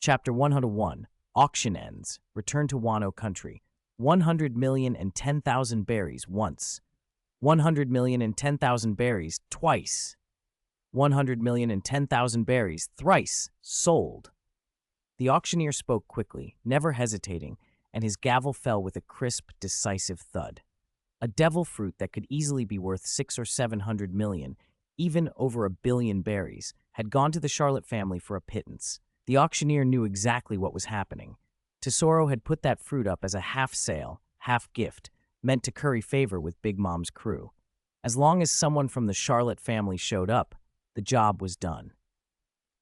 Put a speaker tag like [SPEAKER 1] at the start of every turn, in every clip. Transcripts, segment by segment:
[SPEAKER 1] Chapter 101, Auction Ends, Return to Wano Country, 100,010,000 berries once, 100,010,000 berries twice, 100,010,000 berries thrice, sold. The auctioneer spoke quickly, never hesitating, and his gavel fell with a crisp, decisive thud. A devil fruit that could easily be worth 600 or 700 million, even over 1 billion berries, had gone to the Charlotte family for a pittance. The auctioneer knew exactly what was happening. Tesoro had put that fruit up as a half-sale, half-gift, meant to curry favor with Big Mom's crew. As long as someone from the Charlotte family showed up, the job was done.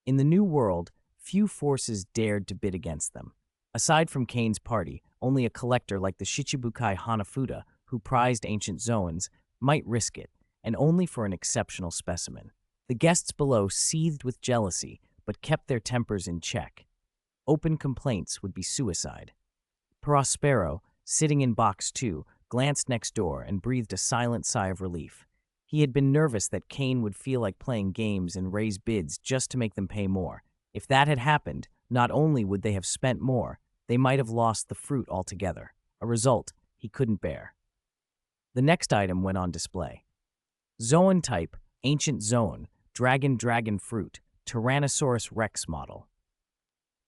[SPEAKER 1] In the New World, few forces dared to bid against them. Aside from Kane's party, only a collector like the Shichibukai Hanafuda, who prized ancient zoans, might risk it, and only for an exceptional specimen. The guests below seethed with jealousy, but kept their tempers in check. Open complaints would be suicide. Prospero, sitting in box 2, glanced next door and breathed a silent sigh of relief. He had been nervous that Kane would feel like playing games and raise bids just to make them pay more. If that had happened, not only would they have spent more, they might have lost the fruit altogether, a result he couldn't bear. The next item went on display. Zoan type, ancient zone, dragon fruit, Tyrannosaurus Rex model.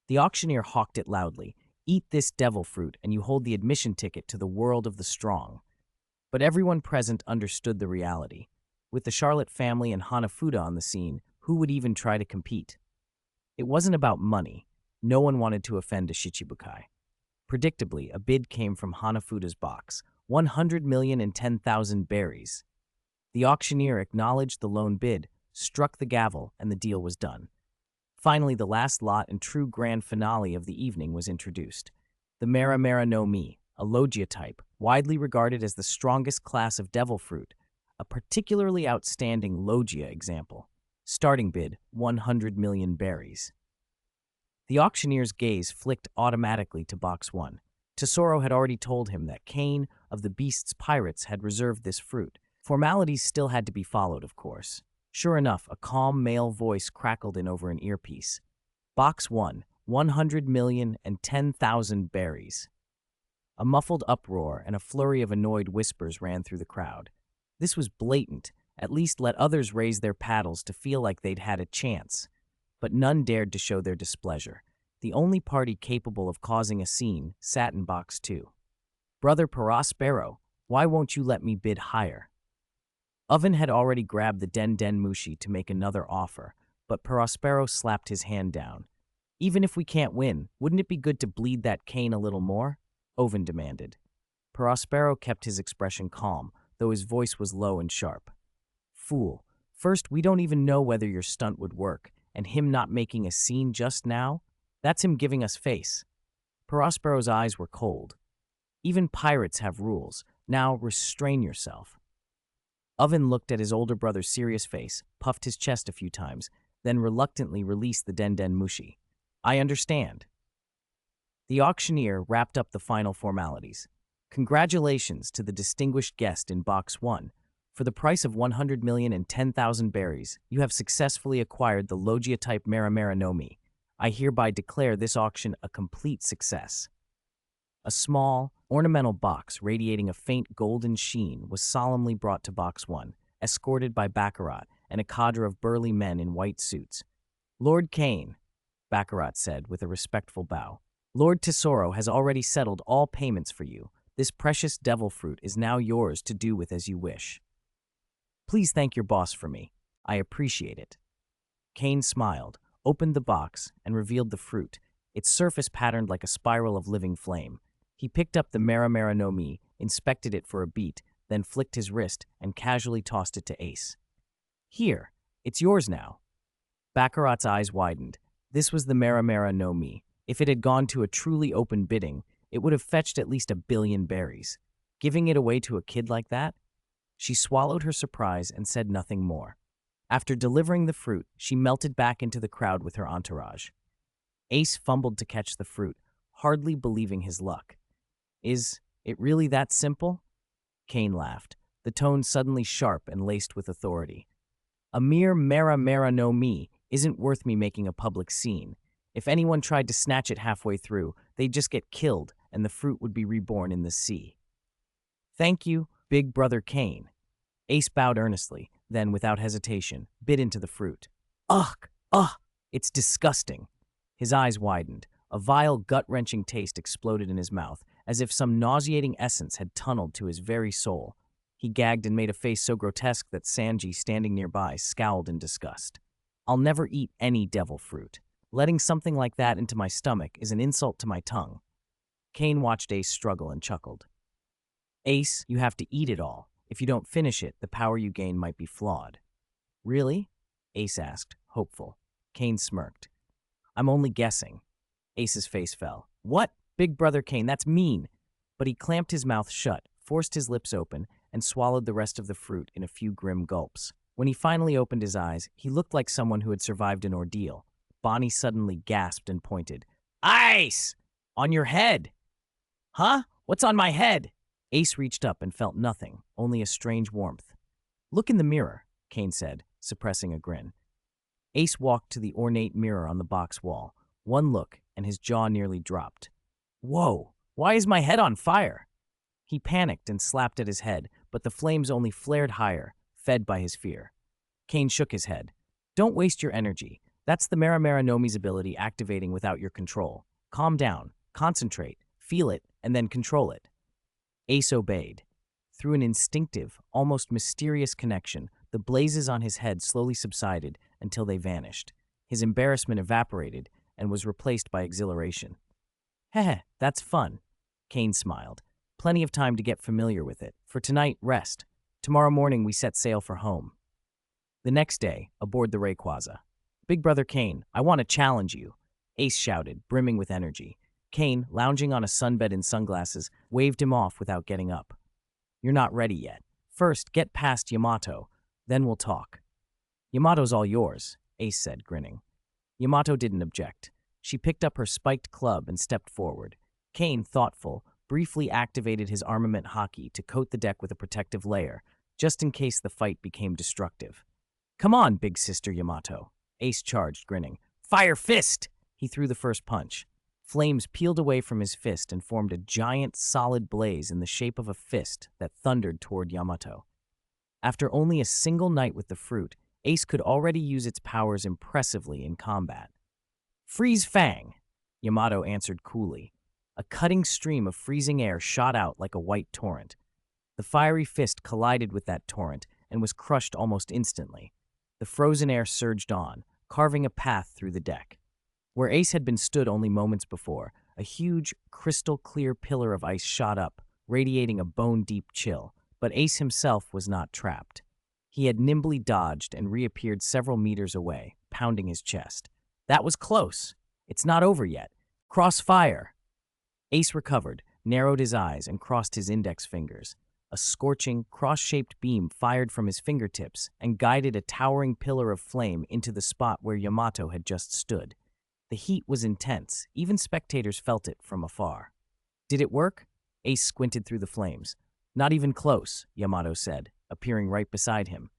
[SPEAKER 1] The auctioneer hawked it loudly. Eat this devil fruit and you hold the admission ticket to the world of the strong. But everyone present understood the reality. With the Charlotte family and Hanafuda on the scene, who would even try to compete? It wasn't about money. No one wanted to offend a Shichibukai. Predictably, a bid came from Hanafuda's box, 100,010,000 berries. The auctioneer acknowledged the lone bid, struck the gavel, and the deal was done. Finally, the last lot and true grand finale of the evening was introduced. The Mera no Mi, a Logia type, widely regarded as the strongest class of devil fruit, a particularly outstanding Logia example. Starting bid, 100 million berries. The auctioneer's gaze flicked automatically to box 1. Tesoro had already told him that Kane of the Beast's Pirates had reserved this fruit. Formalities still had to be followed, of course. Sure enough, a calm male voice crackled in over an earpiece. Box 1, 100,010,000 berries. A muffled uproar and a flurry of annoyed whispers ran through the crowd. This was blatant. At least let others raise their paddles to feel like they'd had a chance. But none dared to show their displeasure. The only party capable of causing a scene sat in box 2. Brother Prospero, why won't you let me bid higher? Oven had already grabbed the Den Mushi to make another offer, but Prospero slapped his hand down. Even if we can't win, wouldn't it be good to bleed that Kane a little more? Oven demanded. Prospero kept his expression calm, though his voice was low and sharp. Fool, first we don't even know whether your stunt would work, and him not making a scene just now? That's him giving us face. Prospero's eyes were cold. Even pirates have rules. Now restrain yourself. Oven looked at his older brother's serious face, puffed his chest a few times, then reluctantly released the Den Mushi. I understand. The auctioneer wrapped up the final formalities. Congratulations to the distinguished guest in box 1. For the price of 100,010,000 berries, you have successfully acquired the Logia-type Mera no Mi. I hereby declare this auction a complete success. A small, ornamental box radiating a faint golden sheen was solemnly brought to box 1, escorted by Baccarat and a cadre of burly men in white suits. Lord Kane, Baccarat said with a respectful bow, Lord Tesoro has already settled all payments for you. This precious devil fruit is now yours to do with as you wish. Please thank your boss for me. I appreciate it. Kane smiled, opened the box, and revealed the fruit, its surface patterned like a spiral of living flame. He picked up the Mera no Mi, inspected it for a beat, then flicked his wrist and casually tossed it to Ace. Here, it's yours now. Baccarat's eyes widened. This was the Mera no Mi. If it had gone to a truly open bidding, it would have fetched at least 1 billion berries. Giving it away to a kid like that? She swallowed her surprise and said nothing more. After delivering the fruit, she melted back into the crowd with her entourage. Ace fumbled to catch the fruit, hardly believing his luck. Is it really that simple? Kane laughed, the tone suddenly sharp and laced with authority. A mere Mera no Mi isn't worth me making a public scene. If anyone tried to snatch it halfway through, they'd just get killed and the fruit would be reborn in the sea. Thank you, Big Brother Kane. Ace bowed earnestly, then, without hesitation, bit into the fruit. Ugh! Ugh! It's disgusting. His eyes widened. A vile, gut-wrenching taste exploded in his mouth, as if some nauseating essence had tunneled to his very soul. He gagged and made a face so grotesque that Sanji, standing nearby, scowled in disgust. I'll never eat any devil fruit. Letting something like that into my stomach is an insult to my tongue. Kane watched Ace struggle and chuckled. Ace, you have to eat it all. If you don't finish it, the power you gain might be flawed. Really? Ace asked, hopeful. Kane smirked. I'm only guessing. Ace's face fell. What? Big Brother Kane, that's mean. But he clamped his mouth shut, forced his lips open, and swallowed the rest of the fruit in a few grim gulps. When he finally opened his eyes, he looked like someone who had survived an ordeal. Bonnie suddenly gasped and pointed. Ice! On your head! Huh? What's on my head? Ace reached up and felt nothing, only a strange warmth. Look in the mirror, Kane said, suppressing a grin. Ace walked to the ornate mirror on the box wall. One look, and his jaw nearly dropped. Whoa! Why is my head on fire? He panicked and slapped at his head, but the flames only flared higher, fed by his fear. Kane shook his head. Don't waste your energy. That's the Maramara Nomi's ability activating without your control. Calm down, concentrate, feel it, and then control it. Ace obeyed. Through an instinctive, almost mysterious connection, the blazes on his head slowly subsided until they vanished. His embarrassment evaporated and was replaced by exhilaration. Heh, that's fun. Kane smiled. Plenty of time to get familiar with it. For tonight, rest. Tomorrow morning, we set sail for home. The next day, aboard the Rayquaza. Big Brother Kane, I want to challenge you, Ace shouted, brimming with energy. Kane, lounging on a sunbed in sunglasses, waved him off without getting up. You're not ready yet. First, get past Yamato, then we'll talk. Yamato's all yours, Ace said, grinning. Yamato didn't object. She picked up her spiked club and stepped forward. Kane, thoughtful, briefly activated his armament haki to coat the deck with a protective layer, just in case the fight became destructive. Come on, big sister Yamato, Ace charged, grinning. Fire fist! He threw the first punch. Flames peeled away from his fist and formed a giant, solid blaze in the shape of a fist that thundered toward Yamato. After only a single night with the fruit, Ace could already use its powers impressively in combat. Freeze Fang! Yamato answered coolly. A cutting stream of freezing air shot out like a white torrent. The fiery fist collided with that torrent and was crushed almost instantly. The frozen air surged on, carving a path through the deck. Where Ace had been stood only moments before, a huge, crystal-clear pillar of ice shot up, radiating a bone-deep chill, but Ace himself was not trapped. He had nimbly dodged and reappeared several meters away, pounding his chest. That was close. It's not over yet. Crossfire! Ace recovered, narrowed his eyes, and crossed his index fingers. A scorching, cross-shaped beam fired from his fingertips and guided a towering pillar of flame into the spot where Yamato had just stood. The heat was intense. Even spectators felt it from afar. Did it work? Ace squinted through the flames. Not even close, Yamato said, appearing right beside him.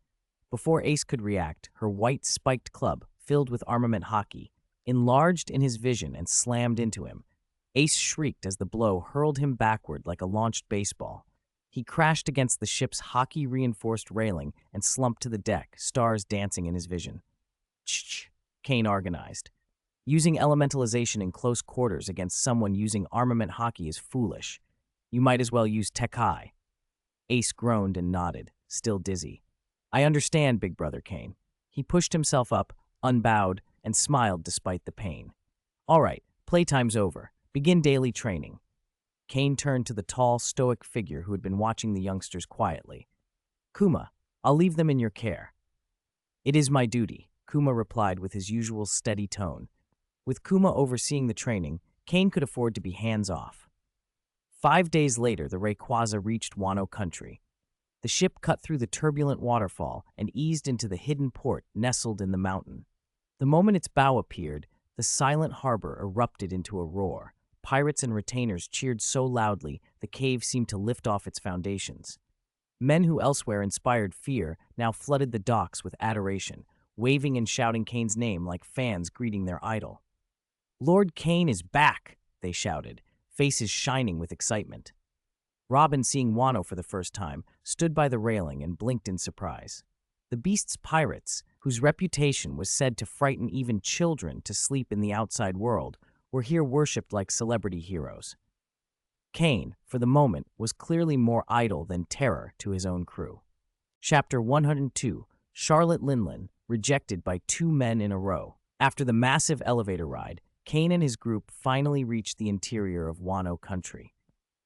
[SPEAKER 1] Before Ace could react, her white spiked club, filled with armament haki, enlarged in his vision and slammed into him. Ace shrieked as the blow hurled him backward like a launched baseball. He crashed against the ship's haki-reinforced railing and slumped to the deck, stars dancing in his vision. Ch-ch, Kane organized. Using elementalization in close quarters against someone using armament haki is foolish. You might as well use Tekai. Ace groaned and nodded, still dizzy. I understand, Big Brother Kane. He pushed himself up, unbowed, and smiled despite the pain. All right, playtime's over. Begin daily training. Kane turned to the tall, stoic figure who had been watching the youngsters quietly. Kuma, I'll leave them in your care. It is my duty, Kuma replied with his usual steady tone. With Kuma overseeing the training, Kane could afford to be hands-off. 5 days later, the Rayquaza reached Wano Country. The ship cut through the turbulent waterfall and eased into the hidden port nestled in the mountain. The moment its bow appeared, the silent harbor erupted into a roar. Pirates and retainers cheered so loudly, the cave seemed to lift off its foundations. Men who elsewhere inspired fear now flooded the docks with adoration, waving and shouting Kane's name like fans greeting their idol. Lord Kane is back, they shouted, faces shining with excitement. Robin, seeing Wano for the first time, stood by the railing and blinked in surprise. The beast's pirates, whose reputation was said to frighten even children to sleep in the outside world, were here worshipped like celebrity heroes. Kane, for the moment, was clearly more idol than terror to his own crew. Chapter 102, Charlotte Linlin, rejected by 2 men in a row. After the massive elevator ride, Kane and his group finally reached the interior of Wano Country.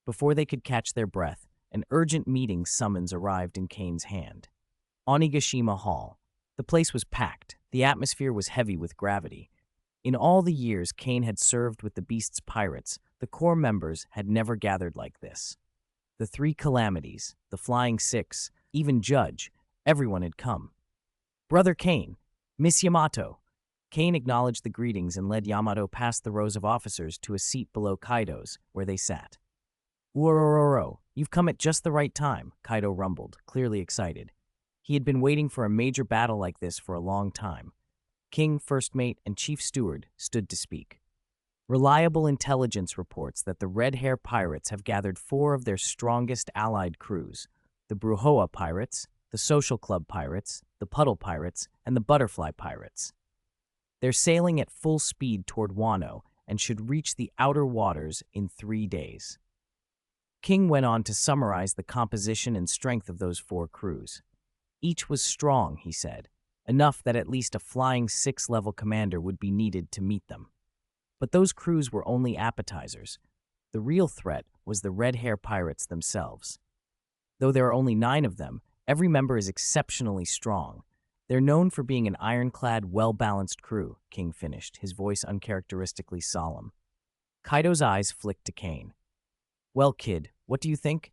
[SPEAKER 1] Before they could catch their breath, an urgent meeting summons arrived in Kane's hand. Onigashima Hall. The place was packed. The atmosphere was heavy with gravity. In all the years Kane had served with the Beast's pirates, the core members had never gathered like this. The 3 calamities, the Flying Six, even Judge, everyone had come. Brother Kane, Miss Yamato. Kane acknowledged the greetings and led Yamato past the rows of officers to a seat below Kaido's, where they sat. Uororo, you've come at just the right time, Kaido rumbled, clearly excited. He had been waiting for a major battle like this for a long time. King, First Mate, and Chief Steward stood to speak. Reliable intelligence reports that the Red Hair Pirates have gathered 4 of their strongest allied crews, the Brujoa Pirates, the Social Club Pirates, the Puddle Pirates, and the Butterfly Pirates. They're sailing at full speed toward Wano and should reach the outer waters in 3 days. King went on to summarize the composition and strength of those 4 crews. Each was strong, he said, enough that at least a Flying Six-level commander would be needed to meet them. But those crews were only appetizers. The real threat was the Red Hair Pirates themselves. Though there are only 9 of them, every member is exceptionally strong. They're known for being an ironclad, well-balanced crew, King finished, his voice uncharacteristically solemn. Kaido's eyes flicked to Kane. Well, kid, what do you think?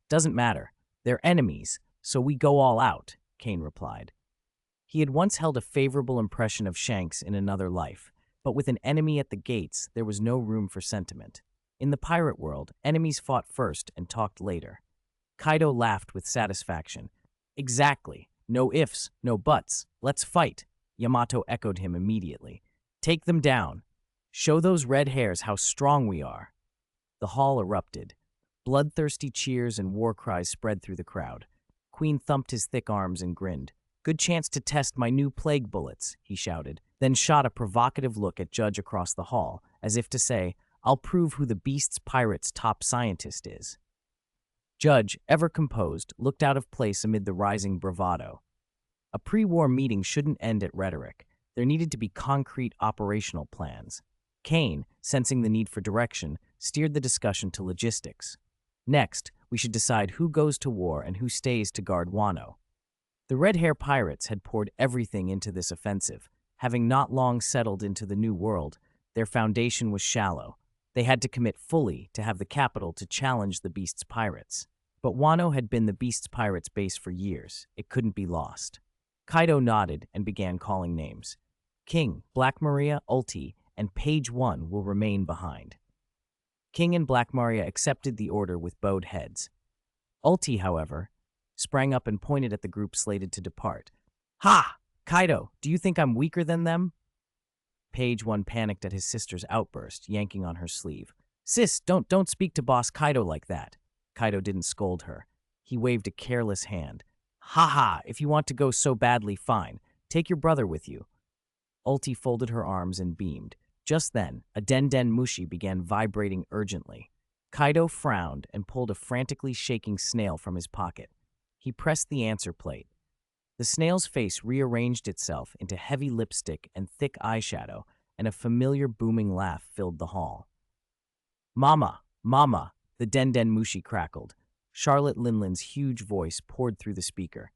[SPEAKER 1] Doesn't matter. They're enemies, so we go all out, Kane replied. He had once held a favorable impression of Shanks in another life, but with an enemy at the gates, there was no room for sentiment. In the pirate world, enemies fought first and talked later. Kaido laughed with satisfaction. Exactly. No ifs, no buts. Let's fight. Yamato echoed him immediately. Take them down. Show those red hairs how strong we are. The hall erupted. Bloodthirsty cheers and war cries spread through the crowd. Queen thumped his thick arms and grinned. Good chance to test my new plague bullets, he shouted, then shot a provocative look at Judge across the hall, as if to say, I'll prove who the Beast's pirate's top scientist is. Judge, ever composed, looked out of place amid the rising bravado. A pre-war meeting shouldn't end at rhetoric. There needed to be concrete operational plans. Kane, sensing the need for direction, steered the discussion to logistics. Next, we should decide who goes to war and who stays to guard Wano. The Red Hair Pirates had poured everything into this offensive. Having not long settled into the new world, their foundation was shallow. They had to commit fully to have the capital to challenge the Beast's pirates. But Wano had been the Beast's pirates' base for years. It couldn't be lost. Kaido nodded and began calling names. King, Black Maria, Ulti, and Page 1 will remain behind. King and Black Maria accepted the order with bowed heads. Ulti, however, sprang up and pointed at the group slated to depart. Ha! Kaido, do you think I'm weaker than them? Page 1 panicked at his sister's outburst, yanking on her sleeve. Sis, don't speak to Boss Kaido like that. Kaido didn't scold her. He waved a careless hand. Ha ha, if you want to go so badly, fine. Take your brother with you. Ulti folded her arms and beamed. Just then, a Den Mushi began vibrating urgently. Kaido frowned and pulled a frantically shaking snail from his pocket. He pressed the answer plate. The snail's face rearranged itself into heavy lipstick and thick eyeshadow, and a familiar booming laugh filled the hall. Mama, Mama, the Den Mushi crackled. Charlotte Linlin's huge voice poured through the speaker.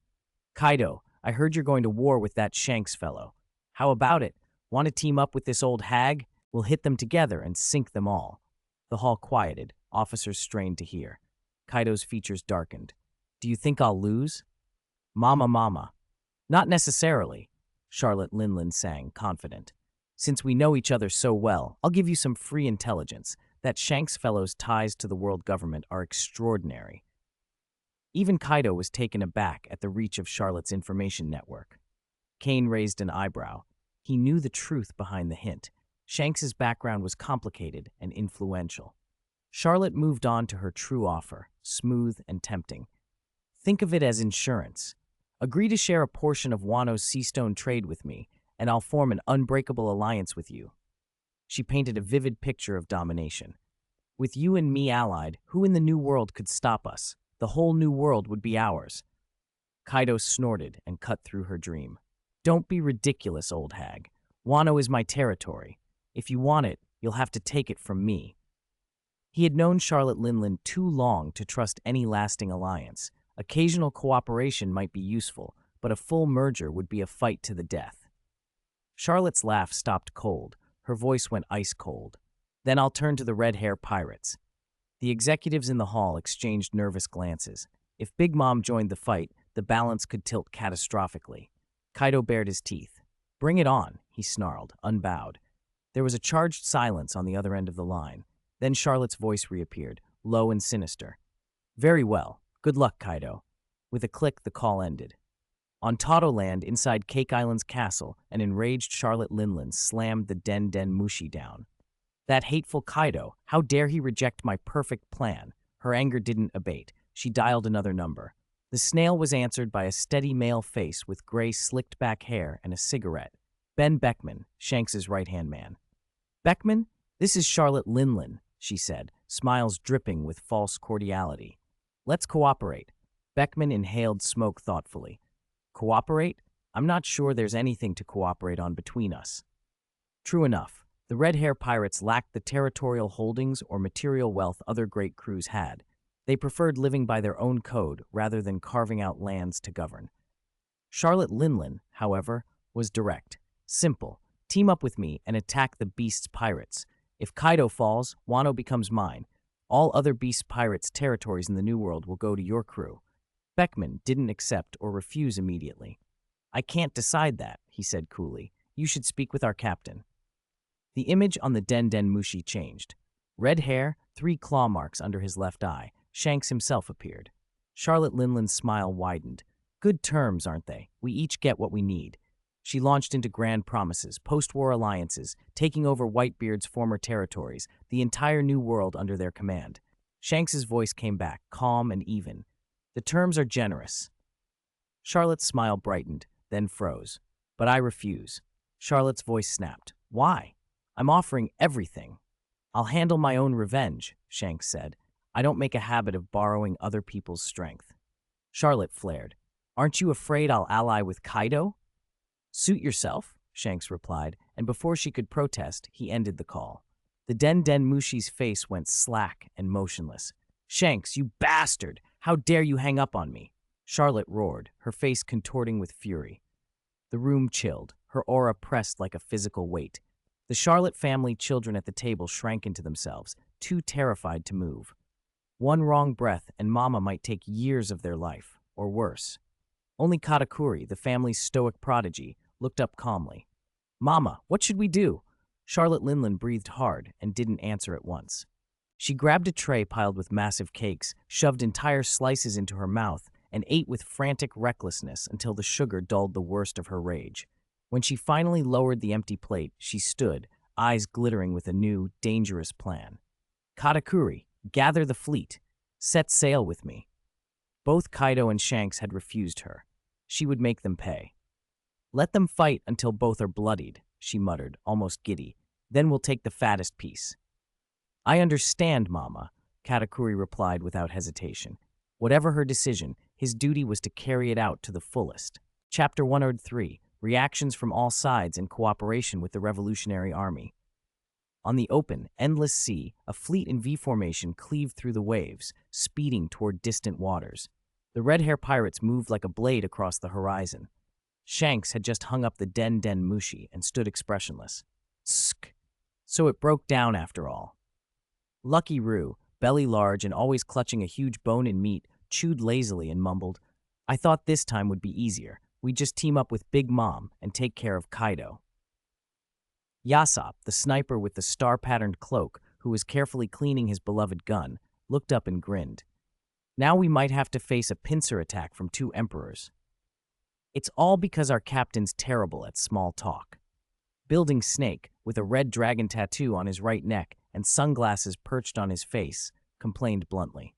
[SPEAKER 1] Kaido, I heard you're going to war with that Shanks fellow. How about it? Want to team up with this old hag? We'll hit them together and sink them all. The hall quieted. Officers strained to hear. Kaido's features darkened. Do you think I'll lose? Mama. Not necessarily, Charlotte Linlin sang, confident. Since we know each other so well, I'll give you some free intelligence. That Shanks fellow's ties to the world government are extraordinary. Even Kaido was taken aback at the reach of Charlotte's information network. Kane raised an eyebrow. He knew the truth behind the hint. Shanks's background was complicated and influential. Charlotte moved on to her true offer, smooth and tempting. Think of it as insurance. Agree to share a portion of Wano's seastone trade with me, and I'll form an unbreakable alliance with you. She painted a vivid picture of domination. With you and me allied, who in the New World could stop us? The whole New World would be ours. Kaido snorted and cut through her dream. Don't be ridiculous, old hag. Wano is my territory. If you want it, you'll have to take it from me. He had known Charlotte Linlin too long to trust any lasting alliance. Occasional cooperation might be useful, but a full merger would be a fight to the death. Charlotte's laugh stopped cold. Her voice went ice cold. Then I'll turn to the red hair pirates. The executives in the hall exchanged nervous glances. If Big Mom joined the fight, the balance could tilt catastrophically. Kaido bared his teeth. Bring it on, he snarled, unbowed. There was a charged silence on the other end of the line. Then Charlotte's voice reappeared, low and sinister. Very well. Good luck, Kaido. With a click, the call ended. On Toto Land, inside Cake Island's castle, an enraged Charlotte Linlin slammed the Den Den Mushi down. That hateful Kaido, how dare he reject my perfect plan? Her anger didn't abate. She dialed another number. The snail was answered by a steady male face with gray slicked-back hair and a cigarette. Ben Beckman, Shanks's right-hand man. Beckman, this is Charlotte Linlin, she said, smiles dripping with false cordiality. Let's cooperate. Beckman inhaled smoke thoughtfully. Cooperate? I'm not sure there's anything to cooperate on between us. True enough, the red hair pirates lacked the territorial holdings or material wealth other great crews had. They preferred living by their own code rather than carving out lands to govern. Charlotte Linlin, however, was direct. Simple. Team up with me and attack the Beast's pirates. If Kaido falls, Wano becomes mine. All other Beast pirates' territories in the New World will go to your crew. Beckman didn't accept or refuse immediately. I can't decide that, he said coolly. You should speak with our captain. The image on the Den Den Mushi changed. Red hair, 3 claw marks under his left eye. Shanks himself appeared. Charlotte Linlin's smile widened. Good terms, aren't they? We each get what we need. She launched into grand promises, post-war alliances, taking over Whitebeard's former territories, the entire New World under their command. Shanks's voice came back, calm and even. The terms are generous. Charlotte's smile brightened, then froze. But I refuse. Charlotte's voice snapped. Why? I'm offering everything. I'll handle my own revenge, Shanks said. I don't make a habit of borrowing other people's strength. Charlotte flared. Aren't you afraid I'll ally with Kaido? Suit yourself, Shanks replied, and before she could protest, he ended the call. The Den Den Mushi's face went slack and motionless. Shanks, you bastard! How dare you hang up on me? Charlotte roared, her face contorting with fury. The room chilled, her aura pressed like a physical weight. The Charlotte family children at the table shrank into themselves, too terrified to move. One wrong breath and Mama might take years of their life, or worse. Only Katakuri, the family's stoic prodigy, looked up calmly. Mama, what should we do? Charlotte Linlin breathed hard and didn't answer at once. She grabbed a tray piled with massive cakes, shoved entire slices into her mouth, and ate with frantic recklessness until the sugar dulled the worst of her rage. When she finally lowered the empty plate, she stood, eyes glittering with a new, dangerous plan. Katakuri, gather the fleet. Set sail with me. Both Kaido and Shanks had refused her. She would make them pay. Let them fight until both are bloodied, she muttered, almost giddy. Then we'll take the fattest piece. I understand, Mama, Katakuri replied without hesitation. Whatever her decision, his duty was to carry it out to the fullest. Chapter 103, Reactions from All Sides in Cooperation with the Revolutionary Army. On the open, endless sea, a fleet in V formation cleaved through the waves, speeding toward distant waters. The red hair pirates moved like a blade across the horizon. Shanks had just hung up the Den Den Mushi and stood expressionless. Tsk. So it broke down after all. Lucky Roo, belly large and always clutching a huge bone in meat, chewed lazily and mumbled, I thought this time would be easier. We'd just team up with Big Mom and take care of Kaido. Yasop, the sniper with the star-patterned cloak, who was carefully cleaning his beloved gun, looked up and grinned. Now we might have to face a pincer attack from 2 emperors. It's all because our captain's terrible at small talk. Building Snake, with a red dragon tattoo on his right neck and sunglasses perched on his face, complained bluntly.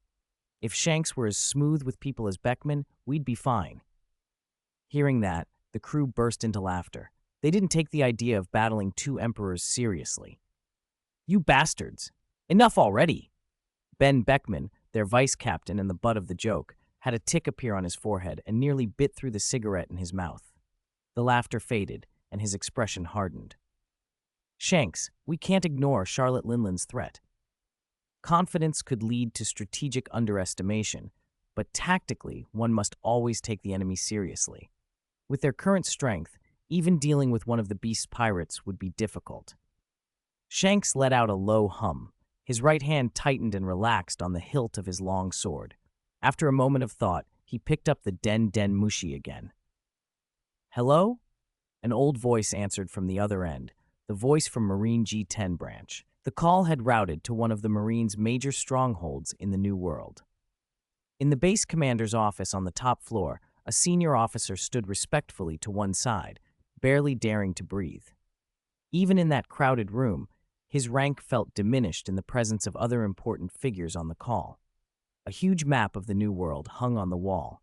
[SPEAKER 1] If Shanks were as smooth with people as Beckman, we'd be fine. Hearing that, the crew burst into laughter. They didn't take the idea of battling two emperors seriously. You bastards! Enough already! Ben Beckman, their vice captain and the butt of the joke, had a tick appear on his forehead and nearly bit through the cigarette in his mouth. The laughter faded, and his expression hardened. Shanks, we can't ignore Charlotte Linland's threat. Confidence could lead to strategic underestimation, but tactically, one must always take the enemy seriously. With their current strength, even dealing with one of the beast's pirates would be difficult. Shanks let out a low hum. His right hand tightened and relaxed on the hilt of his long sword. After a moment of thought, he picked up the Den Den Mushi again. Hello? An old voice answered from the other end, the voice from Marine G10 branch. The call had routed to one of the Marines' major strongholds in the New World. In the base commander's office on the top floor, a senior officer stood respectfully to one side, barely daring to breathe. Even in that crowded room, his rank felt diminished in the presence of other important figures on the call. A huge map of the New World hung on the wall.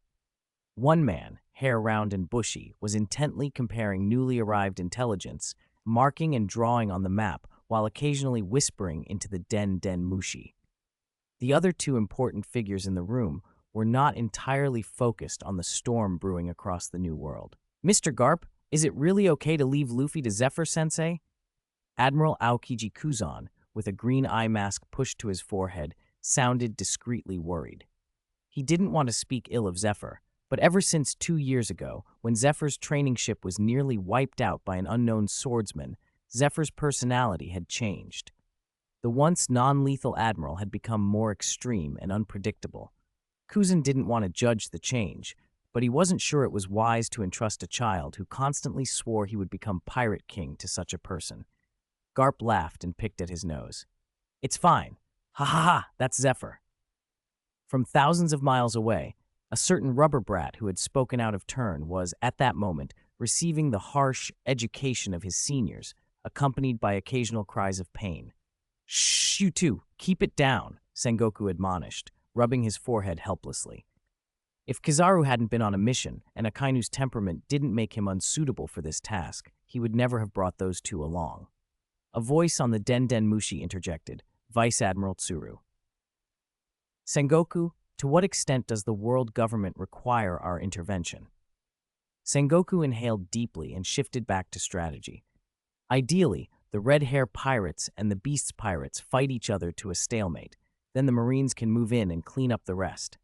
[SPEAKER 1] One man, hair round and bushy, was intently comparing newly arrived intelligence, marking and drawing on the map while occasionally whispering into the Den Den Mushi. The other two important figures in the room were not entirely focused on the storm brewing across the New World. Mr. Garp, is it really okay to leave Luffy to Zephyr-sensei? Admiral Aokiji Kuzan, with a green eye mask pushed to his forehead, sounded discreetly worried. He didn't want to speak ill of Zephyr, but ever since 2 years ago, when Zephyr's training ship was nearly wiped out by an unknown swordsman, Zephyr's personality had changed. The once non-lethal admiral had become more extreme and unpredictable. Kuzan didn't want to judge the change, but he wasn't sure it was wise to entrust a child who constantly swore he would become Pirate King to such a person. Garp laughed and picked at his nose. It's fine. Ha ha ha, that's Zephyr. From thousands of miles away, a certain rubber brat who had spoken out of turn was, at that moment, receiving the harsh education of his seniors, accompanied by occasional cries of pain. Shh, you two, keep it down, Sengoku admonished, rubbing his forehead helplessly. If Kizaru hadn't been on a mission and Akainu's temperament didn't make him unsuitable for this task, he would never have brought those two along. A voice on the Den Den Mushi interjected, Vice Admiral Tsuru. Sengoku, to what extent does the world government require our intervention? Sengoku inhaled deeply and shifted back to strategy. Ideally, the Red Hair Pirates and the Beast's Pirates fight each other to a stalemate. Then the Marines can move in and clean up the rest.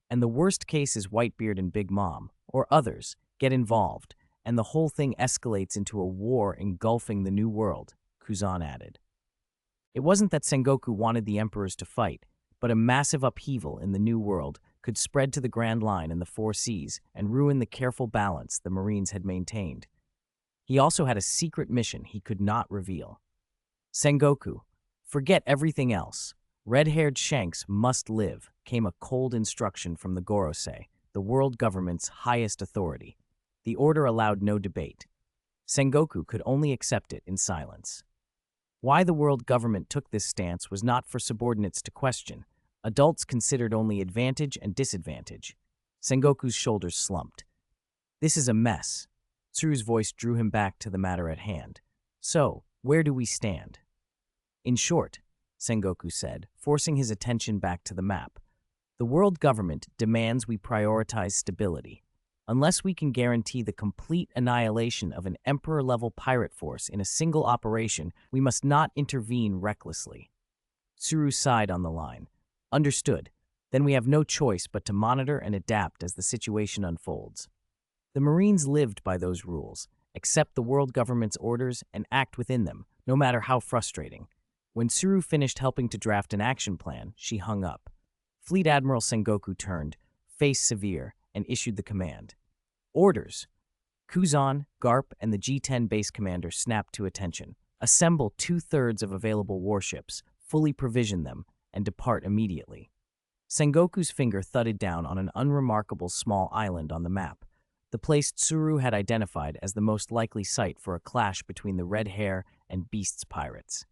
[SPEAKER 1] And the worst case is Whitebeard and Big Mom, or others, get involved, and the whole thing escalates into a war engulfing the New World, Kuzan added. It wasn't that Sengoku wanted the emperors to fight, but a massive upheaval in the New World could spread to the Grand Line and the Four Seas and ruin the careful balance the Marines had maintained. He also had a secret mission he could not reveal. Sengoku, forget everything else. Red-haired Shanks must live, came a cold instruction from the Gorosei, the world government's highest authority. The order allowed no debate. Sengoku could only accept it in silence. Why the world government took this stance was not for subordinates to question. Adults considered only advantage and disadvantage. Sengoku's shoulders slumped. This is a mess. Tsuru's voice drew him back to the matter at hand. So, where do we stand? In short, Sengoku said, forcing his attention back to the map, the world government demands we prioritize stability. Unless we can guarantee the complete annihilation of an emperor-level pirate force in a single operation, we must not intervene recklessly. Tsuru sighed on the line. Understood. Then we have no choice but to monitor and adapt as the situation unfolds. The Marines lived by those rules, accept the world government's orders and act within them, no matter how frustrating. When Tsuru finished helping to draft an action plan, she hung up. Fleet Admiral Sengoku turned, face severe, and issued the command. Orders. Kuzan, Garp, and the G10 base commander snapped to attention. Assemble 2/3 of available warships, fully provision them, and depart immediately. Sengoku's finger thudded down on an unremarkable small island on the map. The the place Tsuru had identified as the most likely site for a clash between the Red Hair and Beast's pirates.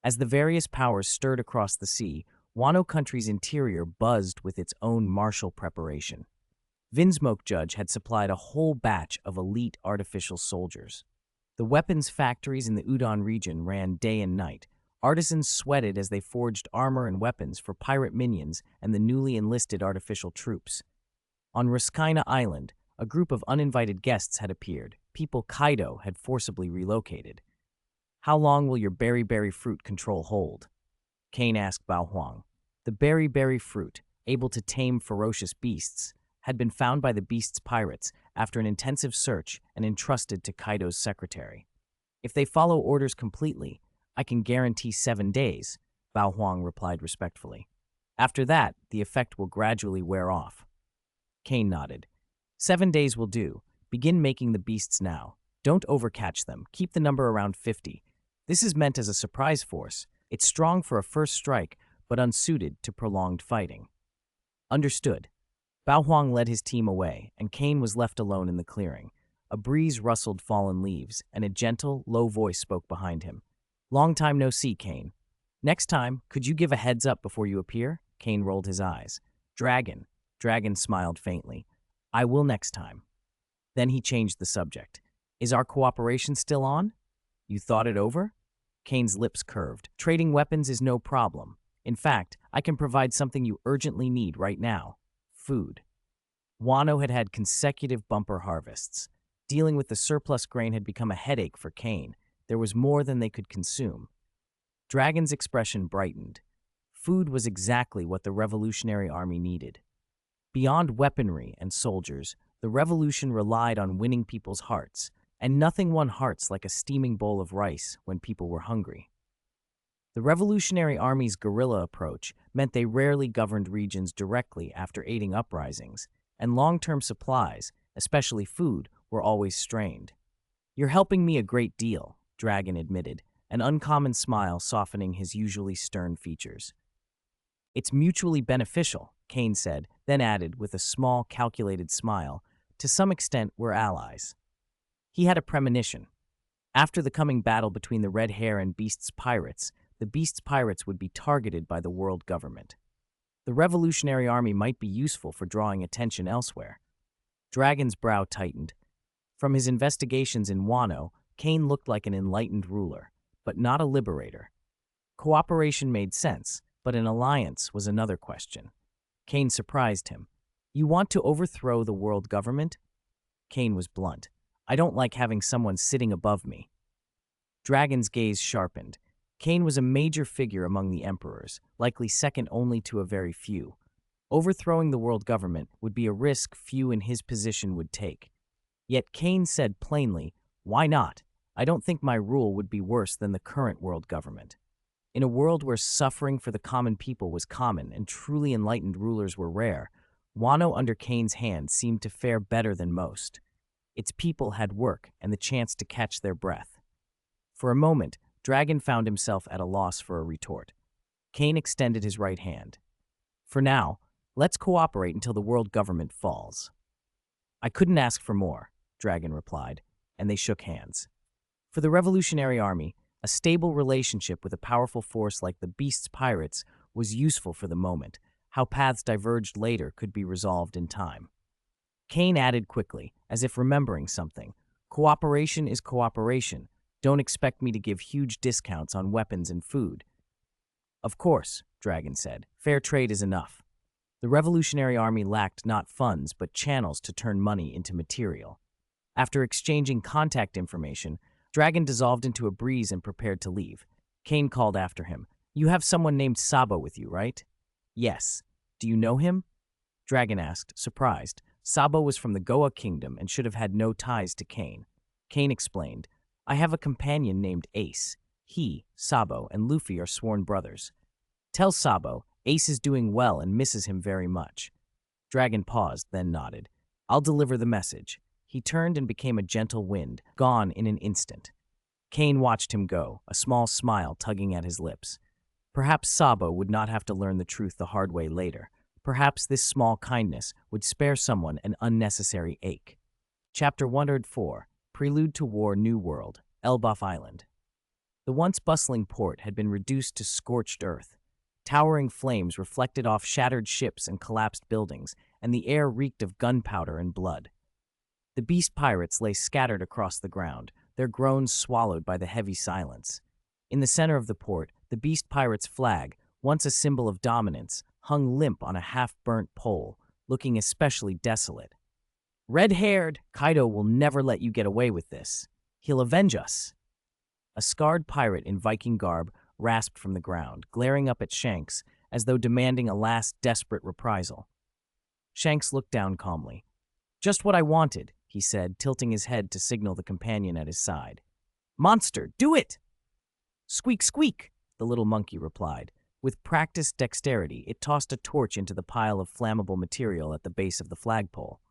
[SPEAKER 1] As the various powers stirred across the sea, Wano Country's interior buzzed with its own martial preparation. Vinsmoke Judge had supplied a whole batch of elite artificial soldiers. The weapons factories in the Udon region ran day and night. Artisans sweated as they forged armor and weapons for pirate minions and the newly enlisted artificial troops. On Ruskaina Island, a group of uninvited guests had appeared. People Kaido had forcibly relocated. "How long will your berry fruit control hold?" Kane asked Bao Huang. The berry fruit, able to tame ferocious beasts, had been found by the beast's pirates after an intensive search and entrusted to Kaido's secretary. "If they follow orders completely, I can guarantee 7 days," Bao Huang replied respectfully. "After that, the effect will gradually wear off." Kane nodded. 7 days will do. Begin making the beasts now. Don't overcatch them. Keep the number around 50. This is meant as a surprise force. It's strong for a first strike, but unsuited to prolonged fighting. Understood. Bao Huang led his team away, and Kane was left alone in the clearing. A breeze rustled fallen leaves, and a gentle, low voice spoke behind him. "Long time no see, Kane. Next time, could you give a heads up before you appear?" Kane rolled his eyes. Dragon smiled faintly. "I will next time." Then he changed the subject. "Is our cooperation still on? You thought it over?" Kane's lips curved. "Trading weapons is no problem. In fact, I can provide something you urgently need right now. Food." Wano had had consecutive bumper harvests. Dealing with the surplus grain had become a headache for Kane. There was more than they could consume. Dragon's expression brightened. Food was exactly what the Revolutionary Army needed. Beyond weaponry and soldiers, the revolution relied on winning people's hearts, and nothing won hearts like a steaming bowl of rice when people were hungry. The Revolutionary Army's guerrilla approach meant they rarely governed regions directly after aiding uprisings, and long-term supplies, especially food, were always strained. "You're helping me a great deal," Dragon admitted, an uncommon smile softening his usually stern features. "It's mutually beneficial," Kane said, then added with a small, calculated smile, "To some extent, we're allies." He had a premonition. After the coming battle between the Red Hair and Beast's pirates, the Beast's pirates would be targeted by the world government. The Revolutionary Army might be useful for drawing attention elsewhere. Dragon's brow tightened. From his investigations in Wano, Kane looked like an enlightened ruler, but not a liberator. Cooperation made sense, but an alliance was another question. Kane surprised him. "You want to overthrow the world government?" Kane was blunt. "I don't like having someone sitting above me." Dragon's gaze sharpened. Kane was a major figure among the emperors, likely second only to a very few. Overthrowing the world government would be a risk few in his position would take. Yet Kane said plainly, "Why not? I don't think my rule would be worse than the current world government." In a world where suffering for the common people was common and truly enlightened rulers were rare, Wano under Kane's hand seemed to fare better than most. Its people had work and the chance to catch their breath. For a moment, Dragon found himself at a loss for a retort. Kane extended his right hand. "For now, let's cooperate until the world government falls." "I couldn't ask for more," Dragon replied, and they shook hands. For the Revolutionary Army, a stable relationship with a powerful force like the Beast's pirates was useful for the moment. How paths diverged later could be resolved in time. Kane added quickly, as if remembering something, "Cooperation is cooperation. Don't expect me to give huge discounts on weapons and food." "Of course," Dragon said. "Fair trade is enough." The Revolutionary Army lacked not funds, but channels to turn money into material. After exchanging contact information, Dragon dissolved into a breeze and prepared to leave. Kane called after him. "You have someone named Sabo with you, right?" "Yes. Do you know him?" Dragon asked, surprised. Sabo was from the Goa Kingdom and should have had no ties to Kane. Kane explained, "I have a companion named Ace. He, Sabo, and Luffy are sworn brothers. Tell Sabo, Ace is doing well and misses him very much." Dragon paused, then nodded. "I'll deliver the message." He turned and became a gentle wind, gone in an instant. Kane watched him go, a small smile tugging at his lips. Perhaps Sabo would not have to learn the truth the hard way later. Perhaps this small kindness would spare someone an unnecessary ache. Chapter 104, Prelude to War New World, Elbaf Island. The once bustling port had been reduced to scorched earth. Towering flames reflected off shattered ships and collapsed buildings, and the air reeked of gunpowder and blood. The beast pirates lay scattered across the ground, their groans swallowed by the heavy silence. In the center of the port, the beast pirates' flag, once a symbol of dominance, hung limp on a half-burnt pole, looking especially desolate. "Red-haired, Kaido will never let you get away with this. He'll avenge us." A scarred pirate in Viking garb rasped from the ground, glaring up at Shanks as though demanding a last desperate reprisal. Shanks looked down calmly. "Just what I wanted," he said, tilting his head to signal the companion at his side. "Monster, do it!" "Squeak, squeak," the little monkey replied. With practiced dexterity, it tossed a torch into the pile of flammable material at the base of the flagpole.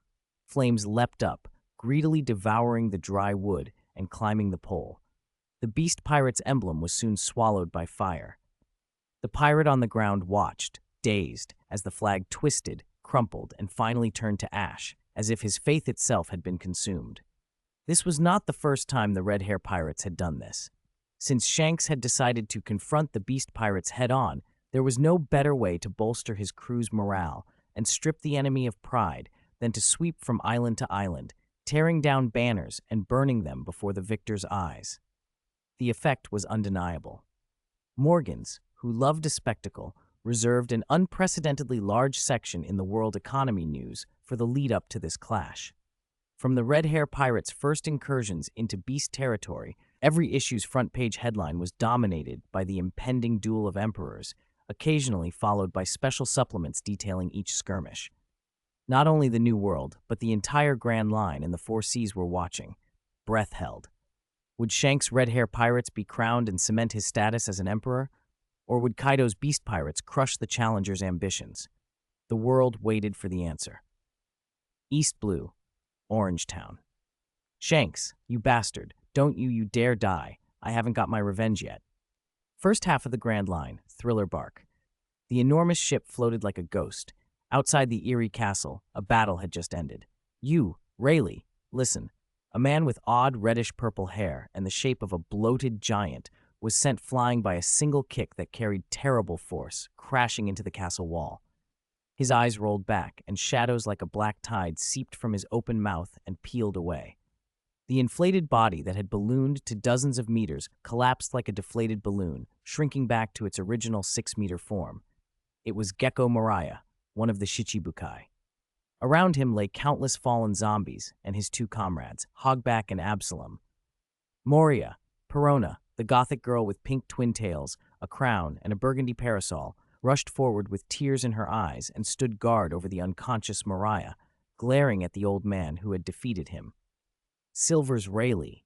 [SPEAKER 1] Flames leapt up, greedily devouring the dry wood and climbing the pole. The beast pirate's emblem was soon swallowed by fire. The pirate on the ground watched, dazed, as the flag twisted, crumpled, and finally turned to ash, as if his faith itself had been consumed. This was not the first time the red hair pirates had done this. Since Shanks had decided to confront the beast pirates head-on, there was no better way to bolster his crew's morale and strip the enemy of pride than to sweep from island to island, tearing down banners and burning them before the victor's eyes. The effect was undeniable. Morgans, who loved a spectacle, reserved an unprecedentedly large section in the World Economy News for the lead-up to this clash. From the Red Hair Pirates' first incursions into Beast territory, every issue's front-page headline was dominated by the impending duel of emperors, occasionally followed by special supplements detailing each skirmish. Not only the New World, but the entire Grand Line and the Four Seas were watching, breath held. Would Shanks' Red Hair Pirates be crowned and cement his status as an emperor? Or would Kaido's Beast Pirates crush the challenger's ambitions? The world waited for the answer. East Blue, Orangetown. "Shanks, you bastard, don't you dare die. I haven't got my revenge yet." First half of the Grand Line, thriller bark. The enormous ship floated like a ghost. Outside the eerie castle, a battle had just ended. "You, Rayleigh, listen." A man with odd reddish-purple hair and the shape of a bloated giant was sent flying by a single kick that carried terrible force, crashing into the castle wall. His eyes rolled back, and shadows like a black tide seeped from his open mouth and peeled away. The inflated body that had ballooned to dozens of meters collapsed like a deflated balloon, shrinking back to its original 6-meter form. It was Gecko Moria, one of the Shichibukai. Around him lay countless fallen zombies and his two comrades, Hogback and Absalom. Moria, Perona, the gothic girl with pink twin tails, a crown, and a burgundy parasol, rushed forward with tears in her eyes and stood guard over the unconscious Moria, glaring at the old man who had defeated him. Silver's Rayleigh,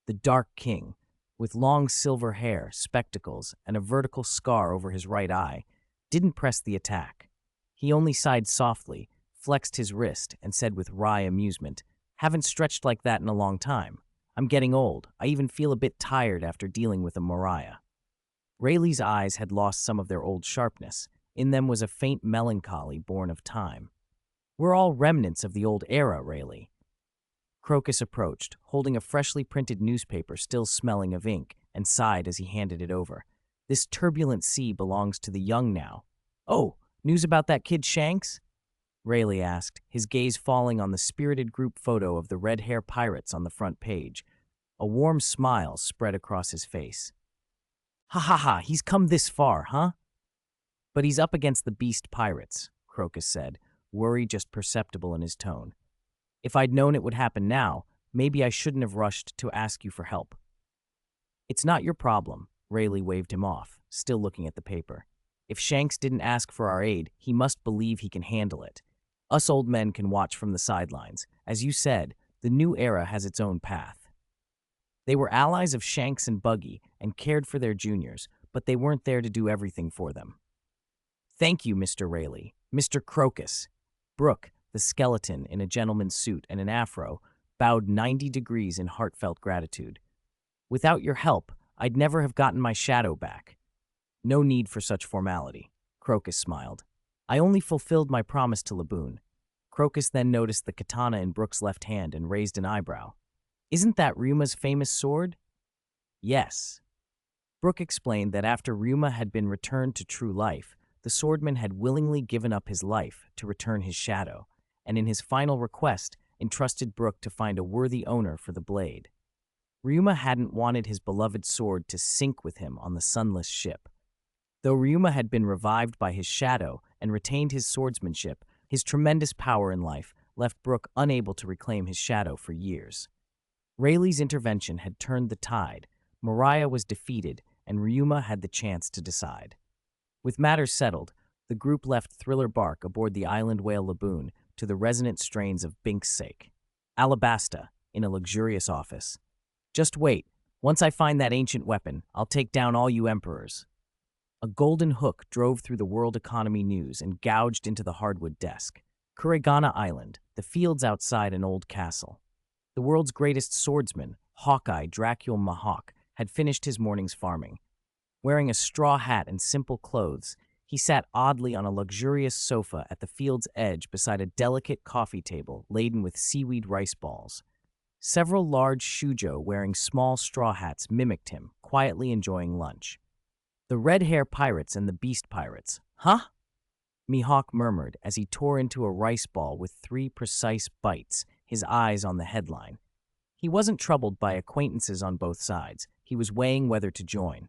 [SPEAKER 1] the Dark King, with long silver hair, spectacles, and a vertical scar over his right eye, didn't press the attack. He only sighed softly, flexed his wrist, and said with wry amusement, "Haven't stretched like that in a long time. I'm getting old. I even feel a bit tired after dealing with a Moria." Rayleigh's eyes had lost some of their old sharpness. In them was a faint melancholy born of time. "We're all remnants of the old era, Rayleigh." Crocus approached, holding a freshly printed newspaper still smelling of ink, and sighed as he handed it over. "This turbulent sea belongs to the young now." "Oh, news about that kid Shanks?" Rayleigh asked, his gaze falling on the spirited group photo of the Red Hair Pirates on the front page. A warm smile spread across his face. "Ha ha ha, he's come this far, huh?" "But he's up against the Beast Pirates," Crocus said, worry just perceptible in his tone. "If I'd known it would happen now, maybe I shouldn't have rushed to ask you for help." "It's not your problem," Rayleigh waved him off, still looking at the paper. "If Shanks didn't ask for our aid, he must believe he can handle it. Us old men can watch from the sidelines. As you said, the new era has its own path." They were allies of Shanks and Buggy and cared for their juniors, but they weren't there to do everything for them. "Thank you, Mr. Rayleigh. Mr. Crocus." Brooke, the skeleton in a gentleman's suit and an afro, bowed 90 degrees in heartfelt gratitude. "Without your help, I'd never have gotten my shadow back." "No need for such formality," Crocus smiled. "I only fulfilled my promise to Laboon." Crocus then noticed the katana in Brook's left hand and raised an eyebrow. Isn't that Ryuma's famous sword? Yes. Brook explained that after Ryuma had been returned to true life, the swordman had willingly given up his life to return his shadow, and in his final request, entrusted Brook to find a worthy owner for the blade. Ryuma hadn't wanted his beloved sword to sink with him on the sunless ship. Though Ryuma had been revived by his shadow and retained his swordsmanship, his tremendous power in life left Brook unable to reclaim his shadow for years. Rayleigh's intervention had turned the tide, Mariah was defeated, and Ryuma had the chance to decide. With matters settled, the group left Thriller Bark aboard the island whale Laboon to the resonant strains of Bink's Sake. Alabasta, in a luxurious office. Just wait. Once I find that ancient weapon, I'll take down all you emperors. A golden hook drove through the World Economy News and gouged into the hardwood desk. Kurigana Island, the fields outside an old castle. The world's greatest swordsman, Hawkeye Dracul Mahawk, had finished his morning's farming. Wearing a straw hat and simple clothes, he sat oddly on a luxurious sofa at the field's edge beside a delicate coffee table laden with seaweed rice balls. Several large shujo wearing small straw hats mimicked him, quietly enjoying lunch. The red hair pirates and the beast pirates. Huh? Mihawk murmured as he tore into a rice ball with 3 precise bites, his eyes on the headline. He wasn't troubled by acquaintances on both sides. He was weighing whether to join.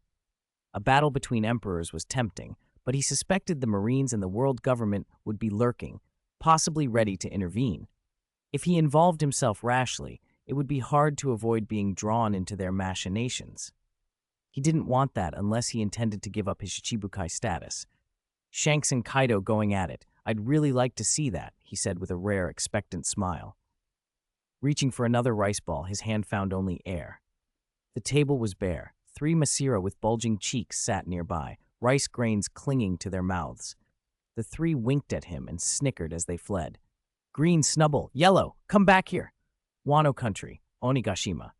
[SPEAKER 1] A battle between emperors was tempting, but he suspected the Marines and the world government would be lurking, possibly ready to intervene. If he involved himself rashly, it would be hard to avoid being drawn into their machinations. He didn't want that unless he intended to give up his Shichibukai status. Shanks and Kaido going at it. I'd really like to see that, he said with a rare, expectant smile. Reaching for another rice ball, his hand found only air. The table was bare. 3 Masira with bulging cheeks sat nearby, rice grains clinging to their mouths. The 3 winked at him and snickered as they fled. Green, Snubble, Yellow, come back here. Wano Country, Onigashima.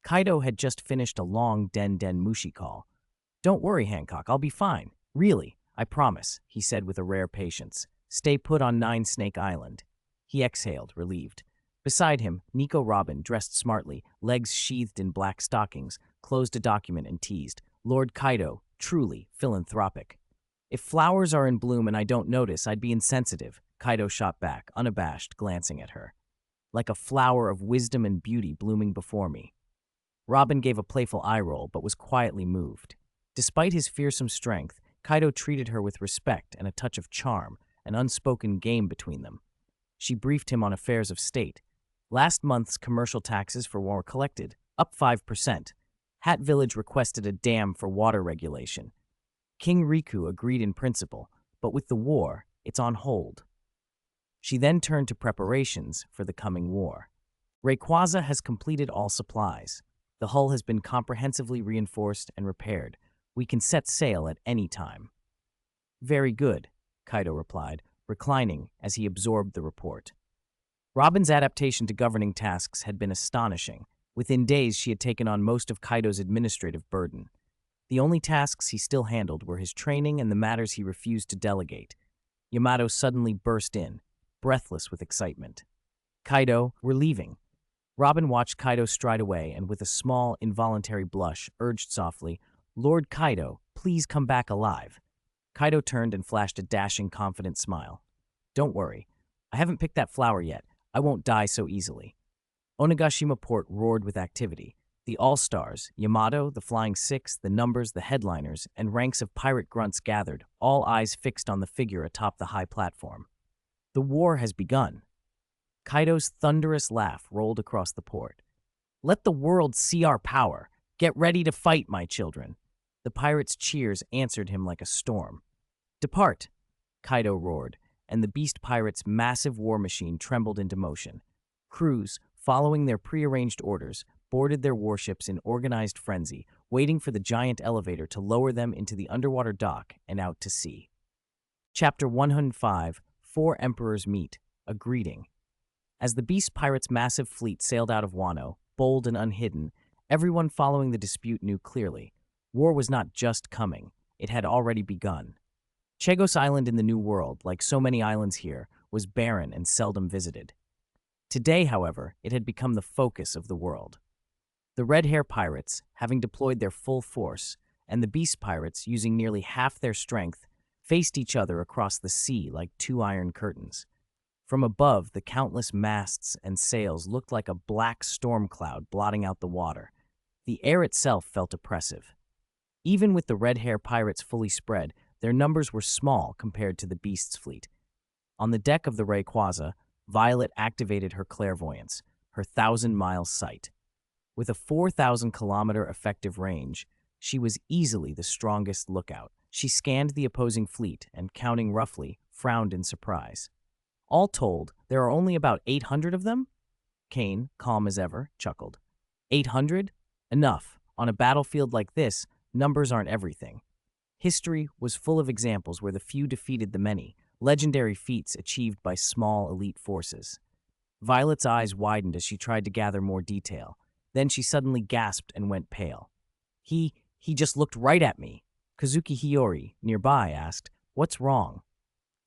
[SPEAKER 1] Kaido had just finished a long Den Mushi call. Don't worry, Hancock, I'll be fine. Really, I promise, he said with a rare patience. Stay put on 9 Snake Island. He exhaled, relieved. Beside him, Nico Robin, dressed smartly, legs sheathed in black stockings, closed a document and teased. Lord Kaido, truly philanthropic. If flowers are in bloom and I don't notice, I'd be insensitive, Kaido shot back, unabashed, glancing at her. Like a flower of wisdom and beauty blooming before me. Robin gave a playful eye roll, but was quietly moved. Despite his fearsome strength, Kaido treated her with respect and a touch of charm, an unspoken game between them. She briefed him on affairs of state. Last month's commercial taxes for war collected, up 5%. Hat Village requested a dam for water regulation. King Riku agreed in principle, but with the war, it's on hold. She then turned to preparations for the coming war. Rayquaza has completed all supplies. The hull has been comprehensively reinforced and repaired. We can set sail at any time. Very good, Kaido replied, reclining as he absorbed the report. Robin's adaptation to governing tasks had been astonishing. Within days, she had taken on most of Kaido's administrative burden. The only tasks he still handled were his training and the matters he refused to delegate. Yamato suddenly burst in, breathless with excitement. Kaido, we're leaving. Robin watched Kaido stride away and with a small, involuntary blush, urged softly, Lord Kaido, please come back alive. Kaido turned and flashed a dashing, confident smile. Don't worry. I haven't picked that flower yet. I won't die so easily. Onigashima Port roared with activity. The All-Stars, Yamato, the Flying Six, the Numbers, the Headliners, and ranks of pirate grunts gathered, all eyes fixed on the figure atop the high platform. The war has begun. Kaido's thunderous laugh rolled across the port. Let the world see our power. Get ready to fight, my children. The pirates' cheers answered him like a storm. Depart, Kaido roared, and the beast pirates' massive war machine trembled into motion. Crews, following their prearranged orders, boarded their warships in organized frenzy, waiting for the giant elevator to lower them into the underwater dock and out to sea. Chapter 105, 4 Emperors Meet, A Greeting. As the beast pirates' massive fleet sailed out of Wano, bold and unhidden, everyone following the dispute knew clearly. War was not just coming, it had already begun. Chagos Island in the New World, like so many islands here, was barren and seldom visited. Today, however, it had become the focus of the world. The Red Hair Pirates, having deployed their full force, and the Beast Pirates, using nearly half their strength, faced each other across the sea like two iron curtains. From above, the countless masts and sails looked like a black storm cloud blotting out the water. The air itself felt oppressive. Even with the Red Hair Pirates fully spread, their numbers were small compared to the Beast's fleet. On the deck of the Rayquaza, Violet activated her clairvoyance, her 1,000-mile sight. With a 4,000-kilometer effective range, she was easily the strongest lookout. She scanned the opposing fleet and, counting roughly, frowned in surprise. All told, there are only about 800 of them? Kane, calm as ever, chuckled. 800? Enough. On a battlefield like this, numbers aren't everything. History was full of examples where the few defeated the many, legendary feats achieved by small elite forces. Violet's eyes widened as she tried to gather more detail. Then she suddenly gasped and went pale. He just looked right at me. Kazuki Hiyori, nearby, asked, "What's wrong?"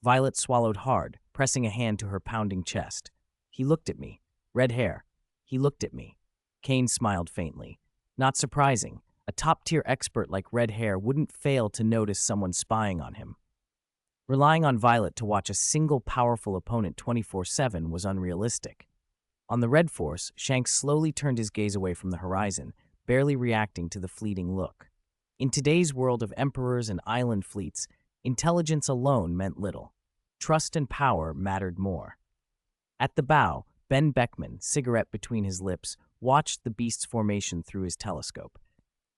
[SPEAKER 1] Violet swallowed hard, pressing a hand to her pounding chest. He looked at me. Red hair. He looked at me. Kane smiled faintly. Not surprising. A top-tier expert like Red Hair wouldn't fail to notice someone spying on him. Relying on Violet to watch a single powerful opponent 24/7 was unrealistic. On the Red Force, Shanks slowly turned his gaze away from the horizon, barely reacting to the fleeting look. In today's world of emperors and island fleets, intelligence alone meant little. Trust and power mattered more. At the bow, Ben Beckman, cigarette between his lips, watched the beast's formation through his telescope.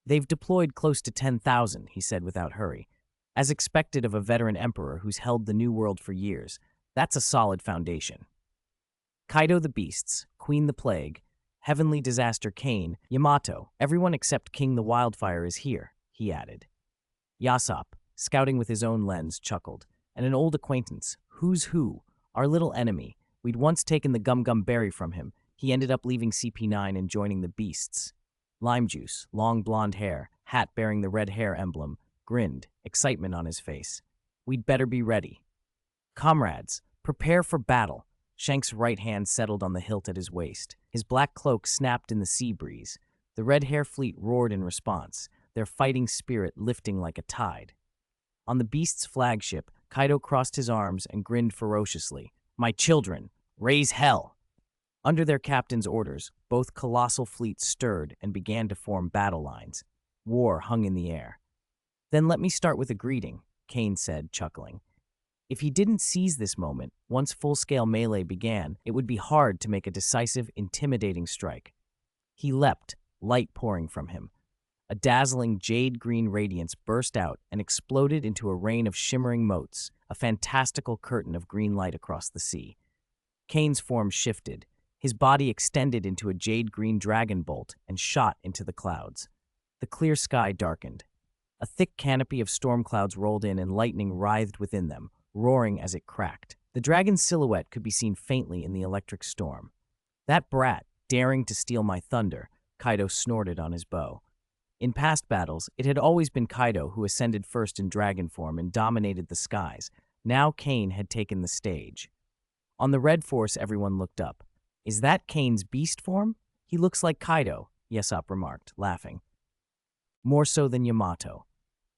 [SPEAKER 1] They've deployed close to 10,000, he said without hurry. As expected of a veteran emperor who's held the New World for years, that's a solid foundation. Kaido the Beasts, Queen the Plague, Heavenly Disaster Kane, Yamato, everyone except King the Wildfire is here, he added. Yasop, scouting with his own lens, chuckled. And an old acquaintance, Who's Who, our little enemy. We'd once taken the Gum Gum Berry from him. He ended up leaving CP9 and joining the Beasts. Lime Juice, long blonde hair, hat bearing the red hair emblem, grinned, excitement on his face. We'd better be ready. Comrades, prepare for battle. Shanks' right hand settled on the hilt at his waist. His black cloak snapped in the sea breeze. The red hair fleet roared in response, their fighting spirit lifting like a tide. On the Beast's flagship, Kaido crossed his arms and grinned ferociously. My children, raise hell! Under their captain's orders, both colossal fleets stirred and began to form battle lines. War hung in the air. Then let me start with a greeting, Kane said, chuckling. If he didn't seize this moment, once full-scale melee began, it would be hard to make a decisive, intimidating strike. He leapt, light pouring from him. A dazzling jade-green radiance burst out and exploded into a rain of shimmering motes, a fantastical curtain of green light across the sea. Kane's form shifted. His body extended into a jade-green dragon bolt and shot into the clouds. The clear sky darkened. A thick canopy of storm clouds rolled in and lightning writhed within them, roaring as it cracked. The dragon's silhouette could be seen faintly in the electric storm. That brat, daring to steal my thunder, Kaido snorted on his bow. In past battles, it had always been Kaido who ascended first in dragon form and dominated the skies. Now Kane had taken the stage. On the Red Force, everyone looked up. Is that Kane's beast form? He looks like Kaido, Yesop remarked, laughing. More so than Yamato.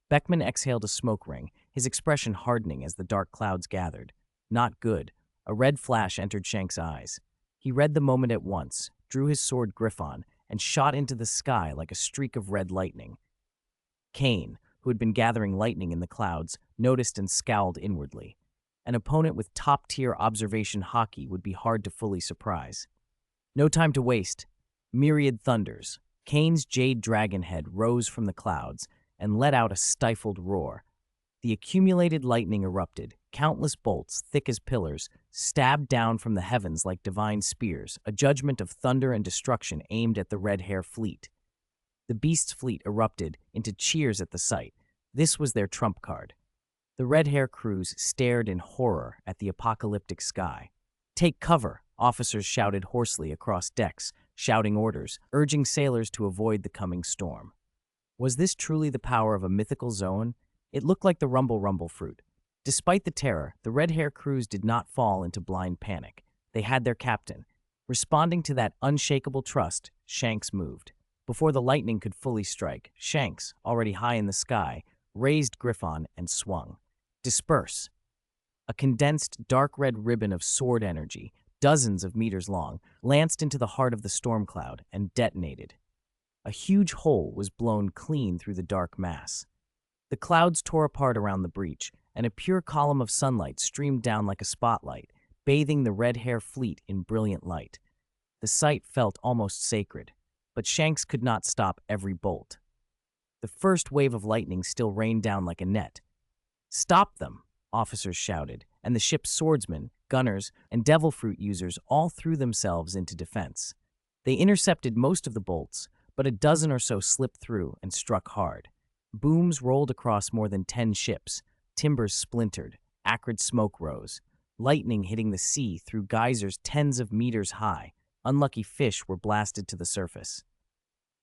[SPEAKER 1] Beckman exhaled a smoke ring, his expression hardening as the dark clouds gathered. Not good. A red flash entered Shanks' eyes. He read the moment at once, drew his sword Griffon, and shot into the sky like a streak of red lightning. Kane, who had been gathering lightning in the clouds, noticed and scowled inwardly. An opponent with top-tier observation hockey would be hard to fully surprise. No time to waste. Myriad thunders. Kane's jade dragon head rose from the clouds and let out a stifled roar. The accumulated lightning erupted. Countless bolts, thick as pillars, stabbed down from the heavens like divine spears, a judgment of thunder and destruction aimed at the Red Hair fleet. The Beast's fleet erupted into cheers at the sight. This was their trump card. The Red Hair crews stared in horror at the apocalyptic sky. Take cover, officers shouted hoarsely across decks, shouting orders, urging sailors to avoid the coming storm. Was this truly the power of a mythical zone? It looked like the rumble fruit. Despite the terror, the red hair crews did not fall into blind panic. They had their captain. Responding to that unshakable trust, Shanks moved. Before the lightning could fully strike, Shanks, already high in the sky, raised Griffon and swung. Disperse. A condensed, dark red ribbon of sword energy, dozens of meters long, lanced into the heart of the storm cloud and detonated. A huge hole was blown clean through the dark mass. The clouds tore apart around the breach, and a pure column of sunlight streamed down like a spotlight, bathing the red hair fleet in brilliant light. The sight felt almost sacred, but Shanks could not stop every bolt. The first wave of lightning still rained down like a net. "Stop them!" officers shouted, and the ship's swordsmen, gunners, and devil fruit users all threw themselves into defense. They intercepted most of the bolts, but a dozen or so slipped through and struck hard. Booms rolled across more than 10 ships, timbers splintered, acrid smoke rose, lightning hitting the sea through geysers tens of meters high. Unlucky fish were blasted to the surface.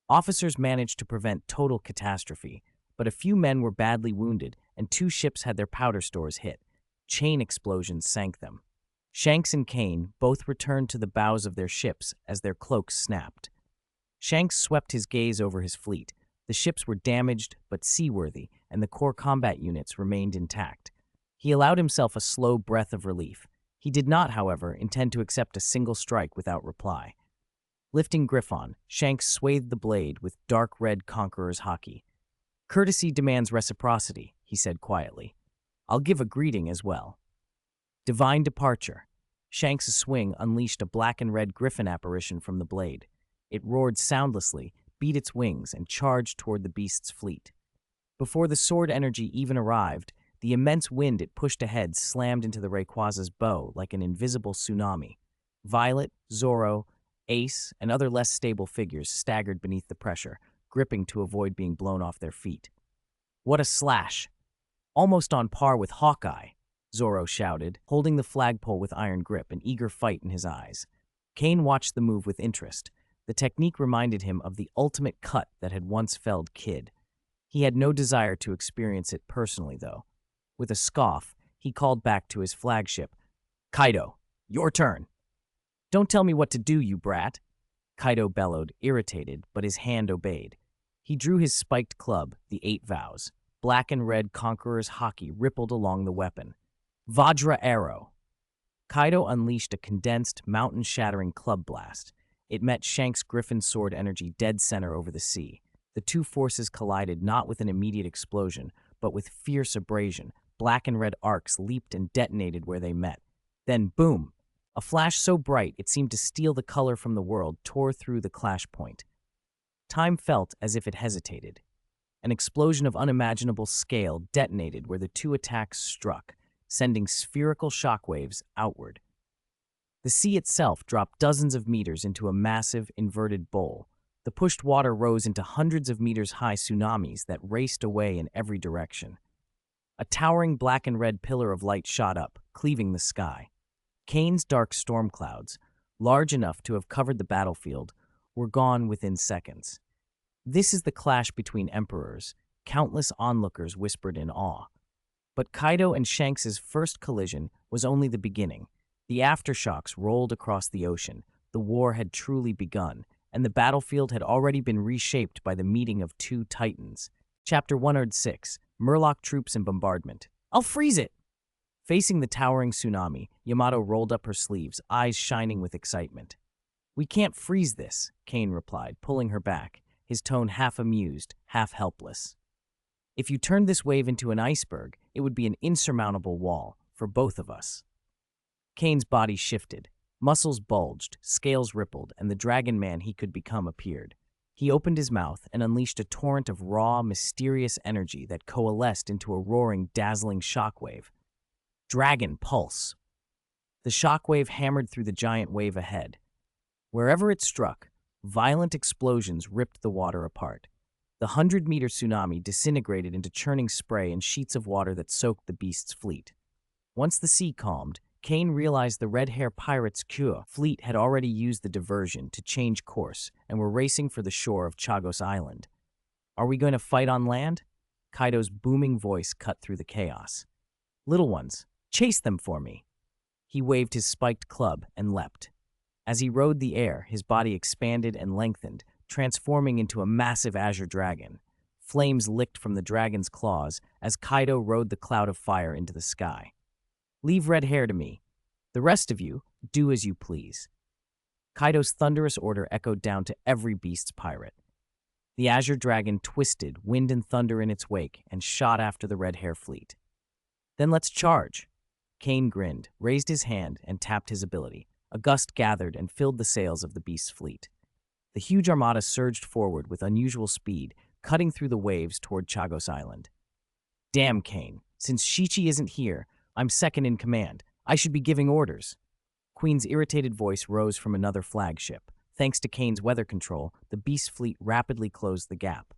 [SPEAKER 1] Officers managed to prevent total catastrophe, but a few men were badly wounded and 2 ships had their powder stores hit. Chain explosions sank them. Shanks and Kane both returned to the bows of their ships as their cloaks snapped. Shanks swept his gaze over his fleet. The ships were damaged but seaworthy, and the core combat units remained intact. He allowed himself a slow breath of relief. He did not, however, intend to accept a single strike without reply. Lifting Griffon, Shanks swathed the blade with dark red Conqueror's hockey. "Courtesy demands reciprocity," he said quietly. "I'll give a greeting as well." Divine departure. Shanks' swing unleashed a black and red griffin apparition from the blade. It roared soundlessly, beat its wings, and charged toward the beast's fleet. Before the sword energy even arrived, the immense wind it pushed ahead slammed into the Rayquaza's bow like an invisible tsunami. Violet, Zoro, Ace, and other less stable figures staggered beneath the pressure, gripping to avoid being blown off their feet. "What a slash! Almost on par with Hawkeye," Zoro shouted, holding the flagpole with iron grip, an eager fight in his eyes. Kane watched the move with interest. The technique reminded him of the ultimate cut that had once felled Kid. He had no desire to experience it personally, though. With a scoff, he called back to his flagship. "Kaido, your turn." "Don't tell me what to do, you brat," Kaido bellowed, irritated, but his hand obeyed. He drew his spiked club, the 8 Vows. Black and red Conqueror's hockey rippled along the weapon. Vajra Arrow. Kaido unleashed a condensed, mountain-shattering club blast. It met Shanks' Griffin sword energy dead center over the sea. The two forces collided not with an immediate explosion, but with fierce abrasion. Black and red arcs leaped and detonated where they met. Then, boom! A flash so bright it seemed to steal the color from the world tore through the clash point. Time felt as if it hesitated. An explosion of unimaginable scale detonated where the two attacks struck, sending spherical shockwaves outward. The sea itself dropped dozens of meters into a massive, inverted bowl. The pushed water rose into hundreds of meters high tsunamis that raced away in every direction. A towering black and red pillar of light shot up, cleaving the sky. Kane's dark storm clouds, large enough to have covered the battlefield, were gone within seconds. "This is the clash between emperors," countless onlookers whispered in awe. But Kaido and Shanks' first collision was only the beginning. The aftershocks rolled across the ocean. The war had truly begun, and the battlefield had already been reshaped by the meeting of two titans. Chapter 106, Murloc Troops and Bombardment. "I'll freeze it!" Facing the towering tsunami, Yamato rolled up her sleeves, eyes shining with excitement. "We can't freeze this," Kane replied, pulling her back, his tone half amused, half helpless. "If you turned this wave into an iceberg, it would be an insurmountable wall, for both of us." Kane's body shifted. Muscles bulged, scales rippled, and the dragon man he could become appeared. He opened his mouth and unleashed a torrent of raw, mysterious energy that coalesced into a roaring, dazzling shockwave. Dragon Pulse. The shockwave hammered through the giant wave ahead. Wherever it struck, violent explosions ripped the water apart. The 100-meter tsunami disintegrated into churning spray and sheets of water that soaked the beast's fleet. Once the sea calmed, Kane realized the Red Hair Pirates' Kyo fleet had already used the diversion to change course and were racing for the shore of Chagos Island. "Are we going to fight on land?" Kaido's booming voice cut through the chaos. Little ones, chase them for me. He waved his spiked club and leapt. As he rode the air, his body expanded and lengthened, transforming into a massive azure dragon. Flames licked from the dragon's claws as Kaido rode the cloud of fire into the sky. Leave red hair to me. The rest of you, do as you please. Kaido's thunderous order echoed down to every beast's pirate. The azure dragon twisted, wind and thunder in its wake, and shot after the red hair fleet. Then let's charge. Kane grinned, raised his hand, and tapped his ability. A gust gathered and filled the sails of the beast's fleet. The huge armada surged forward with unusual speed, cutting through the waves toward Chagos Island. Damn, Kane. Since Shichi isn't here, I'm second in command. I should be giving orders. Queen's irritated voice rose from another flagship. Thanks to Kane's weather control, the beast's fleet rapidly closed the gap.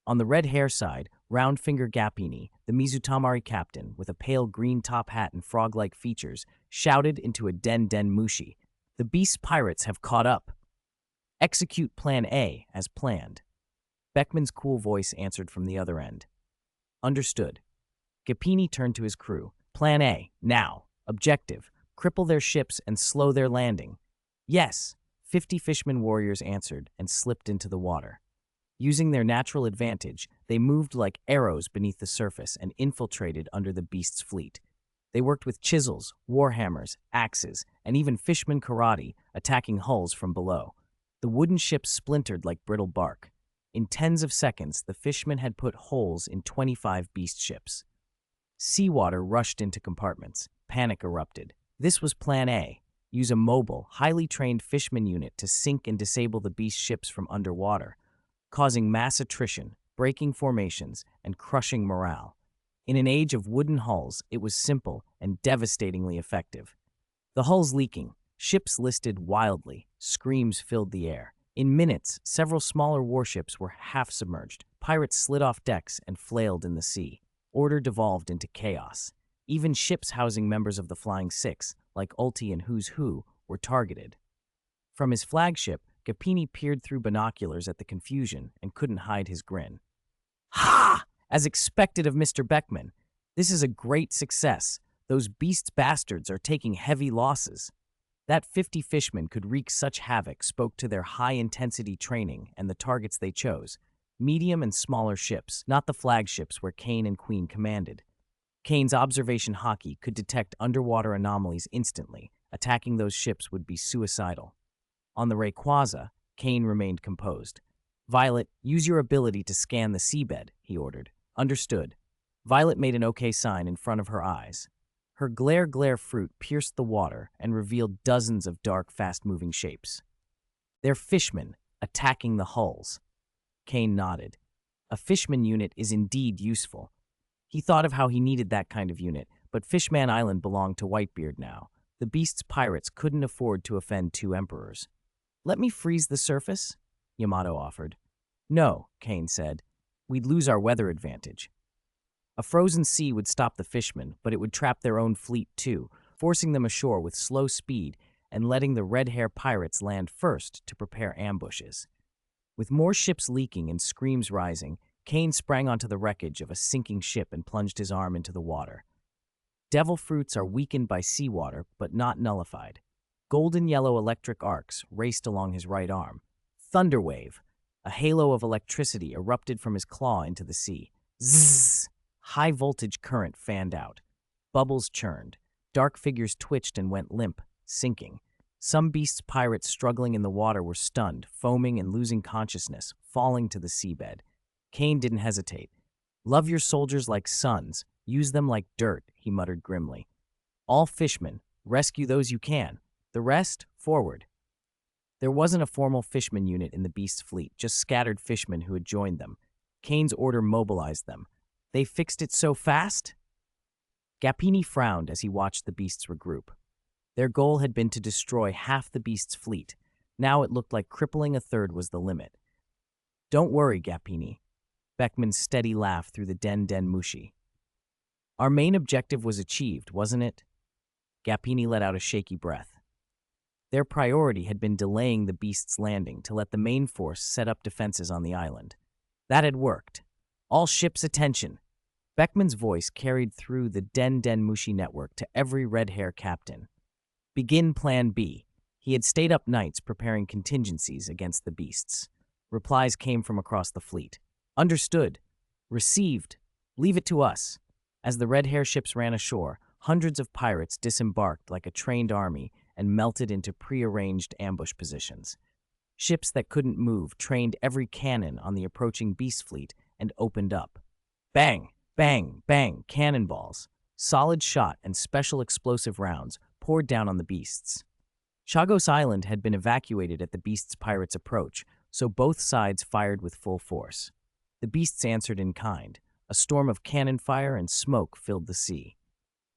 [SPEAKER 1] On the red hair side, Roundfinger Gapini, the Mizutamari captain, with a pale green top hat and frog-like features, shouted into a Den Mushi. The beast's pirates have caught up. Execute Plan A as planned. Beckman's cool voice answered from the other end. Understood. Gapini turned to his crew. Plan A, now. Objective, cripple their ships and slow their landing. Yes, 50 fishermen warriors answered and slipped into the water. Using their natural advantage, they moved like arrows beneath the surface and infiltrated under the beast's fleet. They worked with chisels, warhammers, axes, and even fishman karate, attacking hulls from below. The wooden ships splintered like brittle bark. In tens of seconds, the fishermen had put holes in 25 beast ships. Seawater rushed into compartments. Panic erupted. This was Plan A. Use a mobile, highly trained fishman unit to sink and disable the beast ships from underwater, causing mass attrition, breaking formations, and crushing morale. In an age of wooden hulls, it was simple and devastatingly effective. The hulls leaking, ships listed wildly, screams filled the air. In minutes, several smaller warships were half-submerged. Pirates slid off decks and flailed in the sea. Order devolved into chaos. Even ships housing members of the Flying Six, like Ulti and Who's Who, were targeted. From his flagship, Gapini peered through binoculars at the confusion and couldn't hide his grin. Ha! As expected of Mr. Beckman. This is a great success. Those beast bastards are taking heavy losses. That 50 fishmen could wreak such havoc spoke to their high-intensity training and the targets they chose. Medium and smaller ships, not the flagships where Kane and Queen commanded. Kane's observation hockey could detect underwater anomalies instantly. Attacking those ships would be suicidal. On the Rayquaza, Kane remained composed. Violet, use your ability to scan the seabed, he ordered. Understood. Violet made an okay sign in front of her eyes. Her glare fruit pierced the water and revealed dozens of dark, fast-moving shapes. They're fishmen, attacking the hulls. Kane nodded. A fishman unit is indeed useful. He thought of how he needed that kind of unit, but Fishman Island belonged to Whitebeard now. The beast's pirates couldn't afford to offend two emperors. Let me freeze the surface, Yamato offered. No, Kane said. We'd lose our weather advantage. A frozen sea would stop the fishmen, but it would trap their own fleet too, forcing them ashore with slow speed and letting the red-hair pirates land first to prepare ambushes. With more ships leaking and screams rising, Kane sprang onto the wreckage of a sinking ship and plunged his arm into the water. Devil fruits are weakened by seawater, but not nullified. Golden yellow electric arcs raced along his right arm. Thunderwave! A halo of electricity erupted from his claw into the sea. Zzz! High-voltage current fanned out. Bubbles churned. Dark figures twitched and went limp, sinking. Some beast's pirates struggling in the water were stunned, foaming and losing consciousness, falling to the seabed. Kane didn't hesitate. Love your soldiers like sons. Use them like dirt, he muttered grimly. All fishmen, rescue those you can. The rest, forward. There wasn't a formal fishman unit in the beast's fleet, just scattered fishmen who had joined them. Kane's order mobilized them. They fixed it so fast? Gapini frowned as he watched the beasts regroup. Their goal had been to destroy half the beast's fleet. Now it looked like crippling a third was the limit. Don't worry, Gapini. Beckman's steady laugh through the Den Mushi. Our main objective was achieved, wasn't it? Gapini let out a shaky breath. Their priority had been delaying the beast's landing to let the main force set up defenses on the island. That had worked. All ships' attention. Beckman's voice carried through the Den Den Mushi network to every red hair captain. Begin Plan B. He had stayed up nights preparing contingencies against the beasts. Replies came from across the fleet. Understood. Received. Leave it to us. As the red hair ships ran ashore, hundreds of pirates disembarked like a trained army and melted into prearranged ambush positions. Ships that couldn't move trained every cannon on the approaching beast fleet and opened up. Bang, bang, bang, cannonballs. Solid shot and special explosive rounds poured down on the beasts. Chagos Island had been evacuated at the beasts' pirates' approach, so both sides fired with full force. The beasts answered in kind. A storm of cannon fire and smoke filled the sea.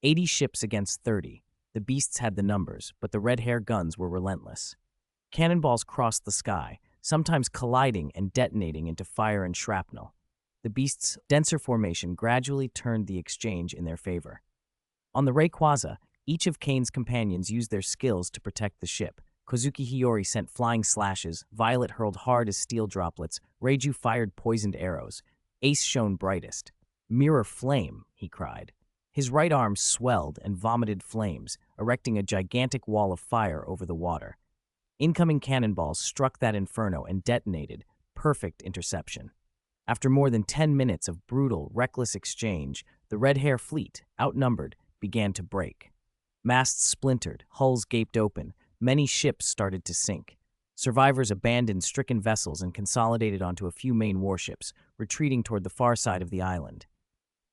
[SPEAKER 1] 80 ships against 30. The beasts had the numbers, but the red hair guns were relentless. Cannonballs crossed the sky, sometimes colliding and detonating into fire and shrapnel. The beasts' denser formation gradually turned the exchange in their favor. On the Rayquaza, each of Kane's companions used their skills to protect the ship. Kozuki Hiyori sent flying slashes, Violet hurled hard as steel droplets, Reiju fired poisoned arrows. Ace shone brightest. Mirror flame, he cried. His right arm swelled and vomited flames, erecting a gigantic wall of fire over the water. Incoming cannonballs struck that inferno and detonated, perfect interception. After more than 10 minutes of brutal, reckless exchange, the red hair fleet, outnumbered, began to break. Masts splintered, hulls gaped open, many ships started to sink. Survivors abandoned stricken vessels and consolidated onto a few main warships, retreating toward the far side of the island.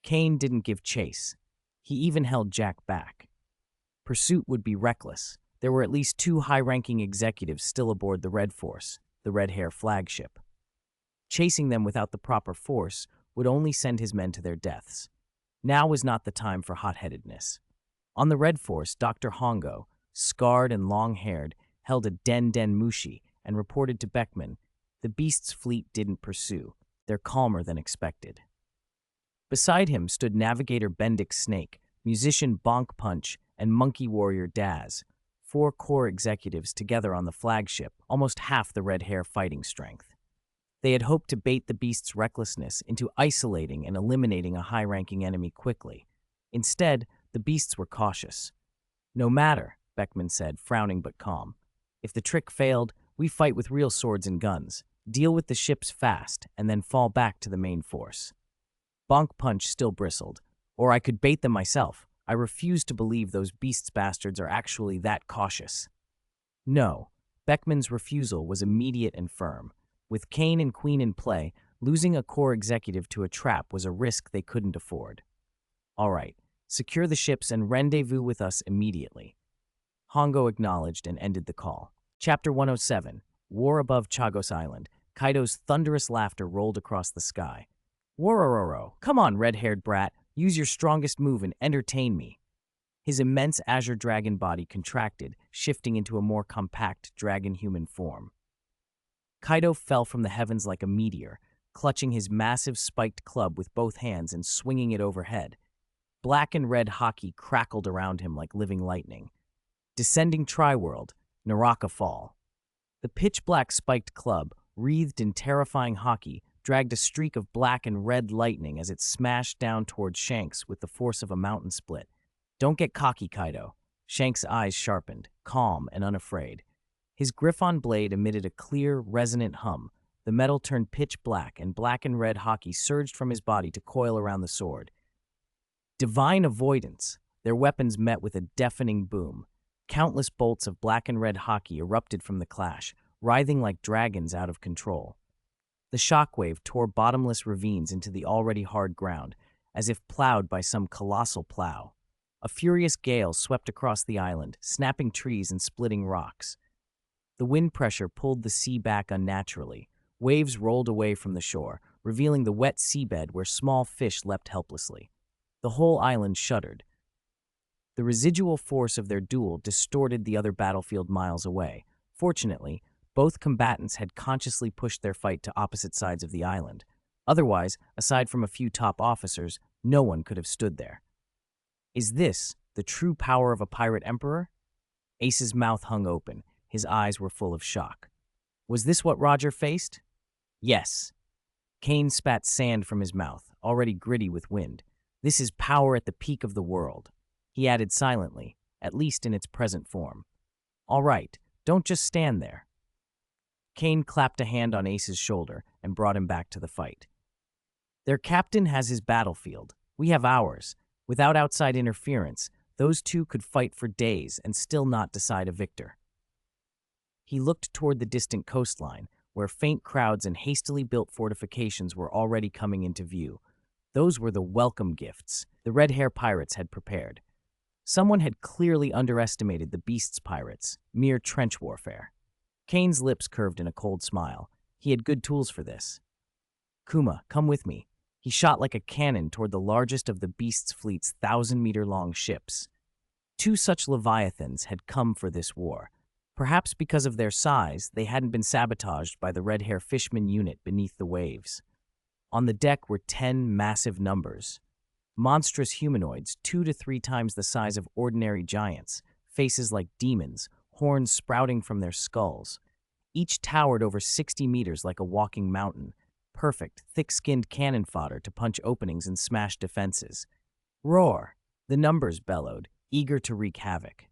[SPEAKER 1] Kane didn't give chase. He even held Jack back. Pursuit would be reckless. There were at least 2 high-ranking executives still aboard the Red Force, the Red Hair flagship. Chasing them without the proper force would only send his men to their deaths. Now was not the time for hot-headedness. On the Red Force, Dr. Hongo, scarred and long-haired, held a Den Den Mushi and reported to Beckman, the beast's fleet didn't pursue. They're calmer than expected. Beside him stood Navigator Bendix Snake, musician Bonk Punch, and monkey warrior Daz, 4 core executives together on the flagship, almost half the red hair fighting strength. They had hoped to bait the beast's recklessness into isolating and eliminating a high-ranking enemy quickly. Instead, the beasts were cautious. No matter, Beckman said, frowning but calm. If the trick failed, we fight with real swords and guns, deal with the ships fast, and then fall back to the main force. Bonk Punch still bristled. Or I could bait them myself. I refuse to believe those beasts bastards are actually that cautious. No, Beckman's refusal was immediate and firm. With Kane and Queen in play, losing a core executive to a trap was a risk they couldn't afford. All right, secure the ships and rendezvous with us immediately. Hongo acknowledged and ended the call. Chapter 107, War Above Chagos Island. Kaido's thunderous laughter rolled across the sky. Worororo, come on, red-haired brat, use your strongest move and entertain me. His immense azure dragon body contracted, shifting into a more compact dragon-human form. Kaido fell from the heavens like a meteor, clutching his massive spiked club with both hands and swinging it overhead. Black and red hockey crackled around him like living lightning. Descending Tri-World, Naraka Fall. The pitch-black spiked club, wreathed in terrifying hockey, dragged a streak of black and red lightning as it smashed down toward Shanks with the force of a mountain split. Don't get cocky, Kaido. Shanks' eyes sharpened, calm and unafraid. His Griffon blade emitted a clear, resonant hum. The metal turned pitch black, and red hockey surged from his body to coil around the sword. Divine avoidance! Their weapons met with a deafening boom. Countless bolts of black and red hockey erupted from the clash, writhing like dragons out of control. The shockwave tore bottomless ravines into the already hard ground, as if plowed by some colossal plow. A furious gale swept across the island, snapping trees and splitting rocks. The wind pressure pulled the sea back unnaturally. Waves rolled away from the shore, revealing the wet seabed where small fish leapt helplessly. The whole island shuddered. The residual force of their duel distorted the other battlefield miles away. Fortunately, both combatants had consciously pushed their fight to opposite sides of the island. Otherwise, aside from a few top officers, no one could have stood there. Is this the true power of a pirate emperor? Ace's mouth hung open. His eyes were full of shock. Was this what Roger faced? Yes. Kane spat sand from his mouth, already gritty with wind. This is power at the peak of the world, he added silently, at least in its present form. All right, don't just stand there. Kane clapped a hand on Ace's shoulder and brought him back to the fight. Their captain has his battlefield. We have ours. Without outside interference, those two could fight for days and still not decide a victor. He looked toward the distant coastline, where faint crowds and hastily built fortifications were already coming into view. Those were the welcome gifts the red hair pirates had prepared. Someone had clearly underestimated the beast's pirates, mere trench warfare. Kane's lips curved in a cold smile. He had good tools for this. Kuma, come with me. He shot like a cannon toward the largest of the beast's fleet's 1,000-meter-long ships. Two such leviathans had come for this war. Perhaps because of their size, they hadn't been sabotaged by the red-hair fishman unit beneath the waves. On the deck were 10 massive numbers. Monstrous humanoids, 2 to 3 times the size of ordinary giants, faces like demons, horns sprouting from their skulls. Each towered over 60 meters like a walking mountain. Perfect, thick-skinned cannon fodder to punch openings and smash defenses. Roar! The numbers bellowed, eager to wreak havoc.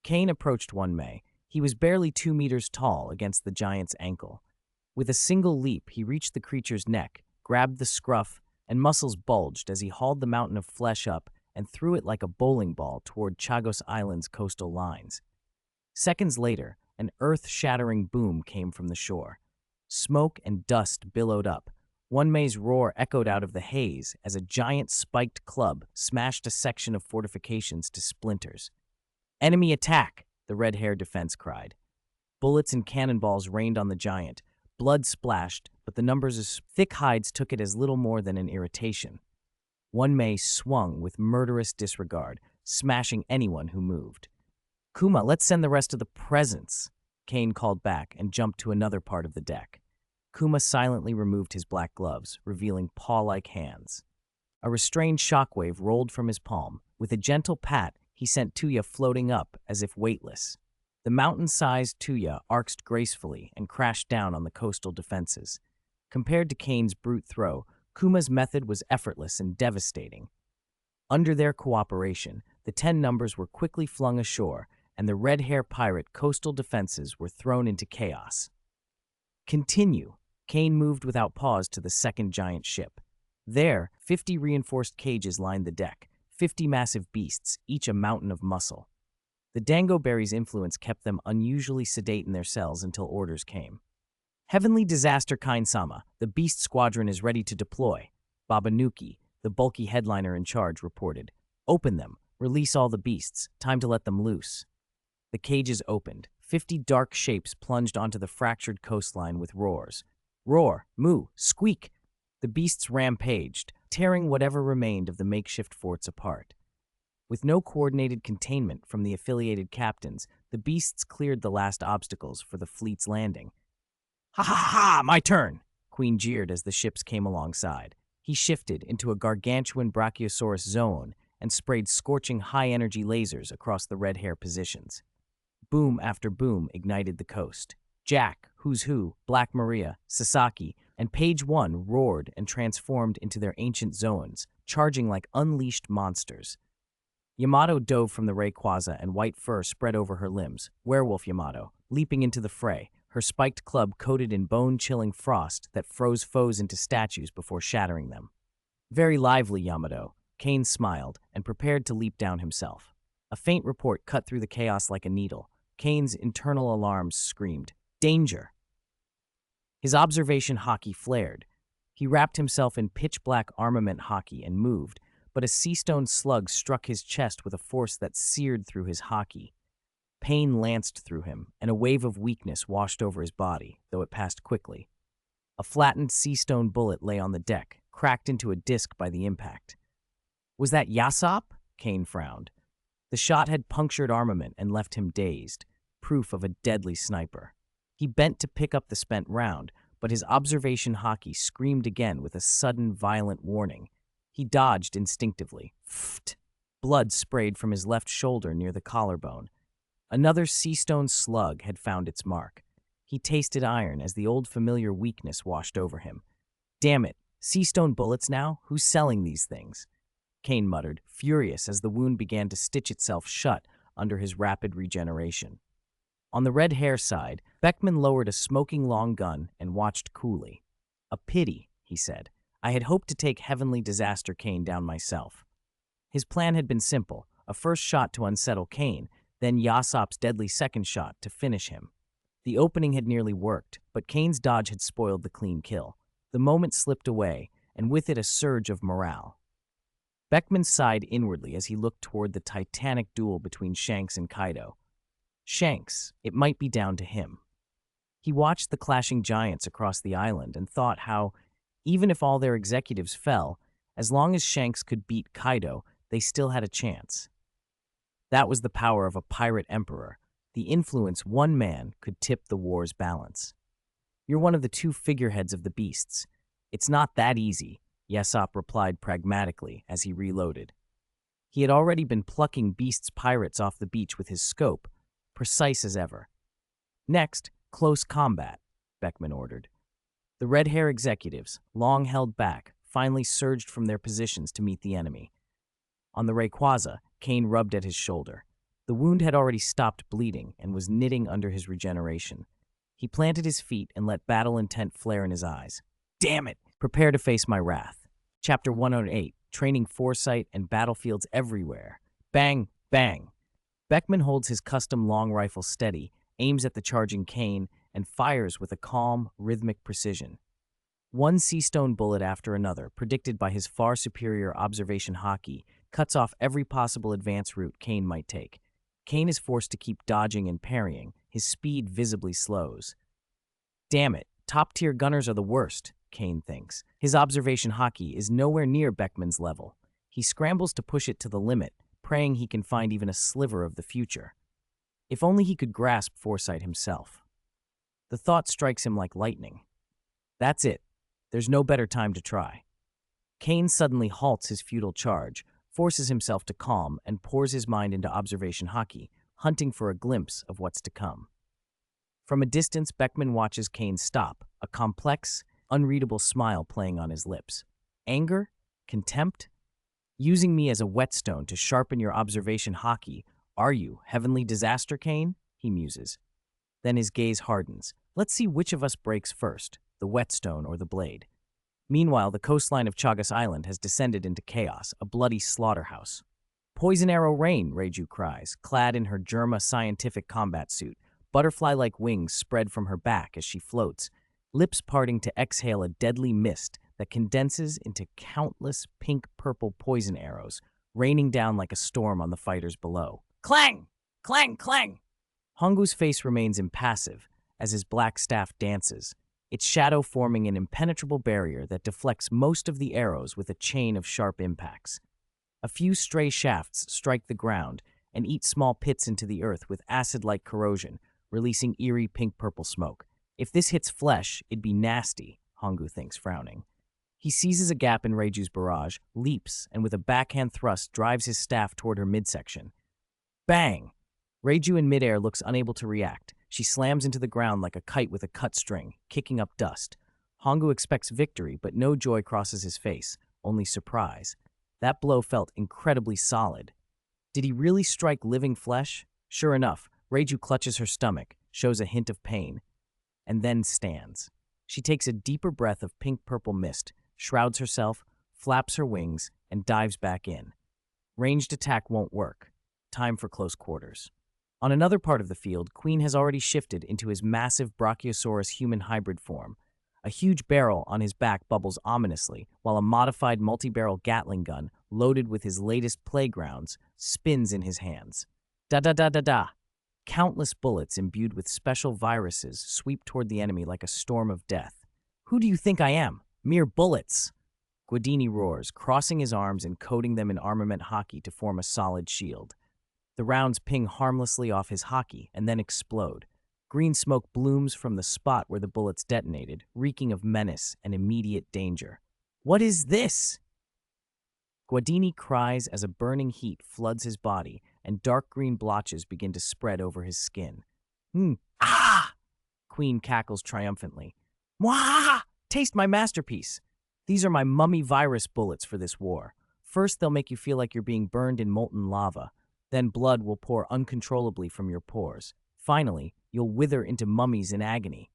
[SPEAKER 1] Kane approached One Mei. He was barely 2 meters tall against the giant's ankle. With a single leap, he reached the creature's neck, grabbed the scruff, and muscles bulged as he hauled the mountain of flesh up and threw it like a bowling ball toward Chagos Island's coastal lines. Seconds later, an earth-shattering boom came from the shore. Smoke and dust billowed up. One Mei's roar echoed out of the haze as a giant spiked club smashed a section of fortifications to splinters. "Enemy attack!" the red-haired defense cried. Bullets and cannonballs rained on the giant. Blood splashed, but the numbers' thick hides took it as little more than an irritation. One Mei swung with murderous disregard, smashing anyone who moved. "Kuma, let's send the rest of the presents," Kane called back and jumped to another part of the deck. Kuma silently removed his black gloves, revealing paw-like hands. A restrained shockwave rolled from his palm. With a gentle pat, he sent Tuya floating up as if weightless. The mountain-sized Tuya arced gracefully and crashed down on the coastal defenses. Compared to Kane's brute throw, Kuma's method was effortless and devastating. Under their cooperation, the 10 numbers were quickly flung ashore, and the red-hair pirate coastal defenses were thrown into chaos. "Continue." Kane moved without pause to the second giant ship. There, 50 reinforced cages lined the deck, 50 massive beasts, each a mountain of muscle. The Dangoberry's influence kept them unusually sedate in their cells until orders came. "Heavenly Disaster Kine-sama, the Beast Squadron is ready to deploy," Babanuki, the bulky headliner in charge, reported. "Open them. Release all the beasts. Time to let them loose." The cages opened. 50 dark shapes plunged onto the fractured coastline with roars. Roar, moo, squeak! The beasts rampaged, tearing whatever remained of the makeshift forts apart. With no coordinated containment from the affiliated captains, the beasts cleared the last obstacles for the fleet's landing. "Ha ha ha! My turn!" Queen jeered as the ships came alongside. He shifted into a gargantuan Brachiosaurus zone and sprayed scorching high-energy lasers across the red-hair positions. Boom after boom ignited the coast. Jack, Who's Who, Black Maria, Sasaki, and Page One roared and transformed into their ancient zones, charging like unleashed monsters. Yamato dove from the Rayquaza and white fur spread over her limbs, werewolf Yamato, leaping into the fray, her spiked club coated in bone-chilling frost that froze foes into statues before shattering them. Very lively, Yamato. Kane smiled and prepared to leap down himself. A faint report cut through the chaos like a needle. Kane's internal alarms screamed, "Danger!" His observation hockey flared. He wrapped himself in pitch-black armament hockey and moved, but a sea-stone slug struck his chest with a force that seared through his hockey. Pain lanced through him, and a wave of weakness washed over his body, though it passed quickly. A flattened sea-stone bullet lay on the deck, cracked into a disc by the impact. "Was that Yasop?" Kane frowned. The shot had punctured armament and left him dazed, proof of a deadly sniper. He bent to pick up the spent round, but his observation hockey screamed again with a sudden, violent warning. He dodged instinctively. Pfft! Blood sprayed from his left shoulder near the collarbone. Another sea-stone slug had found its mark. He tasted iron as the old familiar weakness washed over him. Damn it! Sea-stone bullets now? Who's selling these things? Kane muttered, furious as the wound began to stitch itself shut under his rapid regeneration. On the red hair side, Beckman lowered a smoking long gun and watched coolly. A pity, he said. I had hoped to take Heavenly Disaster Kane down myself. His plan had been simple, a first shot to unsettle Kane, then Yasop's deadly second shot to finish him. The opening had nearly worked, but Kane's dodge had spoiled the clean kill. The moment slipped away, and with it a surge of morale. Beckman sighed inwardly as he looked toward the titanic duel between Shanks and Kaido. Shanks, it might be down to him. He watched the clashing giants across the island and thought how, even if all their executives fell, as long as Shanks could beat Kaido, they still had a chance. That was the power of a pirate emperor, the influence one man could tip the war's balance. You're one of the two figureheads of the beasts. It's not that easy, Yasop replied pragmatically as he reloaded. He had already been plucking beasts' pirates off the beach with his scope, precise as ever. Next, close combat, Beckman ordered. The red hair executives, long held back, finally surged from their positions to meet the enemy. On the Rayquaza, Kane rubbed at his shoulder. The wound had already stopped bleeding and was knitting under his regeneration. He planted his feet and let battle intent flare in his eyes. Damn it! Prepare to face my wrath. Chapter 108, Training Foresight and Battlefields Everywhere. Bang, bang. Beckman holds his custom long rifle steady, aims at the charging Kane, and fires with a calm, rhythmic precision. One sea-stone bullet after another, predicted by his far superior observation haki, cuts off every possible advance route Kane might take. Kane is forced to keep dodging and parrying. His speed visibly slows. Damn it, top-tier gunners are the worst, Kane thinks. His observation haki is nowhere near Beckman's level. He scrambles to push it to the limit, praying he can find even a sliver of the future. If only he could grasp foresight himself. The thought strikes him like lightning. That's it. There's no better time to try. Kane suddenly halts his futile charge, forces himself to calm, and pours his mind into observation haki, hunting for a glimpse of what's to come. From a distance, Beckman watches Kane stop, a complex, unreadable smile playing on his lips. Anger? Contempt? Using me as a whetstone to sharpen your observation haki, are you, Heavenly Disaster Kane? He muses. Then his gaze hardens. Let's see which of us breaks first, the whetstone or the blade. Meanwhile, the coastline of Chagas Island has descended into chaos, a bloody slaughterhouse. Poison arrow rain, Reiju cries, clad in her Germa scientific combat suit, butterfly-like wings spread from her back as she floats, lips parting to exhale a deadly mist that condenses into countless pink-purple poison arrows, raining down like a storm on the fighters below. Clang! Clang! Clang! Hongu's face remains impassive as his black staff dances, its shadow forming an impenetrable barrier that deflects most of the arrows with a chain of sharp impacts. A few stray shafts strike the ground and eat small pits into the earth with acid-like corrosion, releasing eerie pink-purple smoke. If this hits flesh, it'd be nasty, Hongu thinks, frowning. He seizes a gap in Reiju's barrage, leaps, and with a backhand thrust drives his staff toward her midsection. Bang! Reiju in midair looks unable to react. She slams into the ground like a kite with a cut string, kicking up dust. Hongu expects victory, but no joy crosses his face, only surprise. That blow felt incredibly solid. Did he really strike living flesh? Sure enough, Reiju clutches her stomach, shows a hint of pain, and then stands. She takes a deeper breath of pink-purple mist, shrouds herself, flaps her wings, and dives back in. Ranged attack won't work. Time for close quarters. On another part of the field, Queen has already shifted into his massive Brachiosaurus human hybrid form. A huge barrel on his back bubbles ominously, while a modified multi-barrel Gatling gun, loaded with his latest playgrounds, spins in his hands. Da-da-da-da-da. Countless bullets imbued with special viruses sweep toward the enemy like a storm of death. Who do you think I am? Mere bullets! Guadini roars, crossing his arms and coating them in armament haki to form a solid shield. The rounds ping harmlessly off his haki and then explode. Green smoke blooms from the spot where the bullets detonated, reeking of menace and immediate danger. What is this? Guadini cries as a burning heat floods his body and dark green blotches begin to spread over his skin. Ah! Queen cackles triumphantly. Mwah! Taste my masterpiece. These are my mummy virus bullets for this war. First, they'll make you feel like you're being burned in molten lava. Then blood will pour uncontrollably from your pores. Finally, you'll wither into mummies in agony.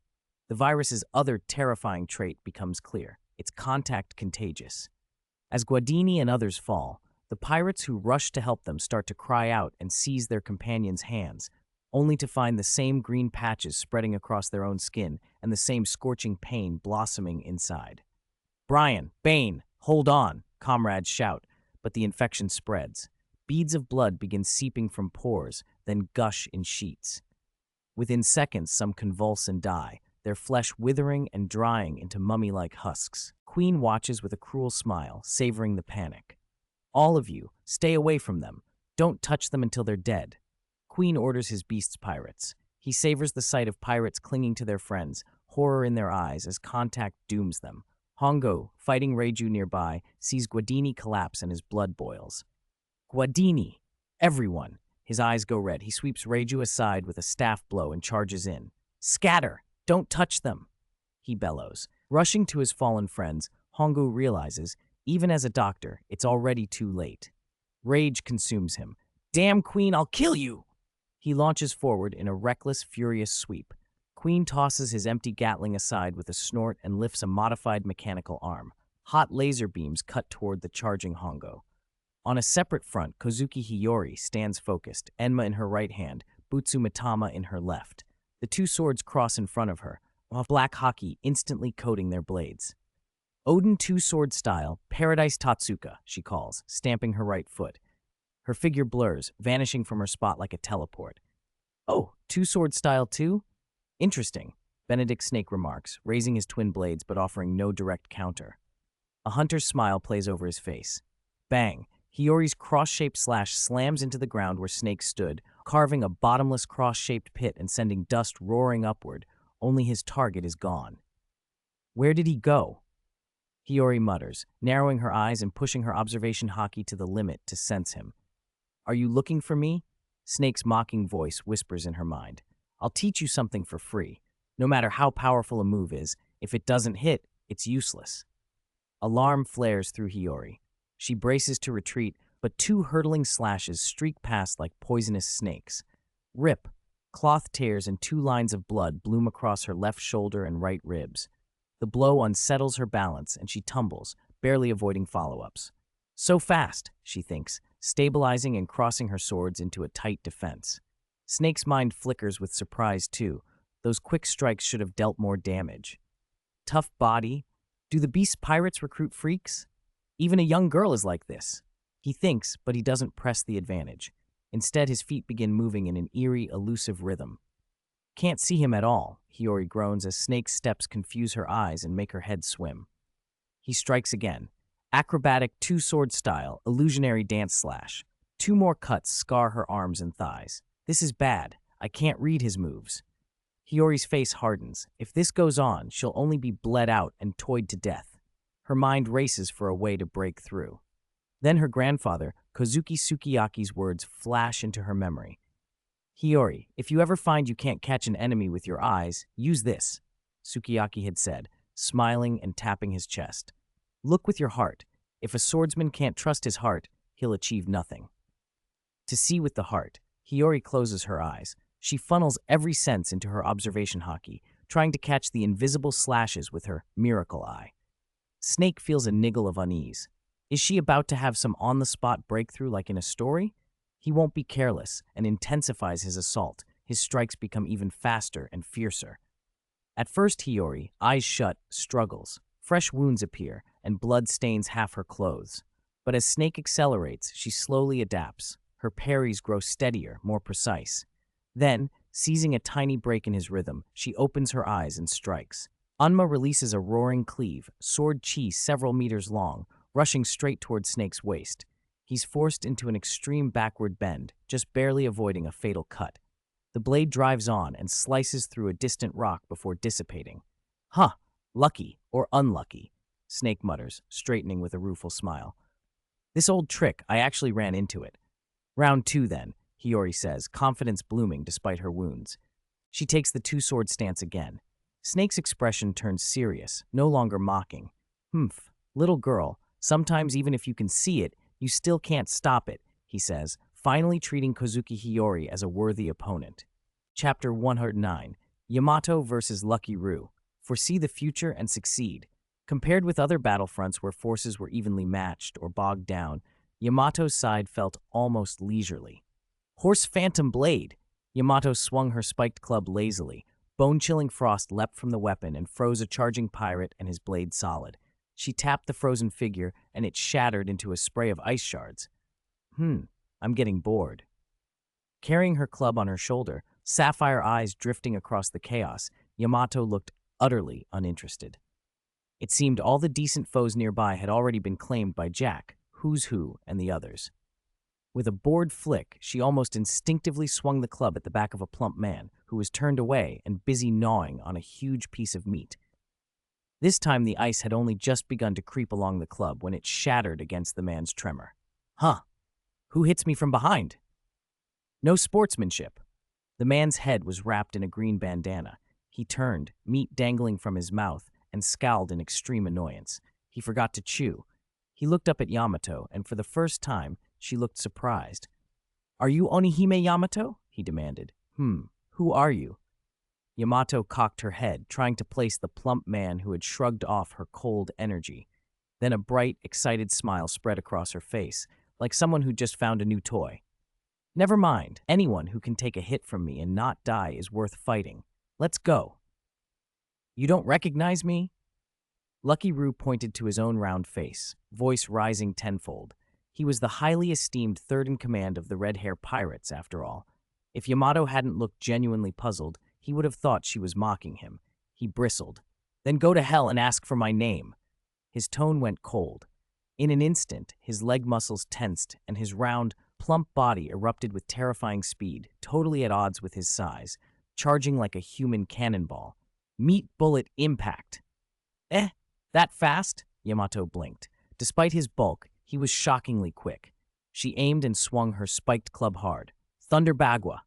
[SPEAKER 1] The virus's other terrifying trait becomes clear. It's contact contagious. As Guadini and others fall, the pirates who rush to help them start to cry out and seize their companions' hands, only to find the same green patches spreading across their own skin and the same scorching pain blossoming inside. Brian, Bane, hold on, comrades shout, but the infection spreads. Beads of blood begin seeping from pores, then gush in sheets. Within seconds, some convulse and die, their flesh withering and drying into mummy-like husks. Queen watches with a cruel smile, savoring the panic. All of you, stay away from them. Don't touch them until they're dead. Queen orders his beasts pirates. He savors the sight of pirates clinging to their friends, horror in their eyes as contact dooms them. Hongo, fighting Reiju nearby, sees Guadini collapse and his blood boils. Guadini! Everyone! His eyes go red. He sweeps Reiju aside with a staff blow and charges in. Scatter! Don't touch them! He bellows. Rushing to his fallen friends, Hongo realizes, even as a doctor, it's already too late. Rage consumes him. Damn, Queen, I'll kill you! He launches forward in a reckless, furious sweep. Queen tosses his empty Gatling aside with a snort and lifts a modified mechanical arm. Hot laser beams cut toward the charging Hongo. On a separate front, Kozuki Hiyori stands focused, Enma in her right hand, Butsu Mitama in her left. The two swords cross in front of her, while black Haki instantly coating their blades. Odin two-sword style, Paradise Tatsuka, she calls, stamping her right foot. Her figure blurs, vanishing from her spot like a teleport. Oh, two-sword style too? Interesting, Benedict Snake remarks, raising his twin blades but offering no direct counter. A hunter's smile plays over his face. Bang! Hiyori's cross-shaped slash slams into the ground where Snake stood, carving a bottomless cross-shaped pit and sending dust roaring upward. Only his target is gone. Where did he go? Hiyori mutters, narrowing her eyes and pushing her observation Haki to the limit to sense him. Are you looking for me? Snake's mocking voice whispers in her mind. I'll teach you something for free. No matter how powerful a move is, if it doesn't hit, it's useless. Alarm flares through Hiyori. She braces to retreat, but two hurtling slashes streak past like poisonous snakes. Rip! Cloth tears and two lines of blood bloom across her left shoulder and right ribs. The blow unsettles her balance and she tumbles, barely avoiding follow-ups. So fast, she thinks, stabilizing and crossing her swords into a tight defense. Snake's mind flickers with surprise too. Those quick strikes should have dealt more damage. Tough body? Do the beast pirates recruit freaks? Even a young girl is like this. He thinks, but he doesn't press the advantage. Instead, his feet begin moving in an eerie, elusive rhythm. Can't see him at all, Hiyori groans as Snake's steps confuse her eyes and make her head swim. He strikes again. Acrobatic two-sword style, illusionary dance slash. Two more cuts scar her arms and thighs. This is bad. I can't read his moves. Hiyori's face hardens. If this goes on, she'll only be bled out and toyed to death. Her mind races for a way to break through. Then her grandfather, Kozuki Sukiyaki's words flash into her memory. Hiyori, if you ever find you can't catch an enemy with your eyes, use this, Sukiyaki had said, smiling and tapping his chest. Look with your heart. If a swordsman can't trust his heart, he'll achieve nothing. To see with the heart, Hiyori closes her eyes. She funnels every sense into her observation Haki, trying to catch the invisible slashes with her miracle eye. Snake feels a niggle of unease. Is she about to have some on-the-spot breakthrough like in a story? He won't be careless and intensifies his assault. His strikes become even faster and fiercer. At first, Hiyori, eyes shut, struggles. Fresh wounds appear, and blood stains half her clothes. But as Snake accelerates, she slowly adapts. Her parries grow steadier, more precise. Then, seizing a tiny break in his rhythm, she opens her eyes and strikes. Anma releases a roaring cleave, sword chi several meters long, rushing straight toward Snake's waist. He's forced into an extreme backward bend, just barely avoiding a fatal cut. The blade drives on and slices through a distant rock before dissipating. Huh, lucky or unlucky, Snake mutters, straightening with a rueful smile. This old trick, I actually ran into it. Round 2 then, Hiyori says, confidence blooming despite her wounds. She takes the two-sword stance again. Snake's expression turns serious, no longer mocking. Little girl, sometimes even if you can see it, You still can't stop it, he says, finally treating Kozuki Hiyori as a worthy opponent. Chapter 109, Yamato versus Lucky Roo. Foresee the future and succeed. Compared with other battlefronts where forces were evenly matched or bogged down, Yamato's side felt almost leisurely. Horse Phantom Blade! Yamato swung her spiked club lazily. Bone-chilling frost leapt from the weapon and froze a charging pirate and his blade solid. She tapped the frozen figure, and it shattered into a spray of ice shards. I'm getting bored. Carrying her club on her shoulder, sapphire eyes drifting across the chaos, Yamato looked utterly uninterested. It seemed all the decent foes nearby had already been claimed by Jack, Who's Who, and the others. With a bored flick, she almost instinctively swung the club at the back of a plump man who was turned away and busy gnawing on a huge piece of meat. This time the ice had only just begun to creep along the club when it shattered against the man's tremor. Huh. Who hits me from behind? No sportsmanship. The man's head was wrapped in a green bandana. He turned, meat dangling from his mouth, and scowled in extreme annoyance. He forgot to chew. He looked up at Yamato, and for the first time, she looked surprised. Are you Onihime Yamato? He demanded. Who are you? Yamato cocked her head, trying to place the plump man who had shrugged off her cold energy. Then a bright, excited smile spread across her face, like someone who'd just found a new toy. Never mind. Anyone who can take a hit from me and not die is worth fighting. Let's go. You don't recognize me? Lucky Roo pointed to his own round face, voice rising tenfold. He was the highly esteemed third-in-command of the Red Hair Pirates, after all. If Yamato hadn't looked genuinely puzzled, he would have thought she was mocking him. He bristled. Then go to hell and ask for my name. His tone went cold. In an instant, his leg muscles tensed and his round, plump body erupted with terrifying speed, totally at odds with his size, charging like a human cannonball. Meat bullet impact. That fast? Yamato blinked. Despite his bulk, he was shockingly quick. She aimed and swung her spiked club hard. Thunder Bagua.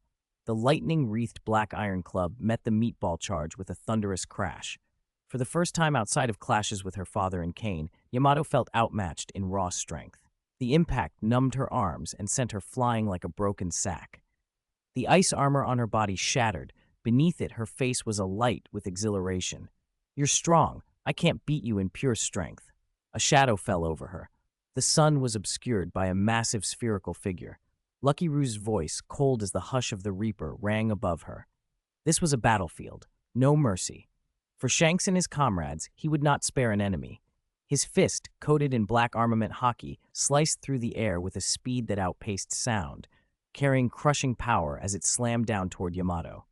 [SPEAKER 1] The lightning-wreathed black iron club met the meatball charge with a thunderous crash. For the first time outside of clashes with her father and Kane, Yamato felt outmatched in raw strength. The impact numbed her arms and sent her flying like a broken sack. The ice armor on her body shattered. Beneath it, her face was alight with exhilaration. You're strong. I can't beat you in pure strength. A shadow fell over her. The sun was obscured by a massive spherical figure. Lucky Roo's voice, cold as the hush of the Reaper, rang above her. This was a battlefield. No mercy. For Shanks and his comrades, he would not spare an enemy. His fist, coated in black armament hockey, sliced through the air with a speed that outpaced sound, carrying crushing power as it slammed down toward Yamato.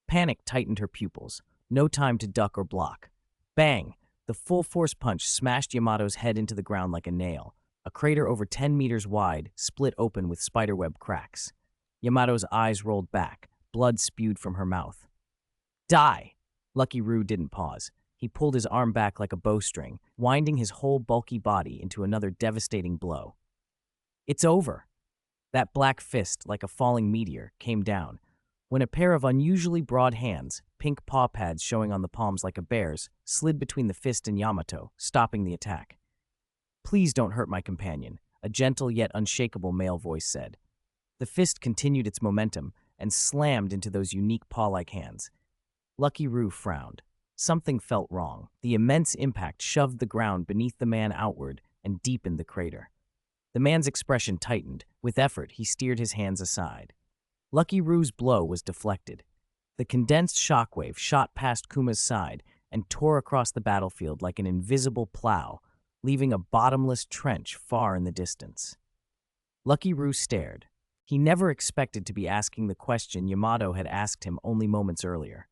[SPEAKER 1] Panic tightened her pupils. No time to duck or block. Bang! The full-force punch smashed Yamato's head into the ground like a nail. A crater over 10 meters wide split open with spiderweb cracks. Yamato's eyes rolled back. Blood spewed from her mouth. Die! Lucky Roo didn't pause. He pulled his arm back like a bowstring, winding his whole bulky body into another devastating blow. It's over. That black fist, like a falling meteor, came down, when a pair of unusually broad hands, pink paw pads showing on the palms like a bear's, slid between the fist and Yamato, stopping the attack. Please don't hurt my companion, a gentle yet unshakable male voice said. The fist continued its momentum and slammed into those unique paw-like hands. Lucky Roo frowned. Something felt wrong. The immense impact shoved the ground beneath the man outward and deepened the crater. The man's expression tightened. With effort, he steered his hands aside. Lucky Roo's blow was deflected. The condensed shockwave shot past Kuma's side and tore across the battlefield like an invisible plow, leaving a bottomless trench far in the distance. Lucky Roo stared. He never expected to be asking the question Yamato had asked him only moments earlier.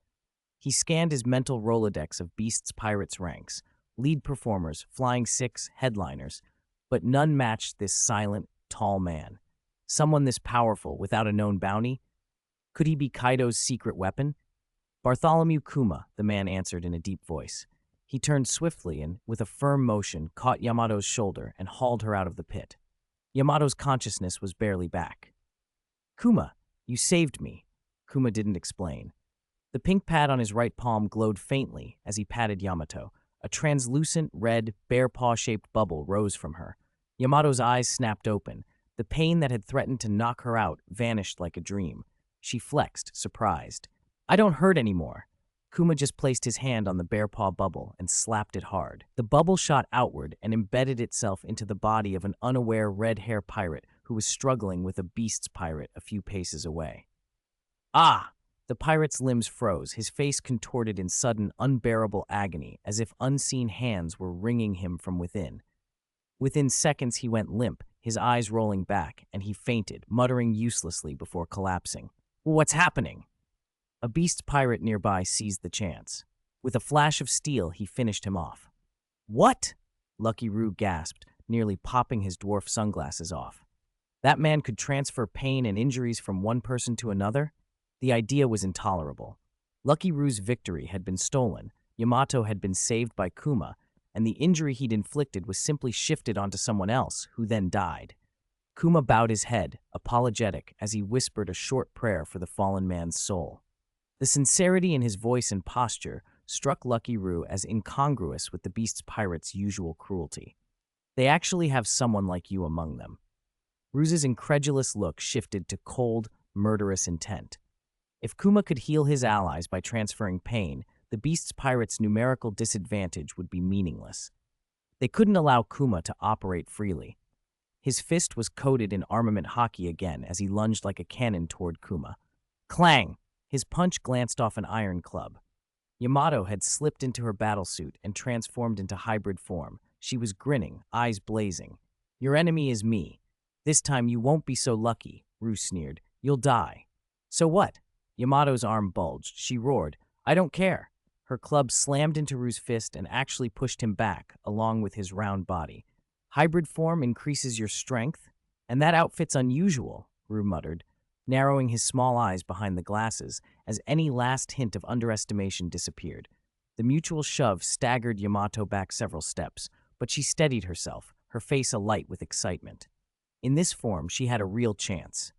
[SPEAKER 1] He scanned his mental Rolodex of Beast's Pirates ranks, lead performers, flying six, headliners, but none matched this silent, tall man. Someone this powerful without a known bounty? Could he be Kaido's secret weapon? Bartholomew Kuma, the man answered in a deep voice. He turned swiftly and, with a firm motion, caught Yamato's shoulder and hauled her out of the pit. Yamato's consciousness was barely back. Kuma, you saved me. Kuma didn't explain. The pink pad on his right palm glowed faintly as he patted Yamato. A translucent, red, bear paw-shaped bubble rose from her. Yamato's eyes snapped open. The pain that had threatened to knock her out vanished like a dream. She flexed, surprised. I don't hurt anymore. Kuma just placed his hand on the bear paw bubble and slapped it hard. The bubble shot outward and embedded itself into the body of an unaware red hair pirate who was struggling with a beast's pirate a few paces away. Ah! The pirate's limbs froze, his face contorted in sudden, unbearable agony, as if unseen hands were wringing him from within. Within seconds, he went limp, his eyes rolling back, and he fainted, muttering uselessly before collapsing. What's happening? A beast pirate nearby seized the chance. With a flash of steel, he finished him off. What? Lucky Roo gasped, nearly popping his dwarf sunglasses off. That man could transfer pain and injuries from one person to another? The idea was intolerable. Lucky Roo's victory had been stolen, Yamato had been saved by Kuma, and the injury he'd inflicted was simply shifted onto someone else, who then died. Kuma bowed his head, apologetic, as he whispered a short prayer for the fallen man's soul. The sincerity in his voice and posture struck Lucky Roo as incongruous with the beast's pirate's usual cruelty. They actually have someone like you among them. Roo's incredulous look shifted to cold, murderous intent. If Kuma could heal his allies by transferring pain, the beast's pirate's numerical disadvantage would be meaningless. They couldn't allow Kuma to operate freely. His fist was coated in armament hockey again as he lunged like a cannon toward Kuma. Clang! His punch glanced off an iron club. Yamato had slipped into her battlesuit and transformed into hybrid form. She was grinning, eyes blazing. Your enemy is me. This time you won't be so lucky, Roo sneered. You'll die. So what? Yamato's arm bulged. She roared, I don't care. Her club slammed into Roo's fist and actually pushed him back, along with his round body. Hybrid form increases your strength? And that outfit's unusual, Roo muttered, narrowing his small eyes behind the glasses as any last hint of underestimation disappeared. The mutual shove staggered Yamato back several steps, but she steadied herself, her face alight with excitement. In this form, she had a real chance.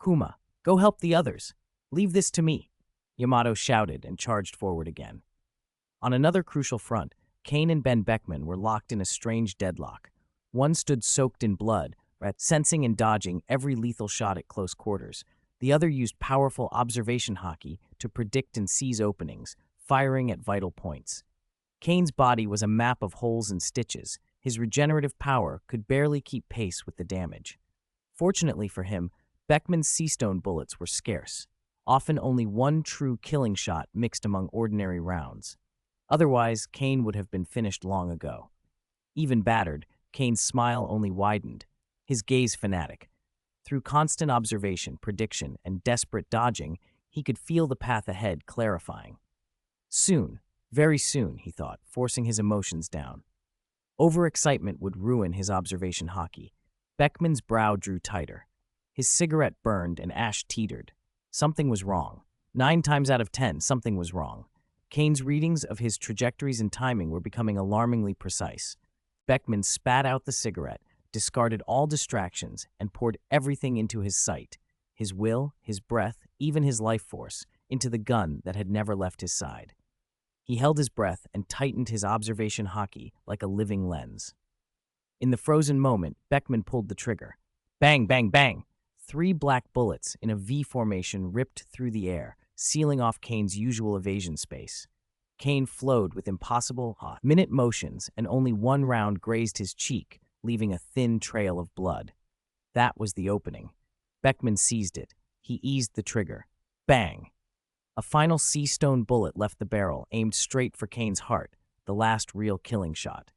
[SPEAKER 1] Kuma, go help the others. Leave this to me, Yamato shouted and charged forward again. On another crucial front, Kane and Ben Beckman were locked in a strange deadlock. One stood soaked in blood, sensing and dodging every lethal shot at close quarters. The other used powerful observation hockey to predict and seize openings, firing at vital points. Kane's body was a map of holes and stitches. His regenerative power could barely keep pace with the damage. Fortunately for him, Beckman's seastone bullets were scarce. Often only one true killing shot mixed among ordinary rounds. Otherwise, Kane would have been finished long ago. Even battered, Kane's smile only widened, his gaze fanatic. Through constant observation, prediction, and desperate dodging, he could feel the path ahead clarifying. Soon, very soon, he thought, forcing his emotions down. Overexcitement would ruin his observation hockey. Beckman's brow drew tighter. His cigarette burned and ash teetered. Something was wrong. 9 times out of 10, something was wrong. Kane's readings of his trajectories and timing were becoming alarmingly precise. Beckman spat out the cigarette, discarded all distractions, and poured everything into his sight, his will, his breath, even his life force, into the gun that had never left his side. He held his breath and tightened his observation hockey like a living lens. In the frozen moment, Beckman pulled the trigger. Bang, bang, bang! 3 black bullets in a V formation ripped through the air, sealing off Kane's usual evasion space. Kane flowed with impossible, minute motions, and only one round grazed his cheek, leaving a thin trail of blood. That was the opening. Beckman seized it. He eased the trigger. Bang! A final sea-stone bullet left the barrel, aimed straight for Kane's heart, the last real killing shot.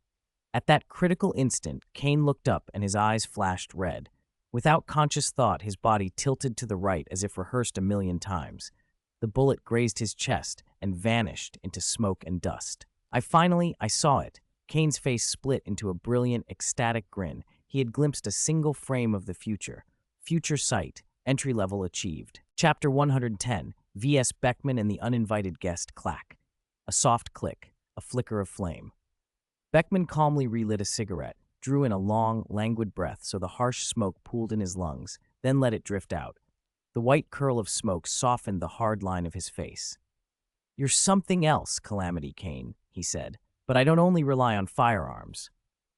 [SPEAKER 1] At that critical instant, Kane looked up and his eyes flashed red. Without conscious thought, his body tilted to the right as if rehearsed 1,000,000 times. The bullet grazed his chest and vanished into smoke and dust. I saw it. Kane's face split into a brilliant, ecstatic grin. He had glimpsed a single frame of the future. Future sight, entry level achieved. Chapter 110, V.S. Beckman and the uninvited guest clack. A soft click, a flicker of flame. Beckman calmly relit a cigarette, drew in a long, languid breath so the harsh smoke pooled in his lungs, then let it drift out. The white curl of smoke softened the hard line of his face. You're something else, Calamity Kane, he said, but I don't only rely on firearms.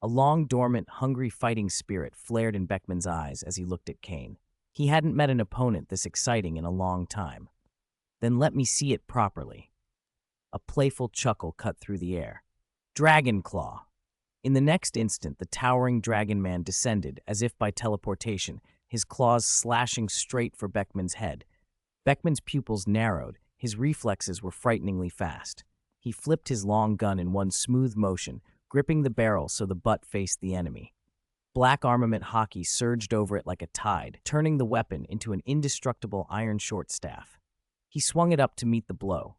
[SPEAKER 1] A long, dormant, hungry fighting spirit flared in Beckman's eyes as he looked at Kane. He hadn't met an opponent this exciting in a long time. Then let me see it properly. A playful chuckle cut through the air. Dragon Claw! In the next instant, the towering dragon man descended, as if by teleportation, his claws slashing straight for Beckman's head. Beckman's pupils narrowed, his reflexes were frighteningly fast. He flipped his long gun in one smooth motion, gripping the barrel so the butt faced the enemy. Black armament hockey surged over it like a tide, turning the weapon into an indestructible iron short-staff. He swung it up to meet the blow.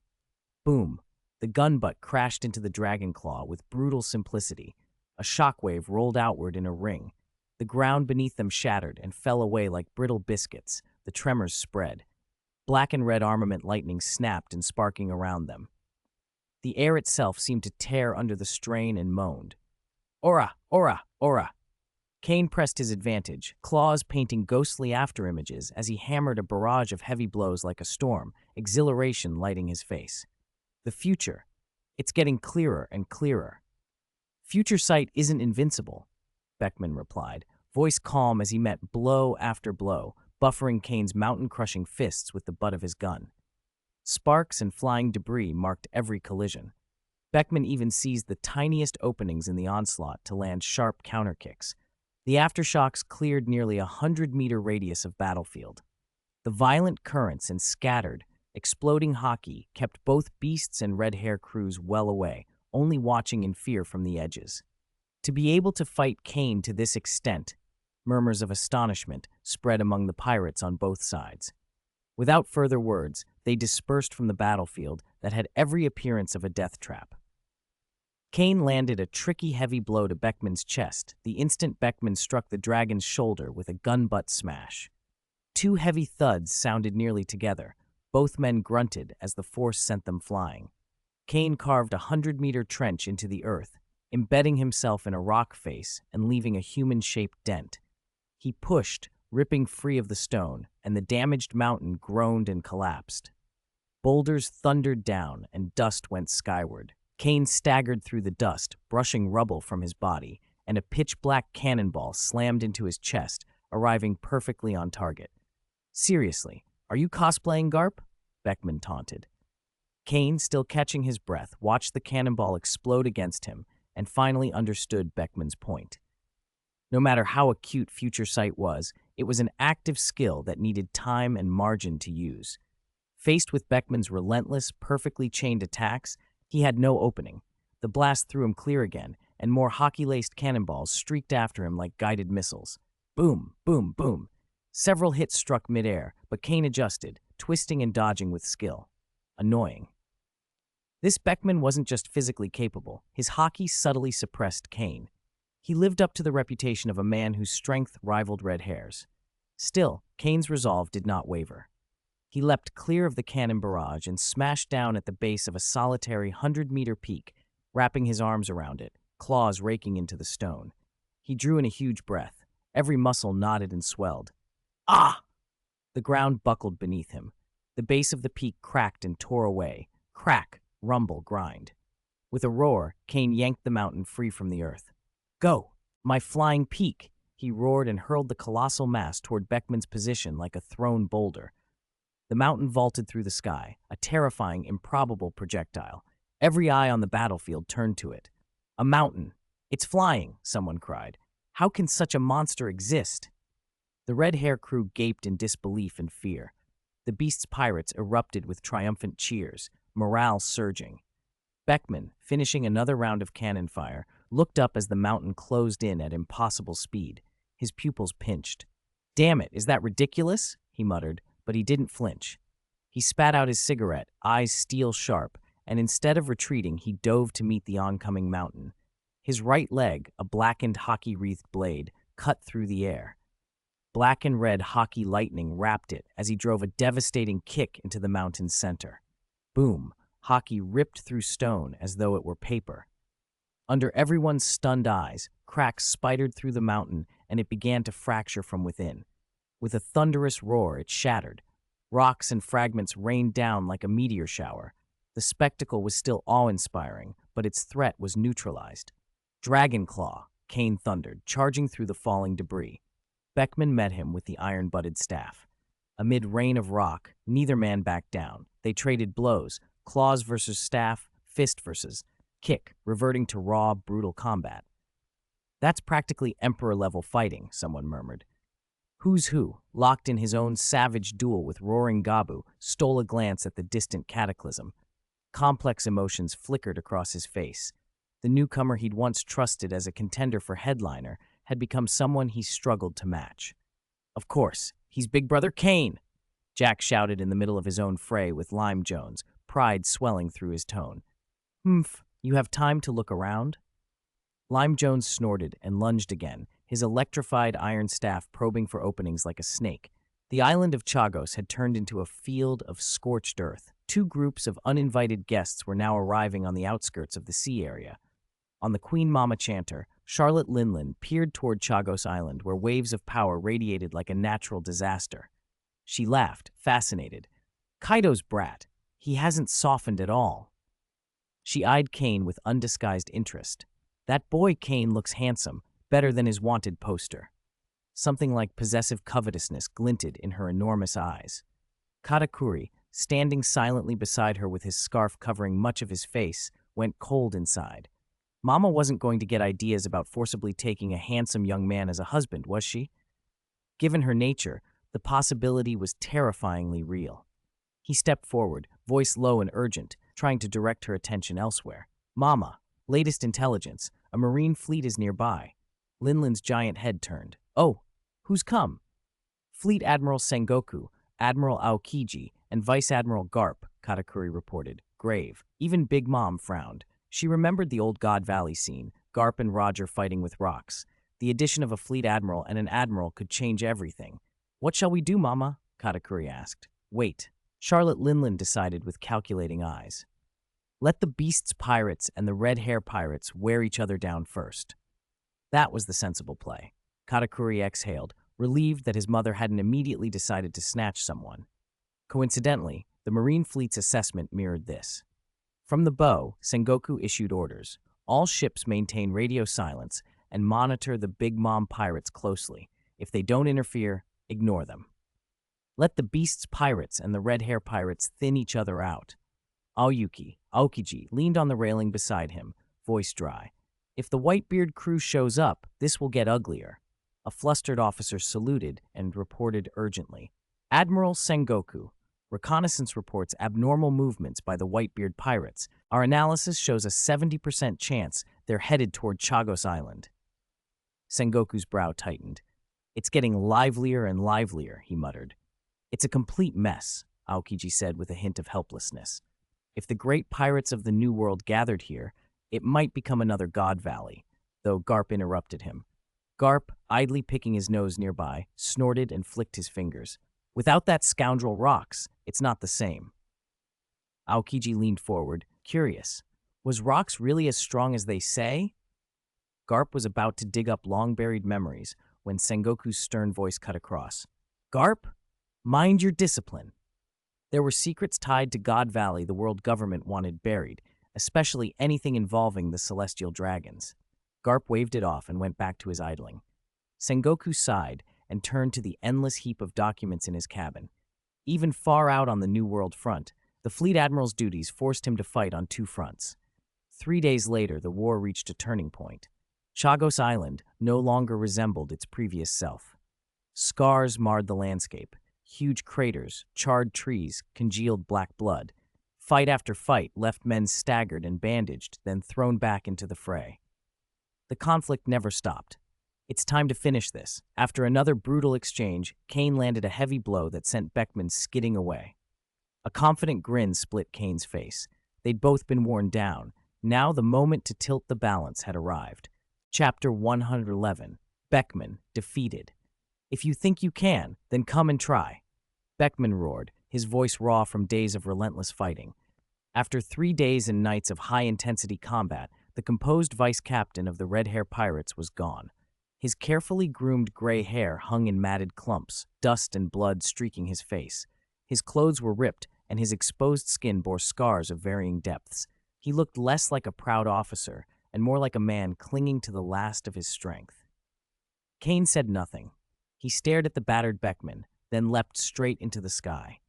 [SPEAKER 1] Boom! The gun butt crashed into the dragon claw with brutal simplicity. A shockwave rolled outward in a ring. The ground beneath them shattered and fell away like brittle biscuits. The tremors spread. Black and red armament lightning snapped and sparking around them. The air itself seemed to tear under the strain and moaned. Aura! Aura! Aura! Kane pressed his advantage, claws painting ghostly afterimages as he hammered a barrage of heavy blows like a storm, exhilaration lighting his face. The future. It's getting clearer and clearer. Future sight isn't invincible, Beckman replied, voice calm as he met blow after blow, buffering Kane's mountain-crushing fists with the butt of his gun. Sparks and flying debris marked every collision. Beckman even seized the tiniest openings in the onslaught to land sharp counterkicks. The aftershocks cleared nearly 100-meter radius of battlefield. The violent currents and scattered, exploding hockey kept both beasts and red hair crews well away, only watching in fear from the edges. To be able to fight Kane to this extent, murmurs of astonishment spread among the pirates on both sides. Without further words, they dispersed from the battlefield that had every appearance of a death trap. Kane landed a tricky heavy blow to Beckman's chest the instant Beckman struck the dragon's shoulder with a gun-butt smash. Two heavy thuds sounded nearly together. Both men grunted as the force sent them flying. Kane carved a 100-meter trench into the earth, embedding himself in a rock face and leaving a human-shaped dent. He pushed, ripping free of the stone, and the damaged mountain groaned and collapsed. Boulders thundered down, and dust went skyward. Kane staggered through the dust, brushing rubble from his body, and a pitch-black cannonball slammed into his chest, arriving perfectly on target. Seriously, are you cosplaying Garp? Beckman taunted. Kane, still catching his breath, watched the cannonball explode against him, and finally understood Beckman's point. No matter how acute future sight was, it was an active skill that needed time and margin to use. Faced with Beckman's relentless, perfectly chained attacks, he had no opening. The blast threw him clear again, and more hockey-laced cannonballs streaked after him like guided missiles. Boom, boom, boom. Several hits struck midair, but Kane adjusted, twisting and dodging with skill. Annoying. This Beckman wasn't just physically capable. His hockey subtly suppressed Kane. He lived up to the reputation of a man whose strength rivaled red hairs. Still, Kane's resolve did not waver. He leapt clear of the cannon barrage and smashed down at the base of a solitary 100-meter peak, wrapping his arms around it, claws raking into the stone. He drew in a huge breath. Every muscle knotted and swelled. Ah! The ground buckled beneath him. The base of the peak cracked and tore away. Crack, rumble, grind. With a roar, Kane yanked the mountain free from the earth. Go! My flying peak! He roared and hurled the colossal mass toward Beckman's position like a thrown boulder. The mountain vaulted through the sky, a terrifying, improbable projectile. Every eye on the battlefield turned to it. A mountain! It's flying! Someone cried. How can such a monster exist? The red hair crew gaped in disbelief and fear. The beast's pirates erupted with triumphant cheers, morale surging. Beckman, finishing another round of cannon fire, looked up as the mountain closed in at impossible speed. His pupils pinched. Damn it, is that ridiculous? He muttered, but he didn't flinch. He spat out his cigarette, eyes steel-sharp, and instead of retreating, he dove to meet the oncoming mountain. His right leg, a blackened hockey-wreathed blade, cut through the air. Black and red hockey lightning wrapped it as he drove a devastating kick into the mountain's center. Boom! Hockey ripped through stone as though it were paper. Under everyone's stunned eyes, cracks spidered through the mountain and it began to fracture from within. With a thunderous roar, it shattered. Rocks and fragments rained down like a meteor shower. The spectacle was still awe-inspiring, but its threat was neutralized. Dragon Claw! Kane thundered, charging through the falling debris. Beckman met him with the iron-butted staff. Amid rain of rock, neither man backed down. They traded blows, claws versus staff, fist versus kick, reverting to raw, brutal combat. That's practically emperor-level fighting, someone murmured. Who's Who, locked in his own savage duel with roaring Gabu, stole a glance at the distant cataclysm. Complex emotions flickered across his face. The newcomer he'd once trusted as a contender for headliner had become someone he struggled to match. Of course, he's Big Brother Kane, Jack shouted in the middle of his own fray with Lime Jones, pride swelling through his tone. Humph, you have time to look around? Lime Jones snorted and lunged again, his electrified iron staff probing for openings like a snake. The island of Chagos had turned into a field of scorched earth. Two groups of uninvited guests were now arriving on the outskirts of the sea area. On the Queen Mama Chanter, Charlotte Linlin peered toward Chagos Island, where waves of power radiated like a natural disaster. She laughed, fascinated. Kaido's brat. He hasn't softened at all. She eyed Kane with undisguised interest. That boy Kane looks handsome, better than his wanted poster. Something like possessive covetousness glinted in her enormous eyes. Katakuri, standing silently beside her with his scarf covering much of his face, went cold inside. Mama wasn't going to get ideas about forcibly taking a handsome young man as a husband, was she? Given her nature, the possibility was terrifyingly real. He stepped forward, voice low and urgent, trying to direct her attention elsewhere. Mama, latest intelligence, a marine fleet is nearby. Linlin's giant head turned. Oh, who's come? Fleet Admiral Sengoku, Admiral Aokiji, and Vice Admiral Garp, Katakuri reported, grave. Even Big Mom frowned. She remembered the old God Valley scene, Garp and Roger fighting with rocks. The addition of a fleet admiral and an admiral could change everything. What shall we do, Mama? Katakuri asked. Wait. Charlotte Linlin decided with calculating eyes. Let the Beast's pirates and the Red Hair pirates wear each other down first. That was the sensible play. Katakuri exhaled, relieved that his mother hadn't immediately decided to snatch someone. Coincidentally, the Marine Fleet's assessment mirrored this. From the bow, Sengoku issued orders. All ships maintain radio silence and monitor the Big Mom pirates closely. If they don't interfere, ignore them. Let the Beast's pirates and the Red Hair pirates thin each other out. Aokiji, leaned on the railing beside him, voice dry. If the Whitebeard crew shows up, this will get uglier. A flustered officer saluted and reported urgently. Admiral Sengoku, reconnaissance reports abnormal movements by the Whitebeard pirates. Our analysis shows a 70% chance they're headed toward Chagos Island. Sengoku's brow tightened. It's getting livelier and livelier, he muttered. It's a complete mess, Aokiji said with a hint of helplessness. If the great pirates of the New World gathered here, it might become another God Valley, though Garp interrupted him. Garp, idly picking his nose nearby, snorted and flicked his fingers. Without that scoundrel Rox, it's not the same. Aokiji leaned forward, curious. Was Rox really as strong as they say? Garp was about to dig up long-buried memories when Sengoku's stern voice cut across. Garp, mind your discipline. There were secrets tied to God Valley the world government wanted buried, especially anything involving the celestial dragons. Garp waved it off and went back to his idling. Sengoku sighed and turned to the endless heap of documents in his cabin. Even far out on the New World front, the fleet admiral's duties forced him to fight on two fronts. 3 days later, the war reached a turning point. Chagos Island no longer resembled its previous self. Scars marred the landscape. Huge craters, charred trees, congealed black blood. Fight after fight left men staggered and bandaged, then thrown back into the fray. The conflict never stopped. It's time to finish this. After another brutal exchange, Kane landed a heavy blow that sent Beckman skidding away. A confident grin split Kane's face. They'd both been worn down. Now the moment to tilt the balance had arrived. Chapter 111. Beckman, defeated. If you think you can, then come and try. Beckman roared, his voice raw from days of relentless fighting. After 3 days and nights of high-intensity combat, the composed vice captain of the Red Hair Pirates was gone. His carefully groomed gray hair hung in matted clumps, dust and blood streaking his face. His clothes were ripped, and his exposed skin bore scars of varying depths. He looked less like a proud officer and more like a man clinging to the last of his strength. Kane said nothing. He stared at the battered Beckman, then leapt straight into the sky.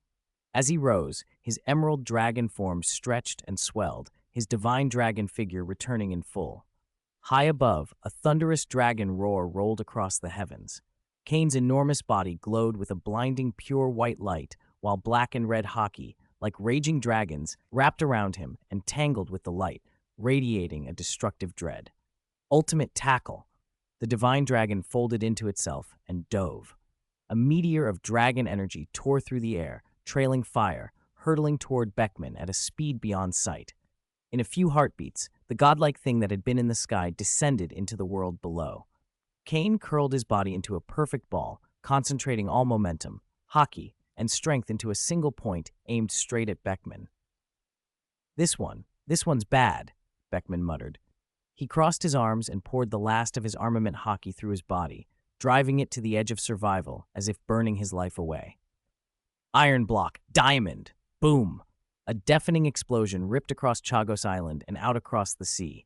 [SPEAKER 1] As he rose, his emerald dragon form stretched and swelled, his divine dragon figure returning in full. High above, a thunderous dragon roar rolled across the heavens. Kane's enormous body glowed with a blinding pure white light, while black and red hockey, like raging dragons, wrapped around him and tangled with the light, radiating a destructive dread. Ultimate tackle! The divine dragon folded into itself and dove. A meteor of dragon energy tore through the air, trailing fire, hurtling toward Beckman at a speed beyond sight. In a few heartbeats, the godlike thing that had been in the sky descended into the world below. Kane curled his body into a perfect ball, concentrating all momentum, hockey, and strength into a single point aimed straight at Beckman. This one's bad," Beckman muttered. He crossed his arms and poured the last of his armament hockey through his body, driving it to the edge of survival as if burning his life away. Iron block, diamond, boom! A deafening explosion ripped across Chagos Island and out across the sea.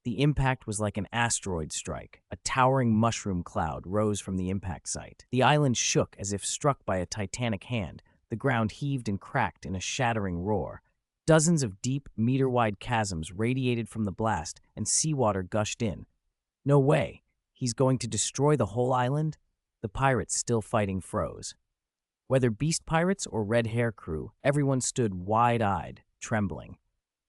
[SPEAKER 1] The impact was like an asteroid strike. A towering mushroom cloud rose from the impact site. The island shook as if struck by a titanic hand. The ground heaved and cracked in a shattering roar. Dozens of deep, meter-wide chasms radiated from the blast, and seawater gushed in. No way! He's going to destroy the whole island? The pirates still fighting froze. Whether beast pirates or red hair crew, everyone stood wide-eyed, trembling.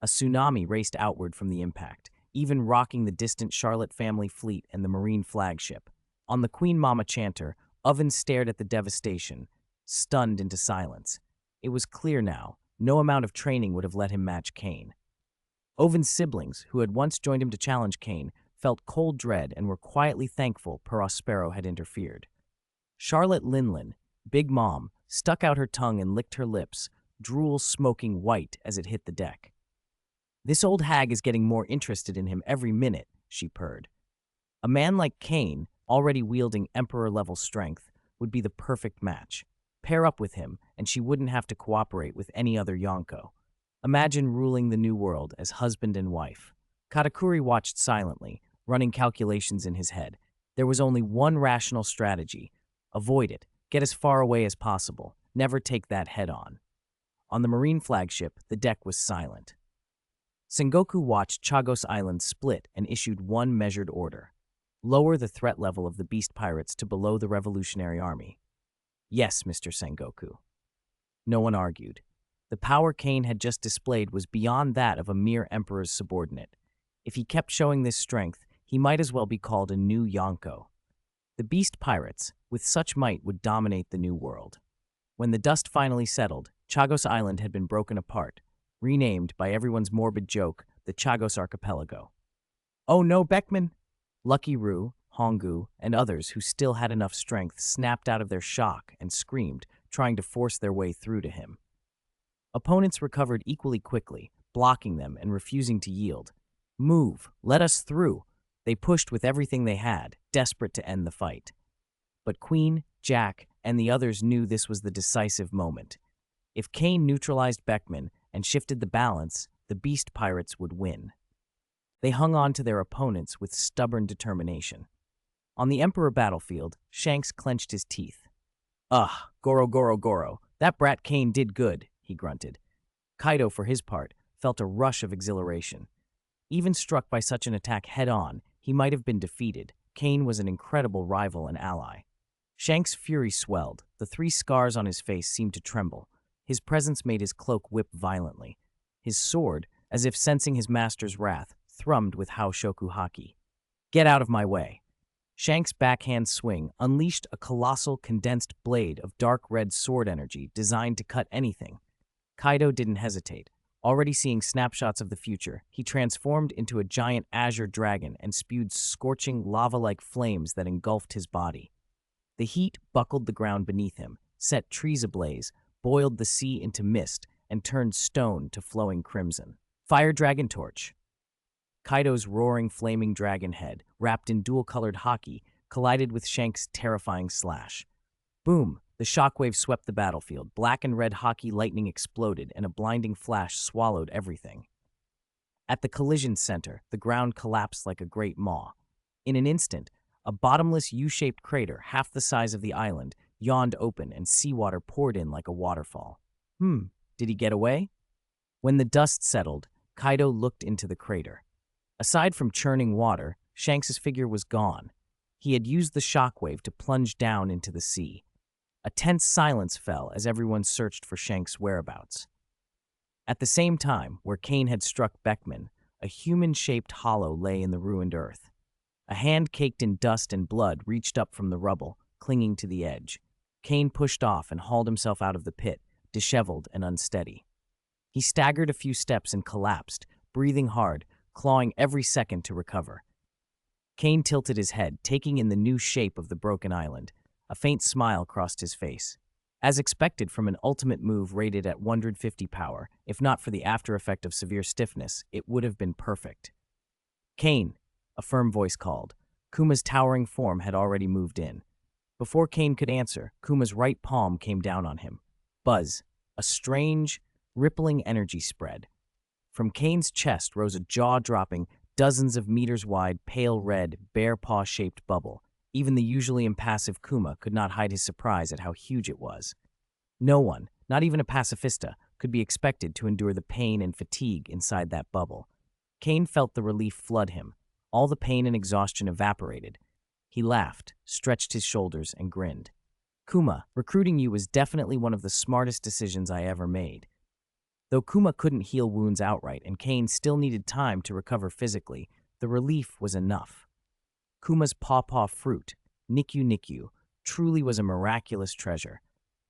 [SPEAKER 1] A tsunami raced outward from the impact, even rocking the distant Charlotte family fleet and the marine flagship. On the Queen Mama chanter, Oven stared at the devastation, stunned into silence. It was clear now, no amount of training would have let him match Kane. Oven's siblings, who had once joined him to challenge Kane, felt cold dread and were quietly thankful Prospero had interfered. Charlotte Linlin, Big Mom, stuck out her tongue and licked her lips, drool smoking white as it hit the deck. "This old hag is getting more interested in him every minute," she purred. A man like Kane, already wielding emperor-level strength, would be the perfect match. Pair up with him, and she wouldn't have to cooperate with any other Yonko. Imagine ruling the new world as husband and wife. Katakuri watched silently, running calculations in his head. There was only one rational strategy. Avoid it. Get as far away as possible. Never take that head-on. On the marine flagship, the deck was silent. Sengoku watched Chagos Island split and issued one measured order. Lower the threat level of the beast pirates to below the Revolutionary Army. Yes, Mr. Sengoku. No one argued. The power Kane had just displayed was beyond that of a mere emperor's subordinate. If he kept showing this strength, he might as well be called a new Yonko. The beast pirates, with such might, would dominate the new world. When the dust finally settled, Chagos Island had been broken apart, renamed, by everyone's morbid joke, the Chagos Archipelago. "Oh no, Beckman!" Lucky Roo, Hongu, and others who still had enough strength snapped out of their shock and screamed, trying to force their way through to him. Opponents recovered equally quickly, blocking them and refusing to yield. "Move! Let us through!" They pushed with everything they had, desperate to end the fight. But Queen, Jack, and the others knew this was the decisive moment. If Kane neutralized Beckman and shifted the balance, the beast pirates would win. They hung on to their opponents with stubborn determination. On the Emperor battlefield, Shanks clenched his teeth. "Ugh, Goro Goro Goro, that brat Kane did good," he grunted. Kaido, for his part, felt a rush of exhilaration. Even struck by such an attack head-on, he might have been defeated. Kane was an incredible rival and ally. Shanks' fury swelled. The 3 scars on his face seemed to tremble. His presence made his cloak whip violently. His sword, as if sensing his master's wrath, thrummed with Haoshoku haki. "Get out of my way." Shanks' backhand swing unleashed a colossal condensed blade of dark red sword energy designed to cut anything. Kaido didn't hesitate. Already seeing snapshots of the future, he transformed into a giant azure dragon and spewed scorching lava-like flames that engulfed his body. The heat buckled the ground beneath him, set trees ablaze, boiled the sea into mist, and turned stone to flowing crimson. Fire Dragon Torch. Kaido's roaring flaming dragon head, wrapped in dual-colored haki, collided with Shanks' terrifying slash. Boom! The shockwave swept the battlefield. Black and red haki lightning exploded, and a blinding flash swallowed everything. At the collision center, the ground collapsed like a great maw. In an instant, a bottomless U-shaped crater, half the size of the island, yawned open and seawater poured in like a waterfall. Did he get away? When the dust settled, Kaido looked into the crater. Aside from churning water, Shanks's figure was gone. He had used the shockwave to plunge down into the sea. A tense silence fell as everyone searched for Shanks' whereabouts. At the same time, where Kane had struck Beckman, a human-shaped hollow lay in the ruined earth. A hand caked in dust and blood reached up from the rubble, clinging to the edge. Kane pushed off and hauled himself out of the pit, disheveled and unsteady. He staggered a few steps and collapsed, breathing hard, clawing every second to recover. Kane tilted his head, taking in the new shape of the broken island. A faint smile crossed his face. As expected from an ultimate move rated at 150 power, if not for the after effect of severe stiffness, it would have been perfect. Kane, a firm voice called. Kuma's towering form had already moved in. Before Kane could answer, Kuma's right palm came down on him. Buzz, a strange, rippling energy spread. From Kane's chest rose a jaw-dropping, dozens of meters wide, pale red, bear paw-shaped bubble. Even the usually impassive Kuma could not hide his surprise at how huge it was. No one, not even a pacifista, could be expected to endure the pain and fatigue inside that bubble. Kane felt the relief flood him. All the pain and exhaustion evaporated. He laughed, stretched his shoulders, and grinned. Kuma, recruiting you was definitely one of the smartest decisions I ever made. Though Kuma couldn't heal wounds outright and Kane still needed time to recover physically, the relief was enough. Kuma's pawpaw fruit, Nikyu Nikyu, truly was a miraculous treasure.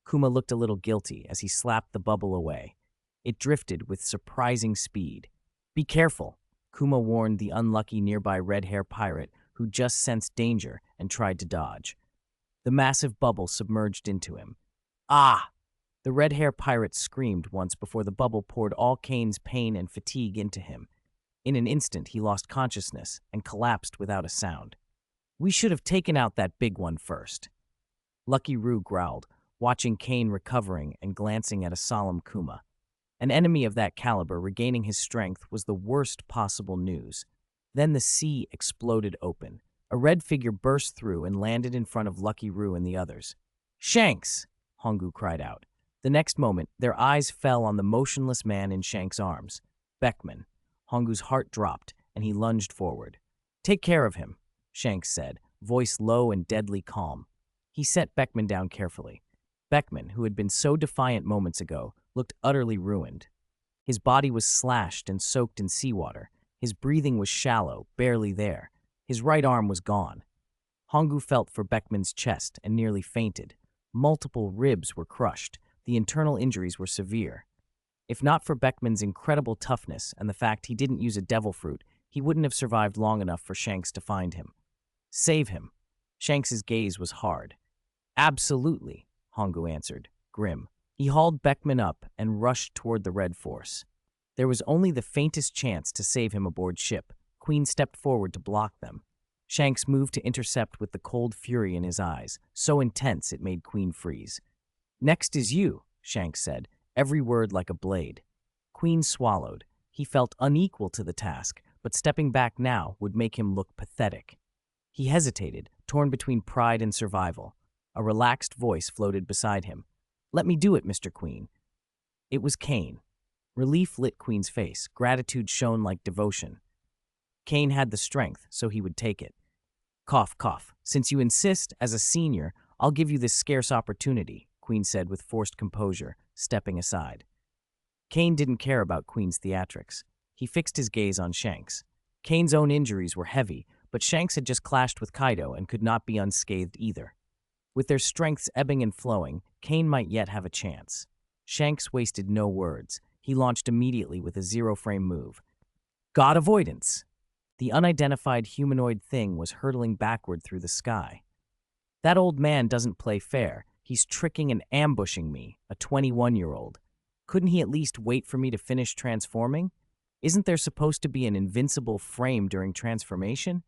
[SPEAKER 1] Kuma looked a little guilty as he slapped the bubble away. It drifted with surprising speed. Be careful, Kuma warned the unlucky nearby red-hair pirate who just sensed danger and tried to dodge. The massive bubble submerged into him. Ah! The red-hair pirate screamed once before the bubble poured all Kane's pain and fatigue into him. In an instant, he lost consciousness and collapsed without a sound. We should have taken out that big one first. Lucky Roo growled, watching Kane recovering and glancing at a solemn Kuma. An enemy of that caliber regaining his strength was the worst possible news. Then the sea exploded open. A red figure burst through and landed in front of Lucky Roo and the others. Shanks! Hongu cried out. The next moment, their eyes fell on the motionless man in Shanks' arms. Beckman. Hongu's heart dropped, and he lunged forward. Take care of him, Shanks said, voice low and deadly calm. He set Beckman down carefully. Beckman, who had been so defiant moments ago, looked utterly ruined. His body was slashed and soaked in seawater. His breathing was shallow, barely there. His right arm was gone. Hongu felt for Beckman's chest and nearly fainted. Multiple ribs were crushed. The internal injuries were severe. If not for Beckman's incredible toughness and the fact he didn't use a devil fruit, he wouldn't have survived long enough for Shanks to find him. Save him. Shanks's gaze was hard. Absolutely, Hongu answered, grim. He hauled Beckman up and rushed toward the Red Force. There was only the faintest chance to save him aboard ship. Queen stepped forward to block them. Shanks moved to intercept with the cold fury in his eyes, so intense it made Queen freeze. Next is you, Shanks said, every word like a blade. Queen swallowed. He felt unequal to the task, but stepping back now would make him look pathetic. He hesitated, torn between pride and survival. A relaxed voice floated beside him. Let me do it, Mr. Queen. It was Kane. Relief lit Queen's face. Gratitude shone like devotion. Kane had the strength, so he would take it. Cough, cough. Since you insist, as a senior, I'll give you this scarce opportunity, Queen said with forced composure, stepping aside. Kane didn't care about Queen's theatrics. He fixed his gaze on Shanks. Kane's own injuries were heavy, but Shanks had just clashed with Kaido and could not be unscathed either. With their strengths ebbing and flowing, Kane might yet have a chance. Shanks wasted no words. He launched immediately with a zero-frame move. God avoidance! The unidentified humanoid thing was hurtling backward through the sky. That old man doesn't play fair. He's tricking and ambushing me, a 21-year-old. Couldn't he at least wait for me to finish transforming? Isn't there supposed to be an invincible frame during transformation?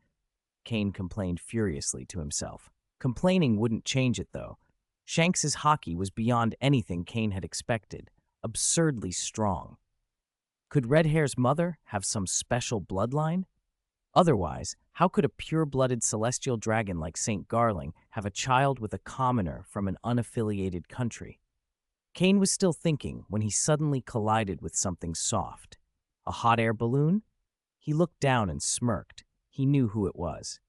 [SPEAKER 1] Kane complained furiously to himself. Complaining wouldn't change it, though. Shanks's hockey was beyond anything Kane had expected, absurdly strong. Could Red Hair's mother have some special bloodline? Otherwise, how could a pure-blooded celestial dragon like Saint Garling have a child with a commoner from an unaffiliated country? Kane was still thinking when he suddenly collided with something soft. A hot air balloon? He looked down and smirked. He knew who it was.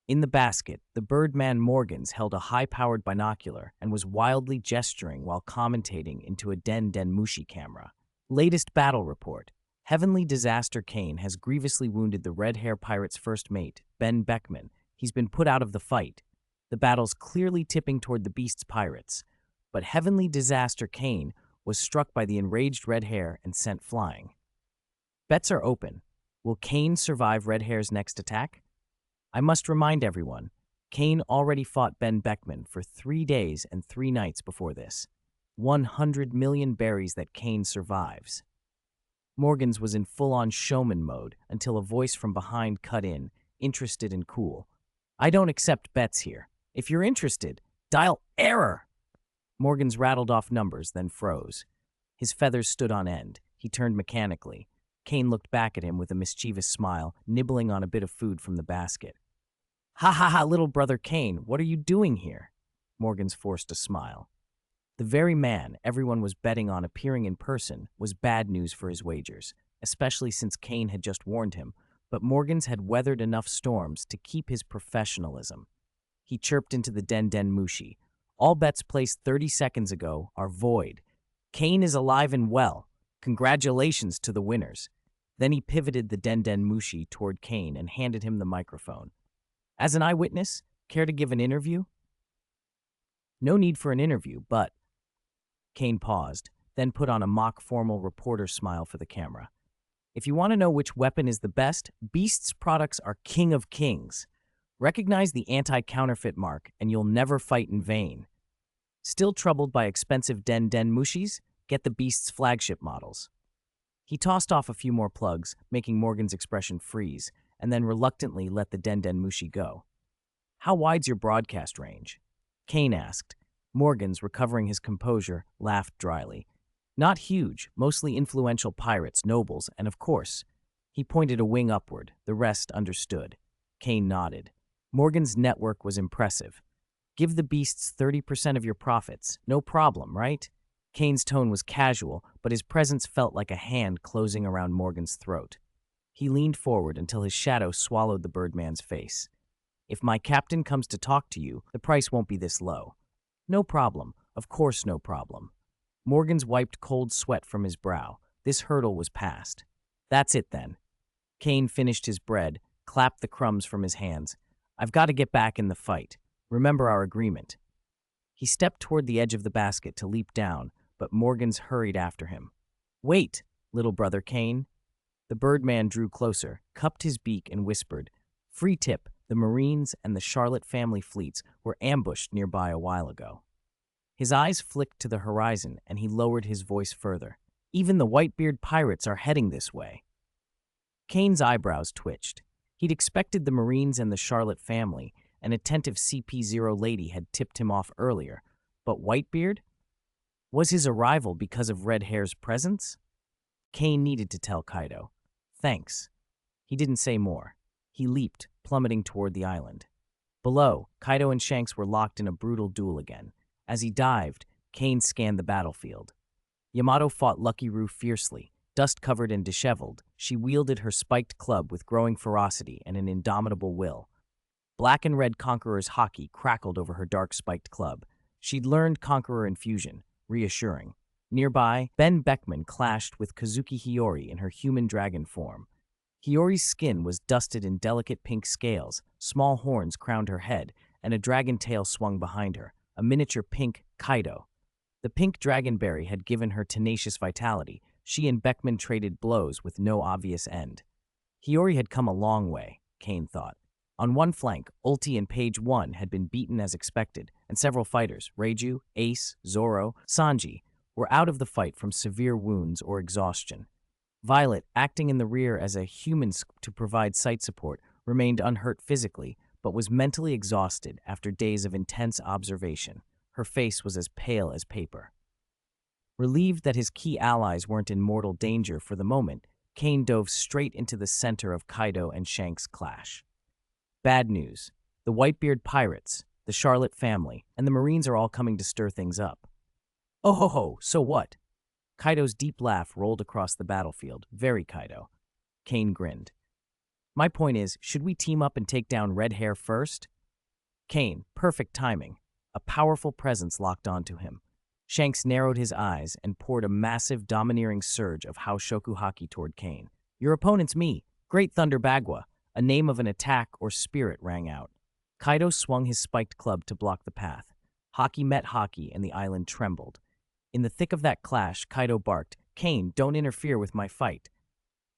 [SPEAKER 1] In the basket, the Birdman Morgans held a high-powered binocular and was wildly gesturing while commentating into a Den Mushi camera. Latest battle report. Heavenly Disaster Kane has grievously wounded the Red Hair Pirate's first mate, Ben Beckman. He's been put out of the fight. The battle's clearly tipping toward the Beast's pirates. But Heavenly Disaster Kane was struck by the enraged Red Hair and sent flying. Bets are open. Will Kane survive Red Hair's next attack? I must remind everyone, Kane already fought Ben Beckman for 3 days and 3 nights before this. 100 million berries that Kane survives. Morgans was in full-on showman mode until a voice from behind cut in, interested and cool. I don't accept bets here. If you're interested, dial error! Morgans rattled off numbers, then froze. His feathers stood on end. He turned mechanically. Kane looked back at him with a mischievous smile, nibbling on a bit of food from the basket. Ha ha ha, little brother Kane, what are you doing here? Morgans forced a smile. The very man everyone was betting on appearing in person was bad news for his wagers, especially since Kane had just warned him, but Morgans had weathered enough storms to keep his professionalism. He chirped into the Den Mushi. All bets placed 30 seconds ago are void. Kane is alive and well. Congratulations to the winners. Then he pivoted the Den Mushi toward Kane and handed him the microphone. As an eyewitness, care to give an interview? No need for an interview, but... Kane paused, then put on a mock formal reporter smile for the camera. If you want to know which weapon is the best, Beast's products are king of kings. Recognize the anti-counterfeit mark, and you'll never fight in vain. Still troubled by expensive Den Mushis? Get the Beast's flagship models. He tossed off a few more plugs, making Morgan's expression freeze, and then reluctantly let the Den Mushi go. How wide's your broadcast range? Kane asked. Morgans, recovering his composure, laughed dryly. Not huge, mostly influential pirates, nobles, and of course. He pointed a wing upward. The rest understood. Kane nodded. Morgan's network was impressive. Give the beasts 30% of your profits. No problem, right? Kane's tone was casual, but his presence felt like a hand closing around Morgan's throat. He leaned forward until his shadow swallowed the Birdman's face. If my captain comes to talk to you, the price won't be this low. No problem. Of course no problem. Morgans wiped cold sweat from his brow. This hurdle was passed. That's it then. Kane finished his bread, clapped the crumbs from his hands. I've got to get back in the fight. Remember our agreement. He stepped toward the edge of the basket to leap down, but Morgans hurried after him. Wait, little brother Kane. The Birdman drew closer, cupped his beak, and whispered, Free tip, the Marines and the Charlotte family fleets were ambushed nearby a while ago. His eyes flicked to the horizon, and he lowered his voice further. Even the Whitebeard pirates are heading this way. Kane's eyebrows twitched. He'd expected the Marines and the Charlotte family. An attentive CP0 lady had tipped him off earlier. But Whitebeard? Was his arrival because of Red Hair's presence? Kane needed to tell Kaido. Thanks. He didn't say more. He leaped, plummeting toward the island. Below, Kaido and Shanks were locked in a brutal duel again. As he dived, Kane scanned the battlefield. Yamato fought Lucky Roo fiercely. Dust-covered and disheveled, she wielded her spiked club with growing ferocity and an indomitable will. Black and red Conqueror's haki crackled over her dark spiked club. She'd learned Conqueror in Fusion, reassuring. Nearby, Ben Beckman clashed with Kazuki Hiyori in her human dragon form. Hiyori's skin was dusted in delicate pink scales, small horns crowned her head, and a dragon tail swung behind her, a miniature pink Kaido. The pink dragonberry had given her tenacious vitality. She and Beckman traded blows with no obvious end. Hiyori had come a long way, Kane thought. On one flank, Ulti and Page 1 had been beaten as expected, and several fighters, Reiju, Ace, Zoro, Sanji, were out of the fight from severe wounds or exhaustion. Violet, acting in the rear as a human to provide sight support, remained unhurt physically, but was mentally exhausted after days of intense observation. Her face was as pale as paper. Relieved that his key allies weren't in mortal danger for the moment, Kane dove straight into the center of Kaido and Shanks' clash. Bad news. The Whitebeard pirates, the Charlotte family, and the Marines are all coming to stir things up. Oh ho ho, so what? Kaido's deep laugh rolled across the battlefield. Very Kaido. Kane grinned. My point is, should we team up and take down Red Hair first? Kane, perfect timing. A powerful presence locked onto him. Shanks narrowed his eyes and poured a massive, domineering surge of Haoshoku haki toward Kane. Your opponent's me, Great Thunder Bagua. A name of an attack or spirit rang out. Kaido swung his spiked club to block the path. Haki met haki and the island trembled. In the thick of that clash, Kaido barked, Kane, don't interfere with my fight.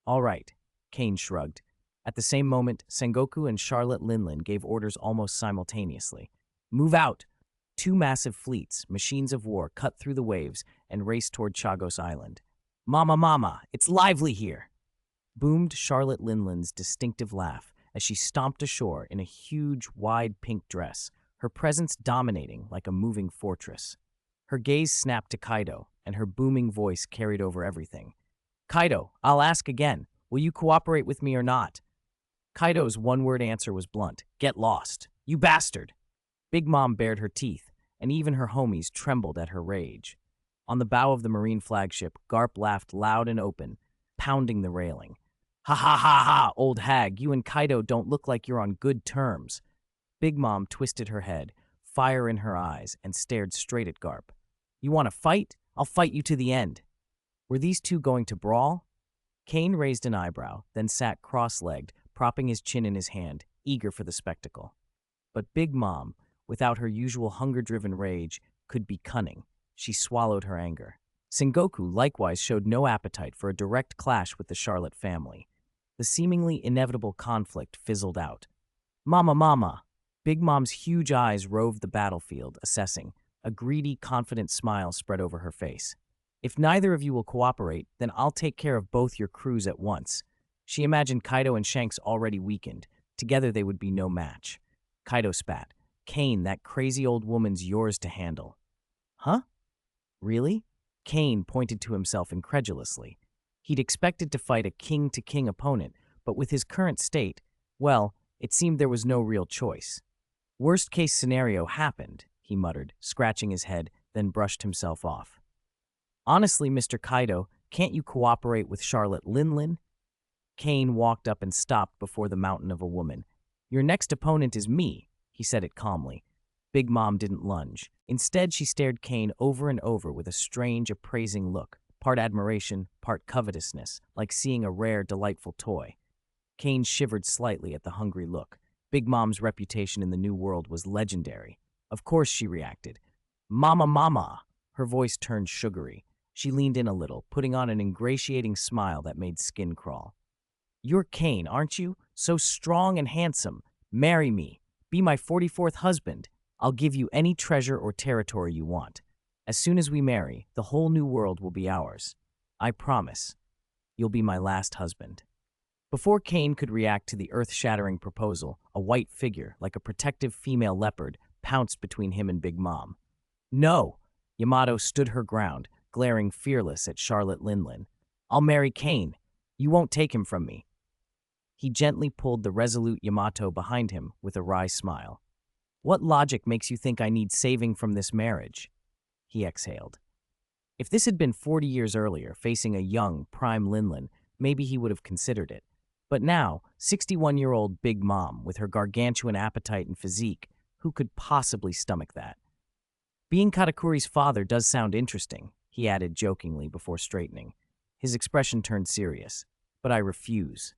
[SPEAKER 1] All right, Kane shrugged. At the same moment, Sengoku and Charlotte Linlin gave orders almost simultaneously. Move out! Two massive fleets, machines of war, cut through the waves and raced toward Chagos Island. Mama, it's lively here! Boomed Charlotte Linlin's distinctive laugh as she stomped ashore in a huge, wide pink dress, her presence dominating like a moving fortress. Her gaze snapped to Kaido, and her booming voice carried over everything. Kaido, I'll ask again. Will you cooperate with me or not? Kaido's one-word answer was blunt. Get lost. You bastard! Big Mom bared her teeth, and even her homies trembled at her rage. On the bow of the Marine flagship, Garp laughed loud and open, pounding the railing. Ha ha ha ha, old hag, you and Kaido don't look like you're on good terms. Big Mom twisted her head, fire in her eyes, and stared straight at Garp. You want to fight? I'll fight you to the end. Were these two going to brawl? Kane raised an eyebrow, then sat cross-legged, propping his chin in his hand, eager for the spectacle. But Big Mom, without her usual hunger-driven rage, could be cunning. She swallowed her anger. Sengoku likewise showed no appetite for a direct clash with the Charlotte family. The seemingly inevitable conflict fizzled out. Mama! Big Mom's huge eyes roved the battlefield, assessing. A greedy, confident smile spread over her face. If neither of you will cooperate, then I'll take care of both your crews at once. She imagined Kaido and Shanks already weakened. Together they would be no match. Kaido spat. Kane, that crazy old woman's yours to handle. Huh? Really? Kane pointed to himself incredulously. He'd expected to fight a king-to-king opponent, but with his current state, well, it seemed there was no real choice. Worst-case scenario happened, he muttered, scratching his head, then brushed himself off. Honestly, Mr. Kaido, can't you cooperate with Charlotte Linlin? Kane walked up and stopped before the mountain of a woman. Your next opponent is me, he said it calmly. Big Mom didn't lunge. Instead, she stared Kane over and over with a strange, appraising look, part admiration, part covetousness, like seeing a rare, delightful toy. Kane shivered slightly at the hungry look. Big Mom's reputation in the New World was legendary. Of course she reacted. Mama! Her voice turned sugary. She leaned in a little, putting on an ingratiating smile that made skin crawl. You're Kane, aren't you? So strong and handsome. Marry me. Be my 44th husband. I'll give you any treasure or territory you want. As soon as we marry, the whole New World will be ours. I promise. You'll be my last husband. Before Kane could react to the earth-shattering proposal, a white figure, like a protective female leopard, pounced between him and Big Mom. No! Yamato stood her ground, glaring fearless at Charlotte Linlin. I'll marry Kane. You won't take him from me. He gently pulled the resolute Yamato behind him with a wry smile. What logic makes you think I need saving from this marriage? He exhaled. If this had been 40 years earlier, facing a young, prime Linlin, maybe he would have considered it. But now, 61-year-old Big Mom, with her gargantuan appetite and physique, who could possibly stomach that? Being Katakuri's father does sound interesting, he added jokingly before straightening. His expression turned serious. But I refuse.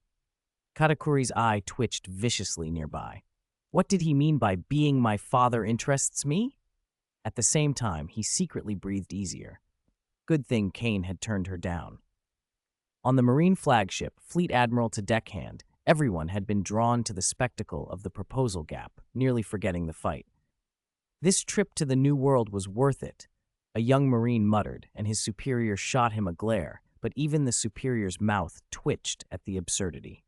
[SPEAKER 1] Katakuri's eye twitched viciously nearby. What did he mean by being my father interests me? At the same time, he secretly breathed easier. Good thing Kane had turned her down. On the Marine flagship, Fleet Admiral to deckhand, everyone had been drawn to the spectacle of the proposal gap, nearly forgetting the fight. This trip to the New World was worth it, a young Marine muttered, and his superior shot him a glare, but even the superior's mouth twitched at the absurdity.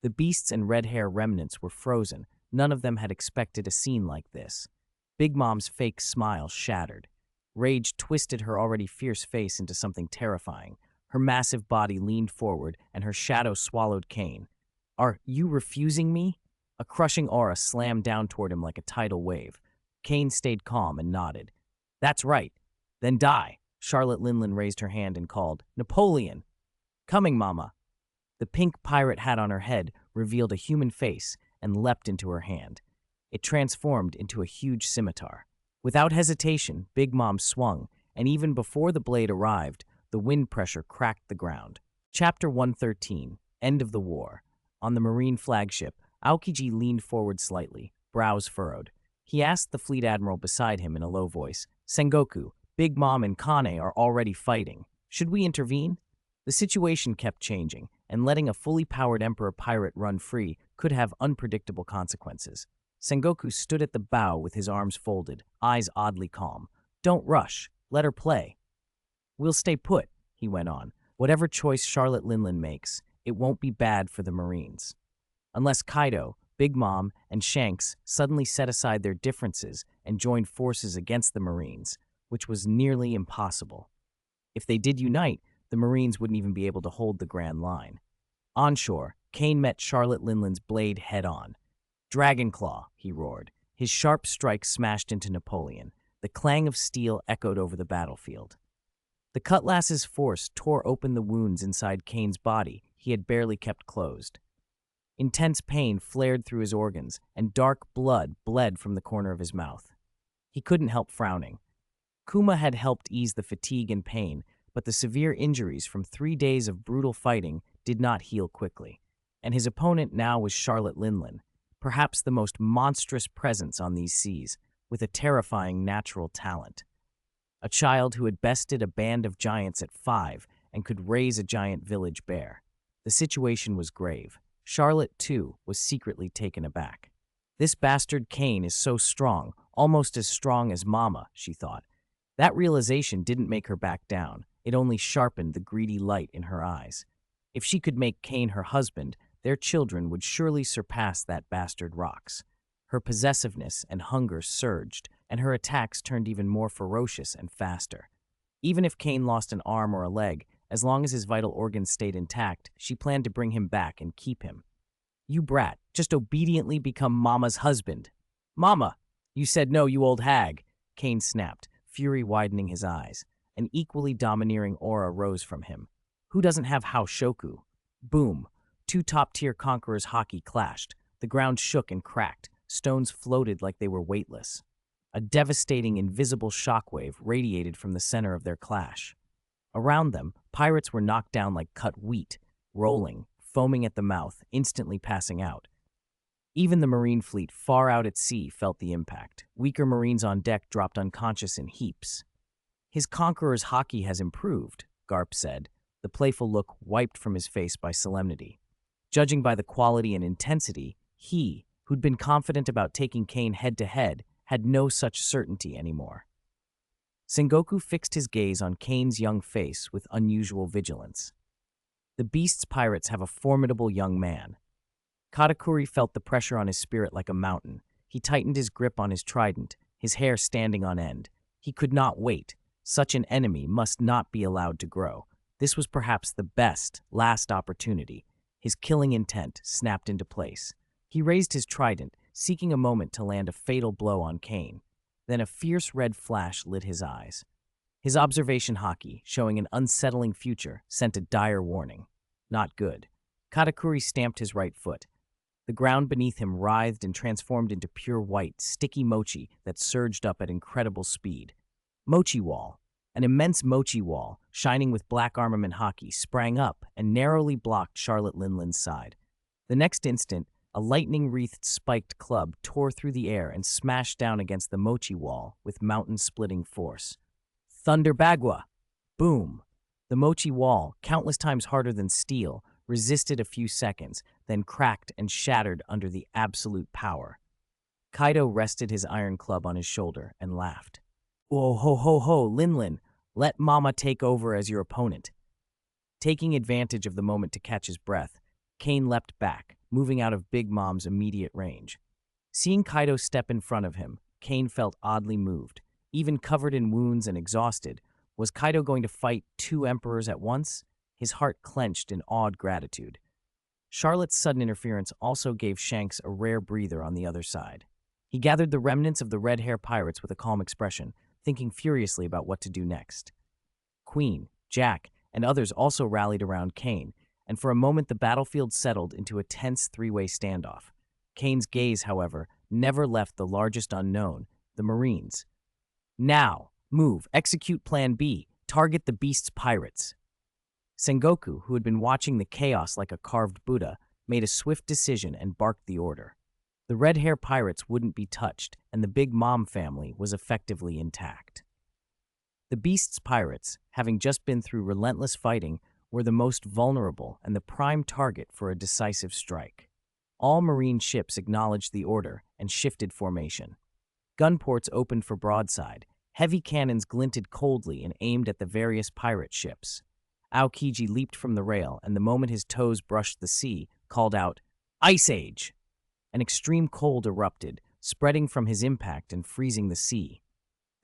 [SPEAKER 1] The beasts and red hair remnants were frozen. None of them had expected a scene like this. Big Mom's fake smile shattered. Rage twisted her already fierce face into something terrifying. Her massive body leaned forward, and her shadow swallowed Kane. Are you refusing me? A crushing aura slammed down toward him like a tidal wave. Kane stayed calm and nodded. That's right. Then die. Charlotte Linlin raised her hand and called, Napoleon! Coming, Mama! The pink pirate hat on her head revealed a human face and leapt into her hand. It transformed into a huge scimitar. Without hesitation, Big Mom swung, and even before the blade arrived, the wind pressure cracked the ground. Chapter 113, End of the War. On the Marine flagship, Aokiji leaned forward slightly, brows furrowed. He asked the fleet admiral beside him in a low voice, Sengoku, Big Mom and Kane are already fighting. Should we intervene? The situation kept changing, and letting a fully powered Emperor pirate run free could have unpredictable consequences. Sengoku stood at the bow with his arms folded, eyes oddly calm. Don't rush. Let her play. We'll stay put, he went on. Whatever choice Charlotte Linlin makes, it won't be bad for the Marines. Unless Kaido, Big Mom, and Shanks suddenly set aside their differences and joined forces against the Marines, which was nearly impossible. If they did unite, the Marines wouldn't even be able to hold the Grand Line. Onshore, Kane met Charlotte Linlin's blade head-on. Dragon Claw, he roared. His sharp strike smashed into Napoleon. The clang of steel echoed over the battlefield. The cutlass's force tore open the wounds inside Kane's body he had barely kept closed. Intense pain flared through his organs, and dark blood bled from the corner of his mouth. He couldn't help frowning. Kuma had helped ease the fatigue and pain, but the severe injuries from 3 days of brutal fighting did not heal quickly. And his opponent now was Charlotte Linlin, perhaps the most monstrous presence on these seas, with a terrifying natural talent. A child who had bested a band of giants at 5 and could raise a giant village bear. The situation was grave. Charlotte, too, was secretly taken aback. This bastard Kane is so strong, almost as strong as Mama, she thought. That realization didn't make her back down. It only sharpened the greedy light in her eyes. If she could make Kane her husband, their children would surely surpass that bastard Rock's. Her possessiveness and hunger surged, and her attacks turned even more ferocious and faster. Even if Kane lost an arm or a leg, as long as his vital organs stayed intact, she planned to bring him back and keep him. You brat, just obediently become Mama's husband. Mama! You said no, you old hag! Kane snapped, fury widening his eyes. An equally domineering aura rose from him. Who doesn't have Haoshoku? Boom! 2 top-tier conquerors' hockey clashed. The ground shook and cracked. Stones floated like they were weightless. A devastating, invisible shockwave radiated from the center of their clash. Around them, pirates were knocked down like cut wheat, rolling, foaming at the mouth, instantly passing out. Even the Marine fleet far out at sea felt the impact. Weaker Marines on deck dropped unconscious in heaps. His conqueror's hockey has improved, Garp said, the playful look wiped from his face by solemnity. Judging by the quality and intensity, he, who'd been confident about taking Kane head-to-head, had no such certainty anymore. Sengoku fixed his gaze on Kane's young face with unusual vigilance. The beast's pirates have a formidable young man. Katakuri felt the pressure on his spirit like a mountain. He tightened his grip on his trident, his hair standing on end. He could not wait. Such an enemy must not be allowed to grow. This was perhaps the best, last opportunity. His killing intent snapped into place. He raised his trident, seeking a moment to land a fatal blow on Kane. Then a fierce red flash lit his eyes. His observation hockey, showing an unsettling future, sent a dire warning. Not good. Katakuri stamped his right foot. The ground beneath him writhed and transformed into pure white, sticky mochi that surged up at incredible speed. Mochi Wall. An immense mochi wall, shining with black armament hockey, sprang up and narrowly blocked Charlotte Linlin's side. The next instant, a lightning-wreathed spiked club tore through the air and smashed down against the mochi wall with mountain-splitting force. Thunder Bagua! Boom! The mochi wall, countless times harder than steel, resisted a few seconds, then cracked and shattered under the absolute power. Kaido rested his iron club on his shoulder and laughed. Oh ho ho ho, Linlin, let Mama take over as your opponent. Taking advantage of the moment to catch his breath, Kane leapt back, moving out of Big Mom's immediate range. Seeing Kaido step in front of him, Kane felt oddly moved. Even covered in wounds and exhausted, was Kaido going to fight 2 emperors at once? his heart clenched in awed gratitude. Charlotte's sudden interference also gave Shanks a rare breather on the other side. He gathered the remnants of the red hair pirates with a calm expression, thinking furiously about what to do next. Queen, Jack, and others also rallied around Kane, and for a moment the battlefield settled into a tense three-way standoff. Kane's gaze, however, never left the largest unknown, the Marines. Now, move, execute Plan B, target the beast's pirates. Sengoku, who had been watching the chaos like a carved Buddha, made a swift decision and barked the order. The red hair pirates wouldn't be touched, and the Big Mom family was effectively intact. The beast's pirates, having just been through relentless fighting, were the most vulnerable and the prime target for a decisive strike. All Marine ships acknowledged the order and shifted formation. Gunports opened for broadside. Heavy cannons glinted coldly and aimed at the various pirate ships. Aokiji leaped from the rail, and the moment his toes brushed the sea, called out, "Ice Age!" An extreme cold erupted, spreading from his impact and freezing the sea.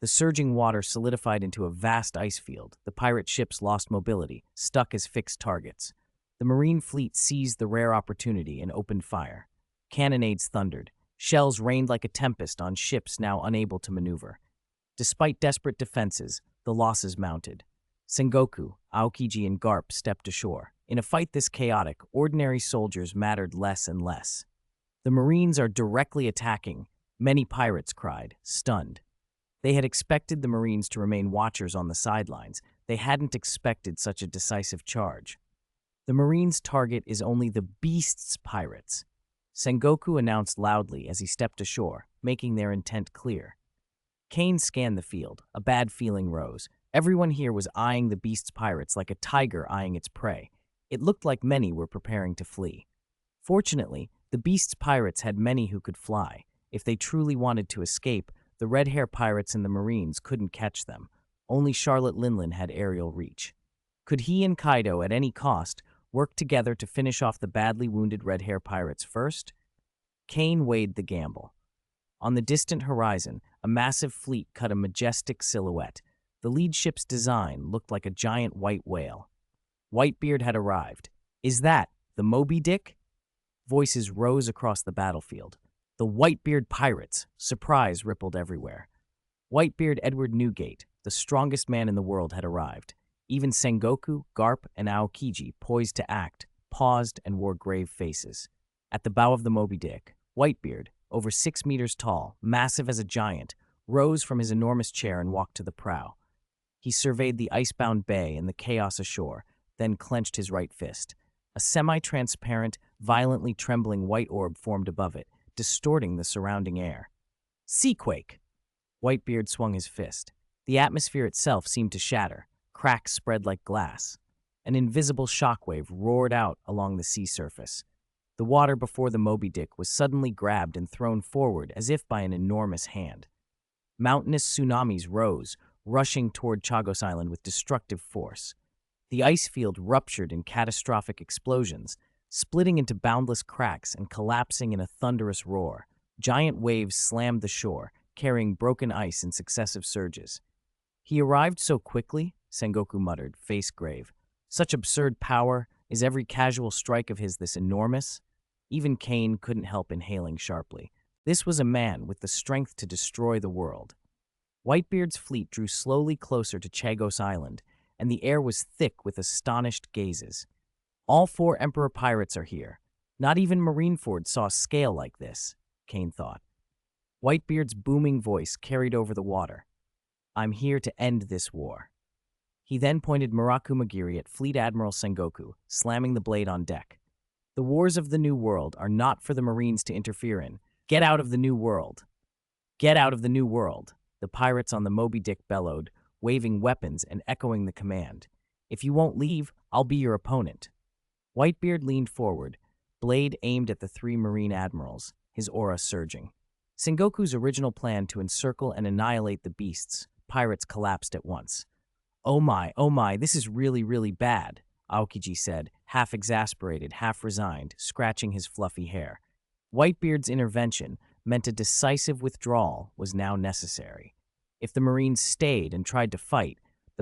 [SPEAKER 1] The surging water solidified into a vast ice field. The pirate ships lost mobility, stuck as fixed targets. The Marine fleet seized the rare opportunity and opened fire. Cannonades thundered. Shells rained like a tempest on ships now unable to maneuver. Despite desperate defenses, the losses mounted. Sengoku, Aokiji, and Garp stepped ashore. In a fight this chaotic, ordinary soldiers mattered less and less. "The Marines are directly attacking," many pirates cried, stunned. They had expected the Marines to remain watchers on the sidelines. They hadn't expected such a decisive charge. "The Marines' target is only the beast's pirates," Sengoku announced loudly as he stepped ashore, making their intent clear. Kane scanned the field. A bad feeling rose. Everyone here was eyeing the beast's pirates like a tiger eyeing its prey. It looked like many were preparing to flee. Fortunately, the beast's pirates had many who could fly. If they truly wanted to escape, the red hair pirates and the Marines couldn't catch them. Only Charlotte Linlin had aerial reach. Could he and Kaido, at any cost, work together to finish off the badly wounded red hair pirates first? Kane weighed the gamble. On the distant horizon, a massive fleet cut a majestic silhouette. The lead ship's design looked like a giant white whale. Whitebeard had arrived. "Is that the Moby Dick?" Voices rose across the battlefield. "The Whitebeard pirates!" Surprise rippled everywhere. Whitebeard Edward Newgate, the strongest man in the world, had arrived. Even Sengoku, Garp, and Aokiji, poised to act, paused and wore grave faces. At the bow of the Moby Dick, Whitebeard, over 6 meters tall, massive as a giant, rose from his enormous chair and walked to the prow. He surveyed the icebound bay and the chaos ashore, then clenched his right fist. A semi-transparent, violently trembling white orb formed above it, distorting the surrounding air. "Seaquake!" Whitebeard swung his fist. The atmosphere itself seemed to shatter. Cracks spread like glass. An invisible shockwave roared out along the sea surface. The water before the Moby Dick was suddenly grabbed and thrown forward as if by an enormous hand. Mountainous tsunamis rose, rushing toward Chagos Island with destructive force. The ice field ruptured in catastrophic explosions, splitting into boundless cracks and collapsing in a thunderous roar. Giant waves slammed the shore, carrying broken ice in successive surges. "He arrived so quickly," Sengoku muttered, face grave. "Such absurd power. Is every casual strike of his this enormous?" Even Kane couldn't help inhaling sharply. This was a man with the strength to destroy the world. Whitebeard's fleet drew slowly closer to Chagos Island, and the air was thick with astonished gazes. "All 4 Emperor pirates are here. Not even Marineford saw scale like this," Kane thought. Whitebeard's booming voice carried over the water. "I'm here to end this war." He then pointed Murakumagiri at Fleet Admiral Sengoku, slamming the blade on deck. "The wars of the New World are not for the Marines to interfere in. Get out of the New World! Get out of the New World!" The pirates on the Moby Dick bellowed, waving weapons and echoing the command. "If you won't leave, I'll be your opponent." Whitebeard leaned forward, blade aimed at the 3 Marine admirals, his aura surging. Sengoku's original plan to encircle and annihilate the beasts, pirates collapsed at once. Oh my, this is really, really bad," Aokiji said, half exasperated, half resigned, scratching his fluffy hair. Whitebeard's intervention meant a decisive withdrawal was now necessary. If the Marines stayed and tried to fight, the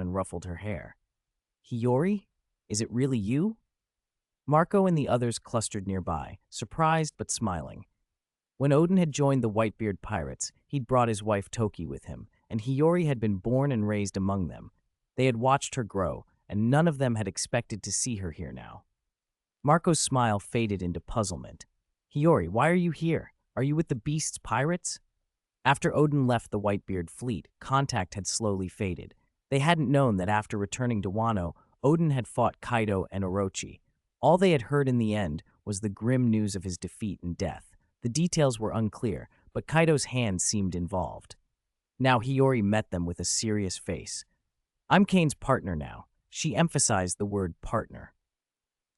[SPEAKER 1] and ruffled her hair. Hiyori? Is it really you? Marco and the others clustered nearby, surprised but smiling. When Odin had joined the Whitebeard pirates, he'd brought his wife Toki with him, and Hiyori had been born and raised among them. They had watched her grow, and none of them had expected to see her here now. Marco's smile faded into puzzlement. Hiyori, why are you here? Are you with the Beast's pirates? After Odin left the Whitebeard fleet, contact had slowly faded. They hadn't known that after returning to Wano, Odin had fought Kaido and Orochi. All they had heard in the end was the grim news of his defeat and death. The details were unclear, but Kaido's hand seemed involved. Now Hiyori met them with a serious face. I'm Kane's partner now. She emphasized the word partner.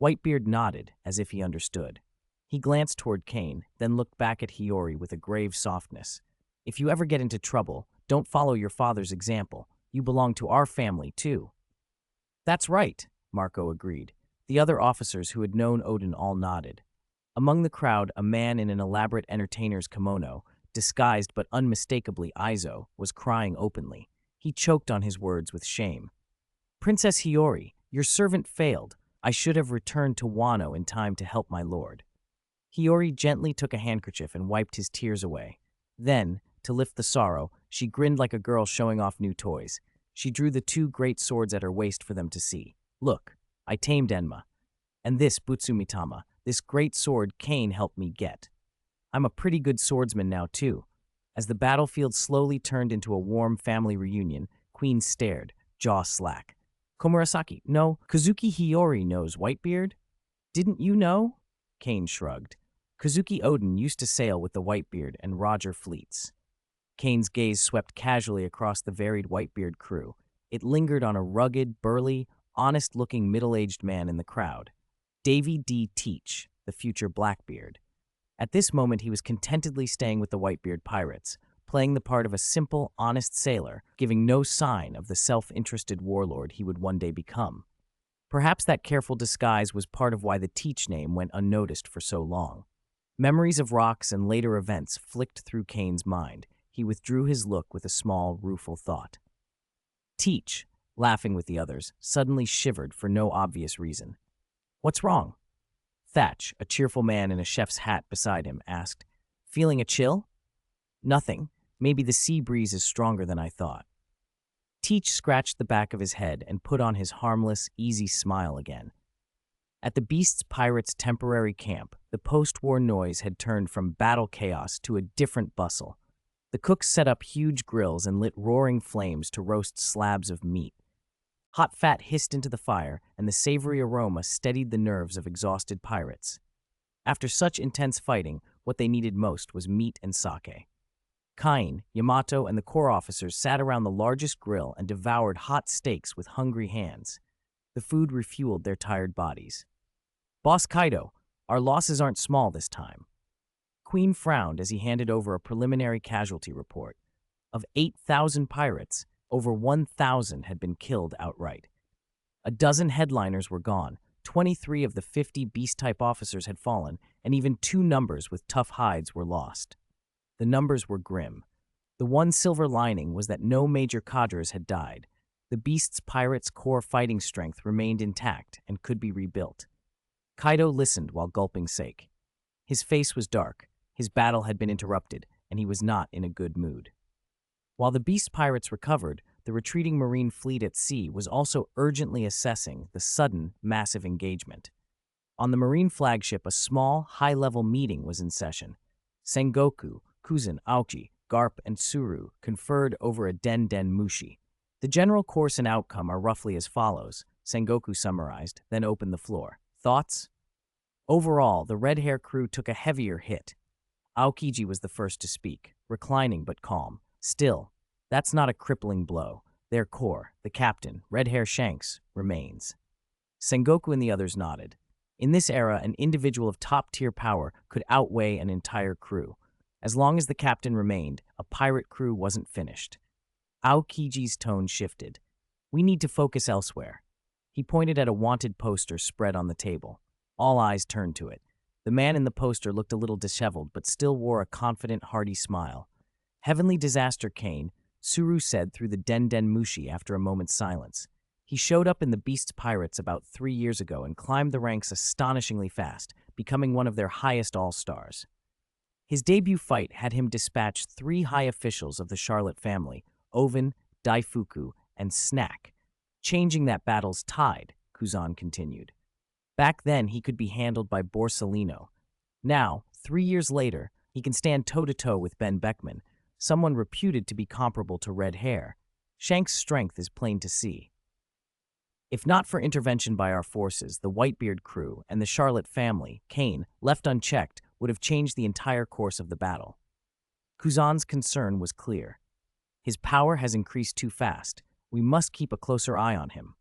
[SPEAKER 1] Whitebeard nodded, as if he understood. He glanced toward Kane, then looked back at Hiyori with a grave softness. If you ever get into trouble, don't follow your father's example. You belong to our family, too. That's right, Marco agreed. The other officers who had known Odin all nodded. Among the crowd, a man in an elaborate entertainer's kimono, disguised but unmistakably Aizo, was crying openly. He choked on his words with shame. Princess Hiyori, your servant failed. I should have returned to Wano in time to help my lord. Hiyori gently took a handkerchief and wiped his tears away. Then, to lift the sorrow, she grinned like a girl showing off new toys. She drew the two great swords at her waist for them to see. Look, I tamed Enma. And this, Butsumitama, this great sword Kane helped me get. I'm a pretty good swordsman now, too. As the battlefield slowly turned into a warm family reunion, Queen stared, jaw slack. Komurasaki, no, Kazuki Hiyori knows Whitebeard? Didn't you know? Kane shrugged. Kazuki Odin used to sail with the Whitebeard and Roger fleets. Kane's gaze swept casually across the varied Whitebeard crew. It lingered on a rugged, burly, honest-looking middle-aged man in the crowd, Davy D. Teach, the future Blackbeard. At this moment, he was contentedly staying with the Whitebeard pirates, playing the part of a simple, honest sailor, giving no sign of the self-interested warlord he would one day become. Perhaps that careful disguise was part of why the Teach name went unnoticed for so long. Memories of rocks and later events flicked through Kane's mind. He withdrew his look with a small, rueful thought. Teach, laughing with the others, suddenly shivered for no obvious reason. "What's wrong?" Thatch, a cheerful man in a chef's hat beside him, asked. "Feeling a chill?" "Nothing. Maybe the sea breeze is stronger than I thought." Teach scratched the back of his head and put on his harmless, easy smile again. At the Beast's Pirates' temporary camp, the post-war noise had turned from battle chaos to a different bustle. The cooks set up huge grills and lit roaring flames to roast slabs of meat. Hot fat hissed into the fire, and the savory aroma steadied the nerves of exhausted pirates. After such intense fighting, what they needed most was meat and sake. Kane, Yamato, and the corps officers sat around the largest grill and devoured hot steaks with hungry hands. The food refueled their tired bodies. "Boss Kaido, our losses aren't small this time." Queen frowned as he handed over a preliminary casualty report. Of 8,000 pirates, over 1,000 had been killed outright. A dozen headliners were gone, 23 of the 50 beast-type officers had fallen, and even 2 numbers with tough hides were lost. The numbers were grim. The one silver lining was that no major cadres had died. The Beast's pirates' core fighting strength remained intact and could be rebuilt. Kaido listened while gulping sake. His face was dark, his battle had been interrupted, and he was not in a good mood. While the Beast pirates recovered, the retreating marine fleet at sea was also urgently assessing the sudden, massive engagement. On the marine flagship, a small, high-level meeting was in session. Sengoku, Kuzan, Aoki, Garp, and Tsuru conferred over a den mushi. "The general course and outcome are roughly as follows," Sengoku summarized, then opened the floor. "Thoughts?" Overall, the Red Hair crew took a heavier hit. Aokiji was the first to speak, reclining but calm. "Still, that's not a crippling blow. Their core, the captain, Red Hair Shanks, remains." Sengoku and the others nodded. In this era, an individual of top-tier power could outweigh an entire crew. As long as the captain remained, a pirate crew wasn't finished. Aokiji's tone shifted. "We need to focus elsewhere." He pointed at a wanted poster spread on the table. All eyes turned to it. The man in the poster looked a little disheveled, but still wore a confident, hearty smile. "Heavenly Disaster Kane," Tsuru said through the den mushi after a moment's silence. "He showed up in the Beast's Pirates about 3 years ago and climbed the ranks astonishingly fast, becoming one of their highest all-stars. His debut fight had him dispatch 3 high officials of the Charlotte family, Oven, Daifuku, and Snack, changing that battle's tide," Kuzan continued. "Back then, he could be handled by Borsalino. Now, 3 years later, he can stand toe-to-toe with Ben Beckman, someone reputed to be comparable to Red Hair. Shank's strength is plain to see. If not for intervention by our forces, the Whitebeard crew and the Charlotte family, Kane, left unchecked, would have changed the entire course of the battle." Kuzan's concern was clear. "His power has increased too fast. We must keep a closer eye on him."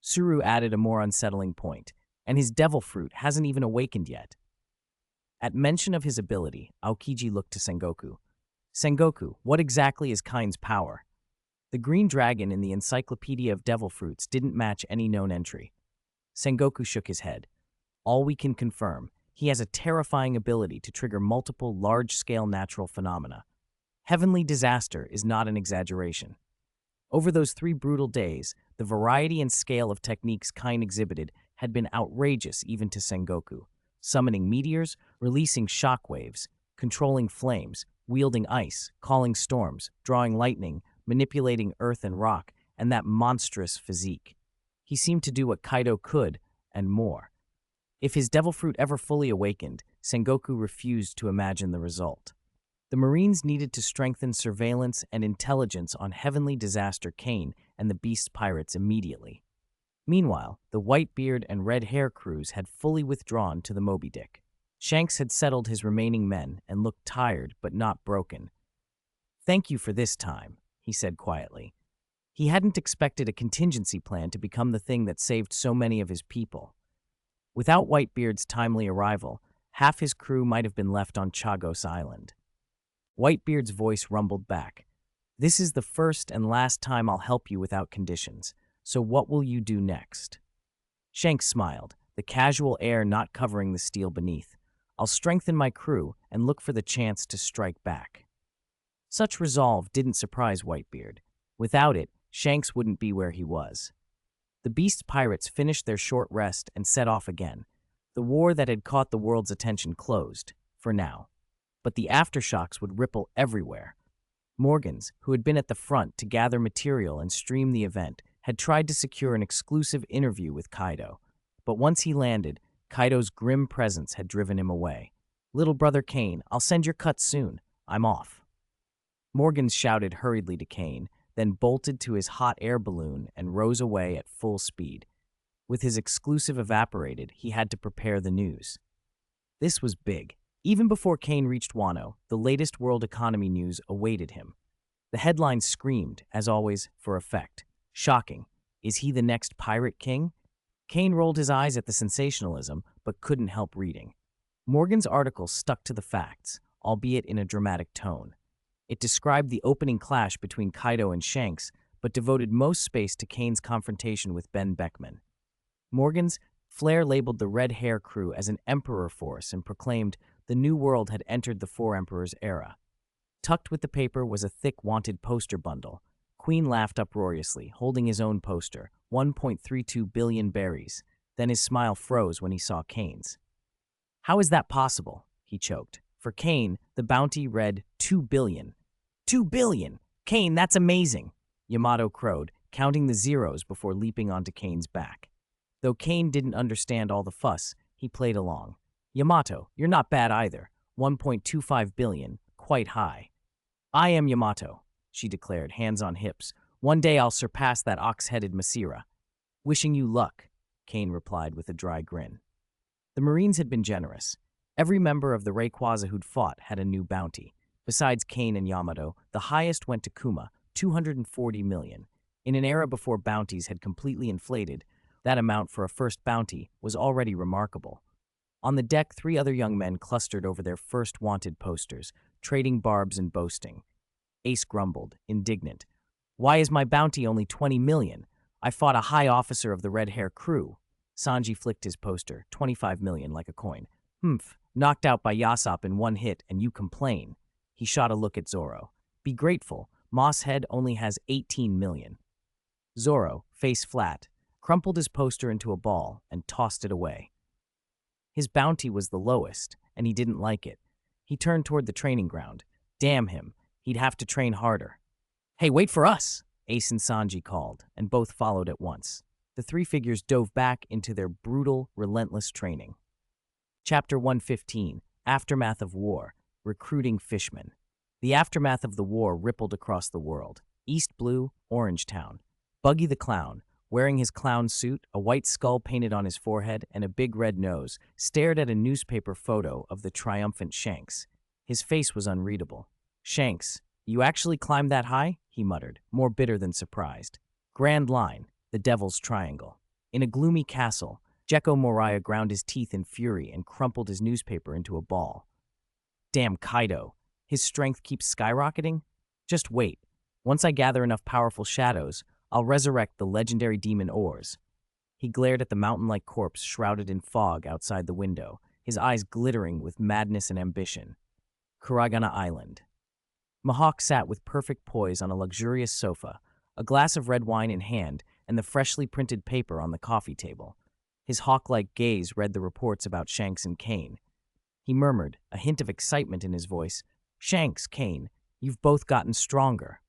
[SPEAKER 1] Tsuru added a more unsettling point, "And his devil fruit hasn't even awakened yet." At mention of his ability, Aokiji looked to Sengoku. "Sengoku, what exactly is Kane's power?" The green dragon in the Encyclopedia of Devil Fruits didn't match any known entry. Sengoku shook his head. "All we can confirm, he has a terrifying ability to trigger multiple large-scale natural phenomena. Heavenly Disaster is not an exaggeration. Over those 3 brutal days, the variety and scale of techniques Kane exhibited had been outrageous even to Sengoku. Summoning meteors, releasing shockwaves, controlling flames, wielding ice, calling storms, drawing lightning, manipulating earth and rock, and that monstrous physique. He seemed to do what Kaido could, and more. If his devil fruit ever fully awakened, Sengoku refused to imagine the result. The Marines needed to strengthen surveillance and intelligence on Heavenly Disaster Kane and the Beast Pirates immediately. Meanwhile, the Whitebeard and Red Hair crews had fully withdrawn to the Moby Dick. Shanks had settled his remaining men and looked tired but not broken. "Thank you for this time," he said quietly. He hadn't expected a contingency plan to become the thing that saved so many of his people. Without Whitebeard's timely arrival, half his crew might have been left on Chagos Island. Whitebeard's voice rumbled back. "This is the first and last time I'll help you without conditions, so what will you do next?" Shanks smiled, the casual air not covering the steel beneath. "I'll strengthen my crew and look for the chance to strike back." Such resolve didn't surprise Whitebeard. Without it, Shanks wouldn't be where he was. The Beast pirates finished their short rest and set off again. The war that had caught the world's attention closed, for now. But the aftershocks would ripple everywhere. Morgans, who had been at the front to gather material and stream the event, had tried to secure an exclusive interview with Kaido. But once he landed, Kaido's grim presence had driven him away. "Little brother Kane, I'll send your cut soon. I'm off." Morgans shouted hurriedly to Kane, then bolted to his hot air balloon and rose away at full speed. With his exclusive evaporated, he had to prepare the news. This was big. Even before Kane reached Wano, the latest world economy news awaited him. The headlines screamed, as always, for effect. Shocking. Is he the next pirate king? Kane rolled his eyes at the sensationalism, but couldn't help reading. Morgan's article stuck to the facts, albeit in a dramatic tone. It described the opening clash between Kaido and Shanks, but devoted most space to Kane's confrontation with Ben Beckman. Morgan's Flair labeled the Red Hair crew as an emperor force and proclaimed the New World had entered the Four Emperors era. Tucked with the paper was a thick wanted poster bundle. Queen laughed uproariously, holding his own poster, 1.32 billion berries. Then his smile froze when he saw Kane's. "How is that possible?" he choked. For Kane, the bounty read 2 billion. 2 billion! Kane, that's amazing! Yamato crowed, counting the zeros before leaping onto Kane's back. Though Kane didn't understand all the fuss, he played along. "Yamato, you're not bad either. 1.25 billion, quite high." "I am Yamato," she declared, hands on hips. "One day I'll surpass that ox-headed Masira." "Wishing you luck," Kane replied with a dry grin. The Marines had been generous. Every member of the Rayquaza who'd fought had a new bounty. Besides Kane and Yamato, the highest went to Kuma, 240 million. In an era before bounties had completely inflated, that amount for a first bounty was already remarkable. On the deck, 3 other young men clustered over their first wanted posters, trading barbs and boasting. Ace grumbled, indignant. "Why is my bounty only 20 million? I fought a high officer of the Red Hair crew." Sanji flicked his poster, 25 million like a coin. "Humph. Knocked out by Yasop in one hit, and you complain." He shot a look at Zoro. "Be grateful. Mosshead only has 18 million. Zoro, face flat, crumpled his poster into a ball and tossed it away. His bounty was the lowest, and he didn't like it. He turned toward the training ground. Damn him. He'd have to train harder. "Hey, wait for us!" Ace and Sanji called, and both followed at once. The 3 figures dove back into their brutal, relentless training. Chapter 115, Aftermath of War, Recruiting Fishmen. The aftermath of the war rippled across the world. East Blue, Orange Town. Buggy the Clown, wearing his clown suit, a white skull painted on his forehead, and a big red nose, stared at a newspaper photo of the triumphant Shanks. His face was unreadable. "Shanks, you actually climbed that high?" he muttered, more bitter than surprised. Grand Line, the Devil's Triangle. In a gloomy castle, Jekko Moriah ground his teeth in fury and crumpled his newspaper into a ball. "Damn Kaido. His strength keeps skyrocketing? Just wait. Once I gather enough powerful shadows, I'll resurrect the legendary demon Ors." He glared at the mountain-like corpse shrouded in fog outside the window, his eyes glittering with madness and ambition. Kuragana Island. Mihawk sat with perfect poise on a luxurious sofa, a glass of red wine in hand, and the freshly printed paper on the coffee table. His hawk-like gaze read the reports about Shanks and Kane. He murmured, a hint of excitement in his voice, "Shanks, Kane, you've both gotten stronger."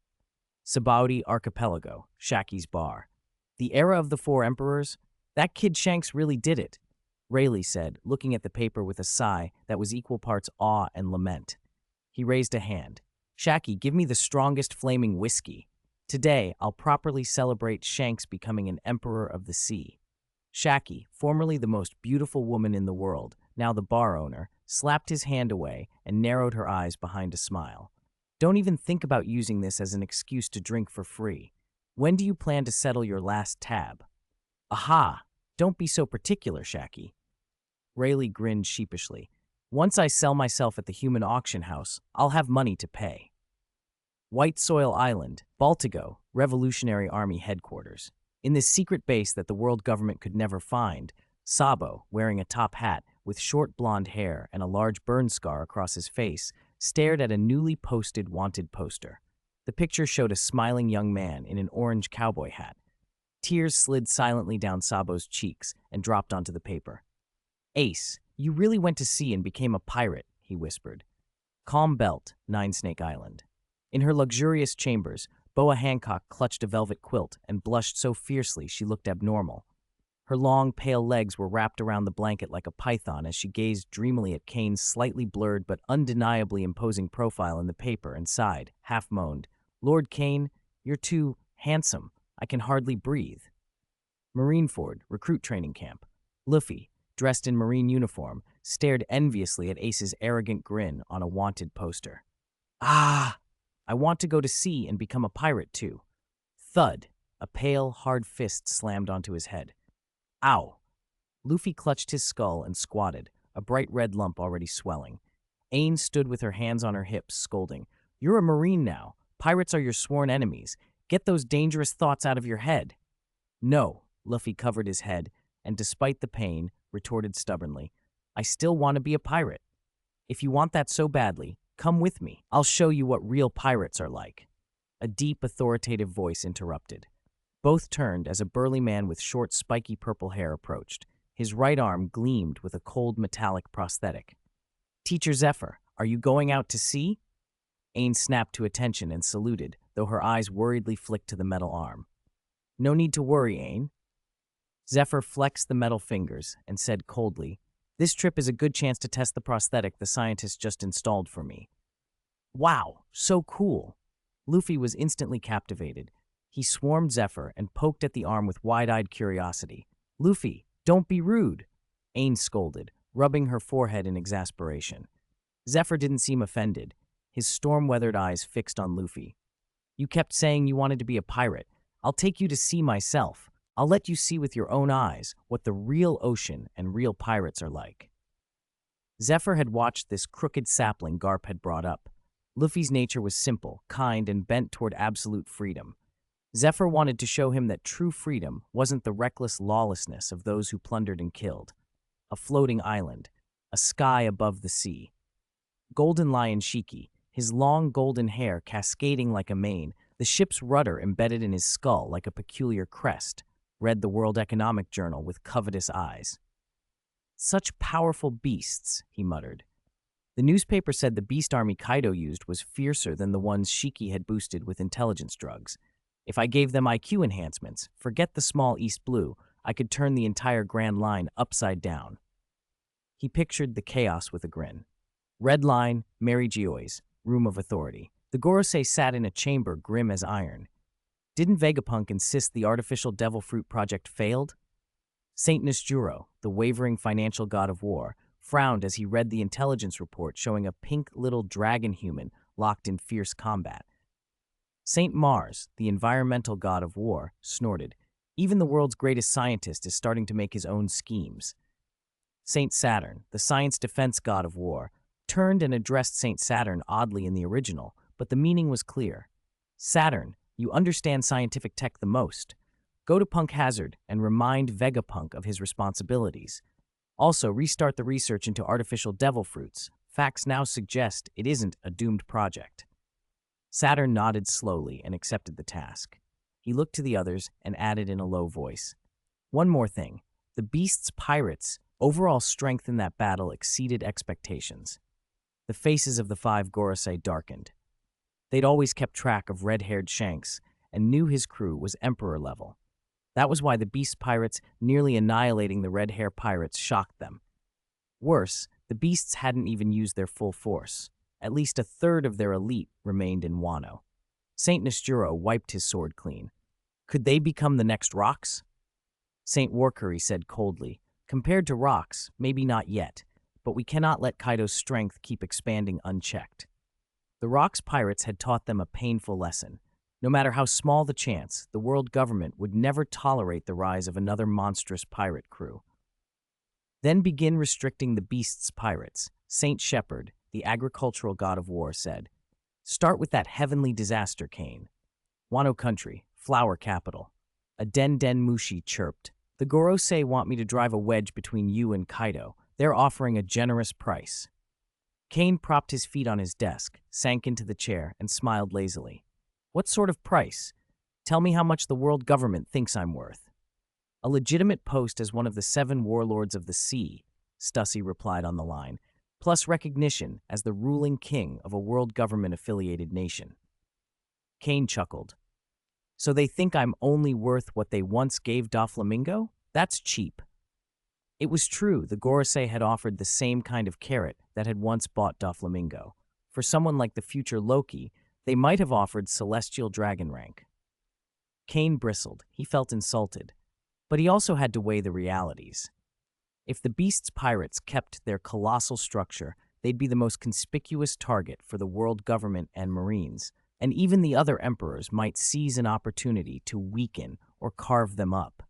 [SPEAKER 1] Sabaudi Archipelago, Shaki's bar. "The era of the 4 emperors? That kid Shanks really did it," Rayleigh said, looking at the paper with a sigh that was equal parts awe and lament. He raised a hand. "Shaki, give me the strongest flaming whiskey. Today, I'll properly celebrate Shanks becoming an emperor of the sea." Shaki, formerly the most beautiful woman in the world, now the bar owner, slapped his hand away and narrowed her eyes behind a smile. "Don't even think about using this as an excuse to drink for free." When do you plan to settle your last tab? Aha! Don't be so particular, Shaki. Rayleigh grinned sheepishly. Once I sell myself at the human auction house, I'll have money to pay. White Soil Island, Baltigo, Revolutionary Army Headquarters. In this secret base that the world government could never find, Sabo, wearing a top hat with short blonde hair and a large burn scar across his face, stared at a newly posted wanted poster. The picture showed a smiling young man in an orange cowboy hat. Tears slid silently down Sabo's cheeks and dropped onto the paper. Ace, you really went to sea and became a pirate, he whispered. Calm Belt, Nine Snake Island. In her luxurious chambers, Boa Hancock clutched a velvet quilt and blushed so fiercely she looked abnormal. Her long, pale legs were wrapped around the blanket like a python as she gazed dreamily at Kane's slightly blurred but undeniably imposing profile in the paper and sighed, half-moaned. Lord Kane, you're too handsome. I can hardly breathe. Marineford, recruit training camp. Luffy, dressed in marine uniform, stared enviously at Ace's arrogant grin on a wanted poster. Ah! I want to go to sea and become a pirate too. Thud! A pale, hard fist slammed onto his head. Ow! Luffy clutched his skull and squatted, a bright red lump already swelling. Ain stood with her hands on her hips, scolding. You're a marine now. Pirates are your sworn enemies. Get those dangerous thoughts out of your head. No, Luffy covered his head, and despite the pain, retorted stubbornly. I still want to be a pirate. If you want that so badly, come with me. I'll show you what real pirates are like. A deep, authoritative voice interrupted. Both turned as a burly man with short, spiky purple hair approached. His right arm gleamed with a cold, metallic prosthetic. Teacher Zephyr, are you going out to sea? Ain snapped to attention and saluted, though her eyes worriedly flicked to the metal arm. No need to worry, Ain. Zephyr flexed the metal fingers and said coldly, This trip is a good chance to test the prosthetic the scientist just installed for me. Wow, so cool. Luffy was instantly captivated. He swarmed Zephyr and poked at the arm with wide-eyed curiosity. Luffy, don't be rude, Ain scolded, rubbing her forehead in exasperation. Zephyr didn't seem offended, his storm-weathered eyes fixed on Luffy. You kept saying you wanted to be a pirate. I'll take you to sea myself. I'll let you see with your own eyes what the real ocean and real pirates are like. Zephyr had watched this crooked sapling Garp had brought up. Luffy's nature was simple, kind, and bent toward absolute freedom. Zephyr wanted to show him that true freedom wasn't the reckless lawlessness of those who plundered and killed. A floating island, a sky above the sea. Golden Lion Shiki, his long golden hair cascading like a mane, the ship's rudder embedded in his skull like a peculiar crest, read the World Economic Journal with covetous eyes. Such powerful beasts, he muttered. The newspaper said the beast army Kaido used was fiercer than the ones Shiki had boosted with intelligence drugs. If I gave them IQ enhancements, forget the small East Blue, I could turn the entire Grand Line upside down. He pictured the chaos with a grin. Red Line, Mary Gioi's, Room of Authority. The Gorosei sat in a chamber grim as iron. Didn't Vegapunk insist the artificial devil fruit project failed? Saint Nisjuro, the wavering financial god of war, frowned as he read the intelligence report showing a pink little dragon human locked in fierce combat. Saint Mars, the environmental god of war, snorted. Even the world's greatest scientist is starting to make his own schemes. Saint Saturn, the science defense god of war, turned and addressed Saint Saturn oddly in the original, but the meaning was clear. Saturn, you understand scientific tech the most. Go to Punk Hazard and remind Vegapunk of his responsibilities. Also, restart the research into artificial devil fruits. Facts now suggest it isn't a doomed project. Saturn nodded slowly and accepted the task. He looked to the others and added in a low voice. One more thing. The Beast's pirates' overall strength in that battle exceeded expectations. The faces of the 5 Gorosei darkened. They'd always kept track of red-haired Shanks and knew his crew was Emperor level. That was why the Beast pirates nearly annihilating the red hair pirates shocked them. Worse, the Beasts hadn't even used their full force. At least a third of their elite remained in Wano. Saint Nisjuro wiped his sword clean. Could they become the next Rocks? Saint Warcurry said coldly, compared to Rocks, maybe not yet, but we cannot let Kaido's strength keep expanding unchecked. The Rocks pirates had taught them a painful lesson. No matter how small the chance, the world government would never tolerate the rise of another monstrous pirate crew. Then begin restricting the beast's pirates, Saint Shepherd, the agricultural god of war, said. Start with that heavenly disaster, Kane. Wano Country, flower capital. A Den Mushi chirped. The Gorosei want me to drive a wedge between you and Kaido. They're offering a generous price. Kane propped his feet on his desk, sank into the chair, and smiled lazily. What sort of price? Tell me how much the world government thinks I'm worth. A legitimate post as one of the 7 warlords of the sea, Stussy replied on the line, plus recognition as the ruling king of a world government-affiliated nation. Kane chuckled. So they think I'm only worth what they once gave Doflamingo? That's cheap. It was true, the Gorosei had offered the same kind of carrot that had once bought Doflamingo. For someone like the future Loki, they might have offered celestial dragon rank. Kane bristled. He felt insulted. But he also had to weigh the realities. If the beast's pirates kept their colossal structure, they'd be the most conspicuous target for the world government and marines, and even the other emperors might seize an opportunity to weaken or carve them up.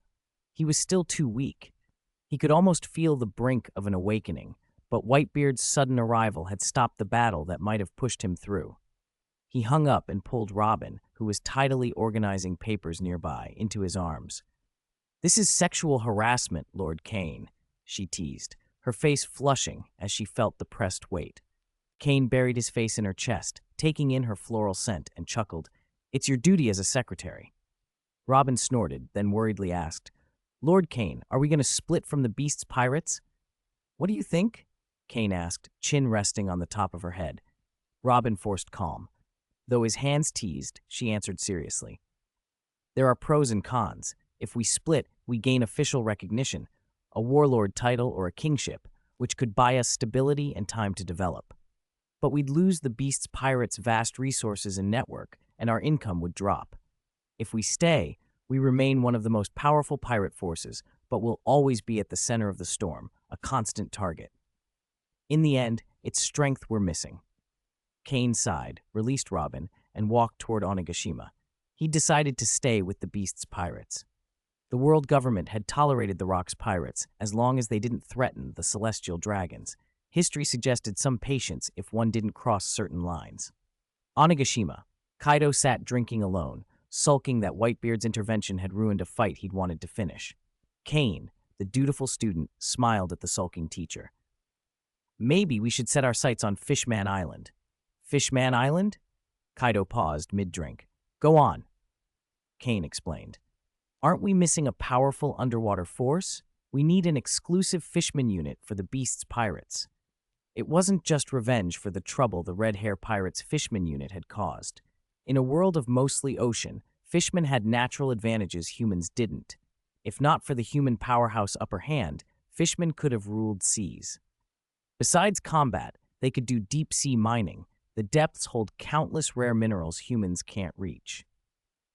[SPEAKER 1] He was still too weak. He could almost feel the brink of an awakening, but Whitebeard's sudden arrival had stopped the battle that might have pushed him through. He hung up and pulled Robin, who was tidily organizing papers nearby, into his arms. This is sexual harassment, Lord Kane, she teased, her face flushing as she felt the pressed weight. Kane buried his face in her chest, taking in her floral scent, and chuckled. It's your duty as a secretary. Robin snorted, then worriedly asked, Lord Kane, are we going to split from the beast's pirates? What do you think? Kane asked, chin resting on the top of her head. Robin forced calm. Though his hands teased, she answered seriously. There are pros and cons. If we split, we gain official recognition, a warlord title or a kingship, which could buy us stability and time to develop. But we'd lose the beast's pirates' vast resources and network, and our income would drop. If we stay, we remain one of the most powerful pirate forces, but will always be at the center of the storm, a constant target. In the end, it's strength we're missing. Kane sighed, released Robin, and walked toward Onigashima. He decided to stay with the beast's pirates. The world government had tolerated the Rock's pirates as long as they didn't threaten the celestial dragons. History suggested some patience if one didn't cross certain lines. Onigashima. Kaido sat drinking alone, sulking that Whitebeard's intervention had ruined a fight he'd wanted to finish. Kane, the dutiful student, smiled at the sulking teacher. Maybe we should set our sights on Fishman Island. Fishman Island? Kaido paused mid-drink. Go on. Kane explained. Aren't we missing a powerful underwater force? We need an exclusive fishman unit for the beast's pirates. It wasn't just revenge for the trouble the Red Hair Pirates' fishman unit had caused. In a world of mostly ocean, fishmen had natural advantages humans didn't. If not for the human powerhouse upper hand, fishmen could have ruled seas. Besides combat, they could do deep-sea mining. The depths hold countless rare minerals humans can't reach.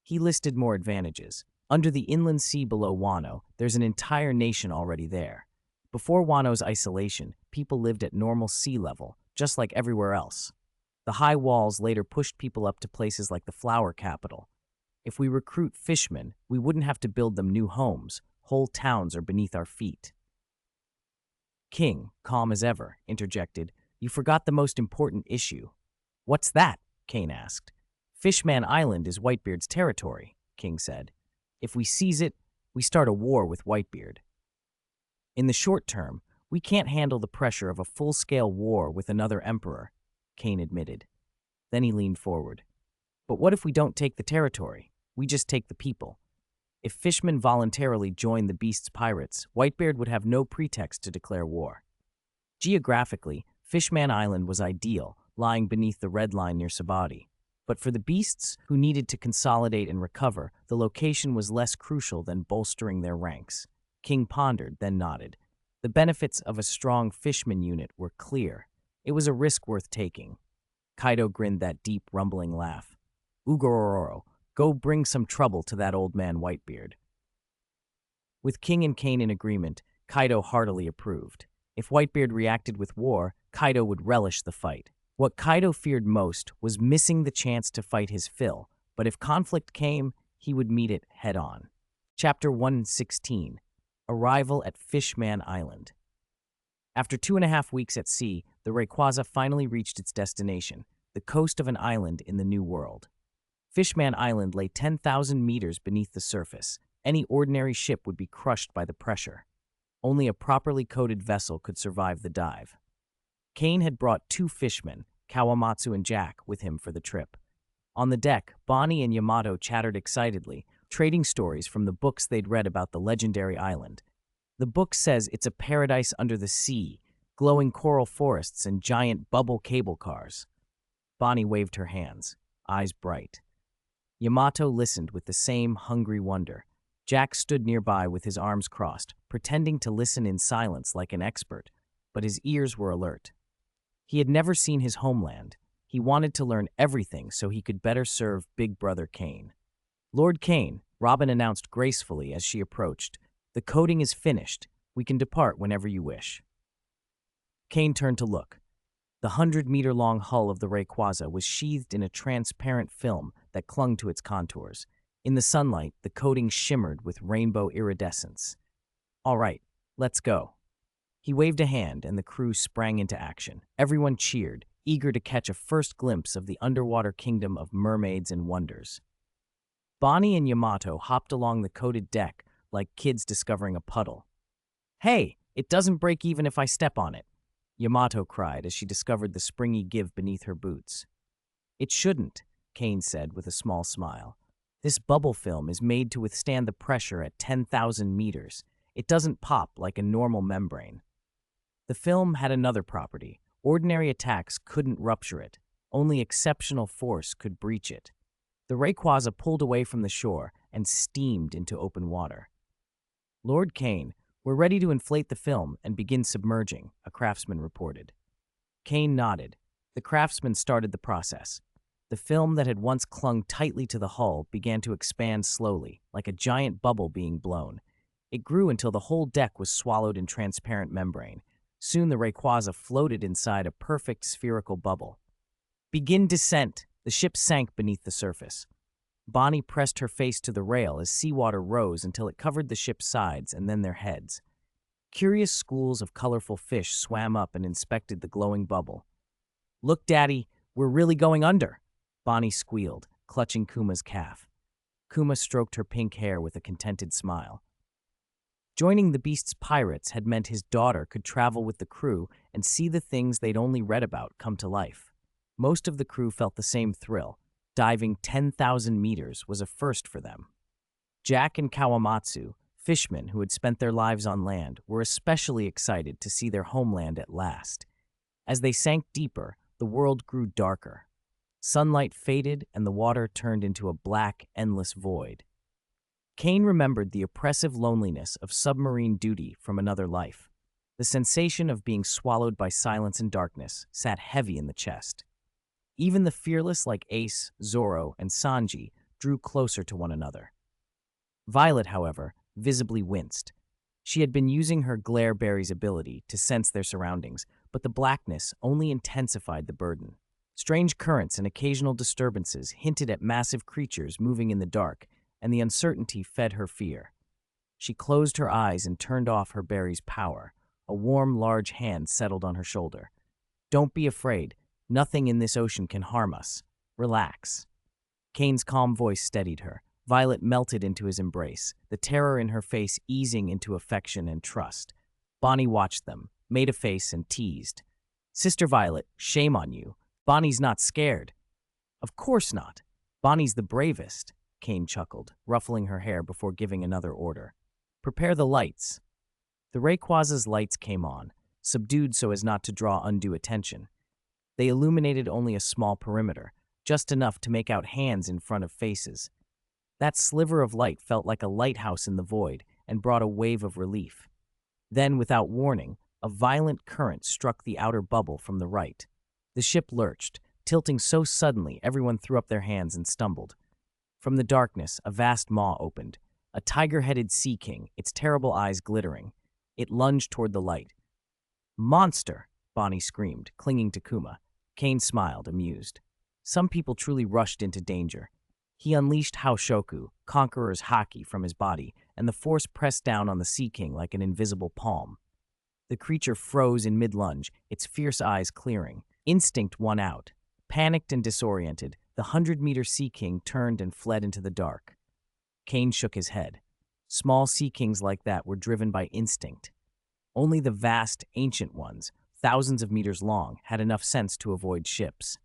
[SPEAKER 1] He listed more advantages. Under the inland sea below Wano, there's an entire nation already there. Before Wano's isolation, people lived at normal sea level, just like everywhere else. The high walls later pushed people up to places like the flower capital. If we recruit fishmen, we wouldn't have to build them new homes. Whole towns are beneath our feet. King, calm as ever, interjected, You forgot the most important issue. What's that? Kane asked. Fishman Island is Whitebeard's territory, King said. If we seize it, we start a war with Whitebeard. In the short term, we can't handle the pressure of a full-scale war with another emperor, Kane admitted. Then he leaned forward. But what if we don't take the territory? We just take the people. If fishmen voluntarily join the beast's pirates, Whitebeard would have no pretext to declare war. Geographically, Fishman Island was ideal, lying beneath the red line near Sabati. But for the beasts, who needed to consolidate and recover, the location was less crucial than bolstering their ranks. King pondered, then nodded. The benefits of a strong fishman unit were clear. It was a risk worth taking. Kaido grinned that deep, rumbling laugh. Ugororo, go bring some trouble to that old man Whitebeard. With King and Kane in agreement, Kaido heartily approved. If Whitebeard reacted with war, Kaido would relish the fight. What Kaido feared most was missing the chance to fight his fill, but if conflict came, he would meet it head-on. Chapter 116, Arrival at Fishman Island. After 2.5 weeks at sea, the Rayquaza finally reached its destination, the coast of an island in the New World. Fishman Island lay 10,000 meters beneath the surface. Any ordinary ship would be crushed by the pressure. Only a properly coated vessel could survive the dive. Kane had brought 2 fishmen, Kawamatsu and Jack, with him for the trip. On the deck, Bonnie and Yamato chattered excitedly, trading stories from the books they'd read about the legendary island. The book says it's a paradise under the sea, glowing coral forests and giant bubble cable cars. Bonnie waved her hands, eyes bright. Yamato listened with the same hungry wonder. Jack stood nearby with his arms crossed, pretending to listen in silence like an expert, but his ears were alert. He had never seen his homeland. He wanted to learn everything so he could better serve Big Brother Kane. "Lord Kane," Robin announced gracefully as she approached, "the coating is finished. We can depart whenever you wish." Kane turned to look. The 100-meter-long hull of the Rayquaza was sheathed in a transparent film that clung to its contours. In the sunlight, the coating shimmered with rainbow iridescence. "All right, let's go." He waved a hand and the crew sprang into action. Everyone cheered, eager to catch a first glimpse of the underwater kingdom of mermaids and wonders. Bonnie and Yamato hopped along the coated deck like kids discovering a puddle. "Hey, it doesn't break even if I step on it," Yamato cried as she discovered the springy give beneath her boots. "It shouldn't," Kane said with a small smile. "This bubble film is made to withstand the pressure at 10,000 meters. It doesn't pop like a normal membrane." The film had another property. Ordinary attacks couldn't rupture it. Only exceptional force could breach it. The Rayquaza pulled away from the shore and steamed into open water. "Lord Kane, we're ready to inflate the film and begin submerging," a craftsman reported. Kane nodded. The craftsman started the process. The film that had once clung tightly to the hull began to expand slowly, like a giant bubble being blown. It grew until the whole deck was swallowed in transparent membrane. Soon the Rayquaza floated inside a perfect spherical bubble. "Begin descent." The ship sank beneath the surface. Bonnie pressed her face to the rail as seawater rose until it covered the ship's sides and then their heads. Curious schools of colorful fish swam up and inspected the glowing bubble. "Look, Daddy, we're really going under," Bonnie squealed, clutching Kuma's calf. Kuma stroked her pink hair with a contented smile. Joining the beast's pirates had meant his daughter could travel with the crew and see the things they'd only read about come to life. Most of the crew felt the same thrill. Diving 10,000 meters was a first for them. Jack and Kawamatsu, fishermen who had spent their lives on land, were especially excited to see their homeland at last. As they sank deeper, the world grew darker. Sunlight faded and the water turned into a black, endless void. Kane remembered the oppressive loneliness of submarine duty from another life. The sensation of being swallowed by silence and darkness sat heavy in the chest. Even the fearless like Ace, Zoro, and Sanji drew closer to one another. Violet, however, visibly winced. She had been using her Glareberry's ability to sense their surroundings, but the blackness only intensified the burden. Strange currents and occasional disturbances hinted at massive creatures moving in the dark, and the uncertainty fed her fear. She closed her eyes and turned off her berry's power. A warm, large hand settled on her shoulder. "Don't be afraid. Nothing in this ocean can harm us. Relax." Kane's calm voice steadied her. Violet melted into his embrace, the terror in her face easing into affection and trust. Bonnie watched them, made a face, and teased. "Sister Violet, shame on you. Bonnie's not scared." "Of course not. Bonnie's the bravest," Kane chuckled, ruffling her hair before giving another order. "Prepare the lights." The Rayquaza's lights came on, subdued so as not to draw undue attention. They illuminated only a small perimeter, just enough to make out hands in front of faces. That sliver of light felt like a lighthouse in the void and brought a wave of relief. Then, without warning, a violent current struck the outer bubble from the right. The ship lurched, tilting so suddenly everyone threw up their hands and stumbled. From the darkness, a vast maw opened, a tiger-headed sea king, its terrible eyes glittering. It lunged toward the light. "Monster!" Bonnie screamed, clinging to Kuma. Kane smiled, amused. Some people truly rushed into danger. He unleashed Haoshoku, Conqueror's haki, from his body, and the force pressed down on the Sea King like an invisible palm. The creature froze in mid-lunge, its fierce eyes clearing. Instinct won out. Panicked and disoriented, the 100-meter Sea King turned and fled into the dark. Kane shook his head. Small Sea Kings like that were driven by instinct. Only the vast, ancient ones, thousands of meters long, had enough sense to avoid ships.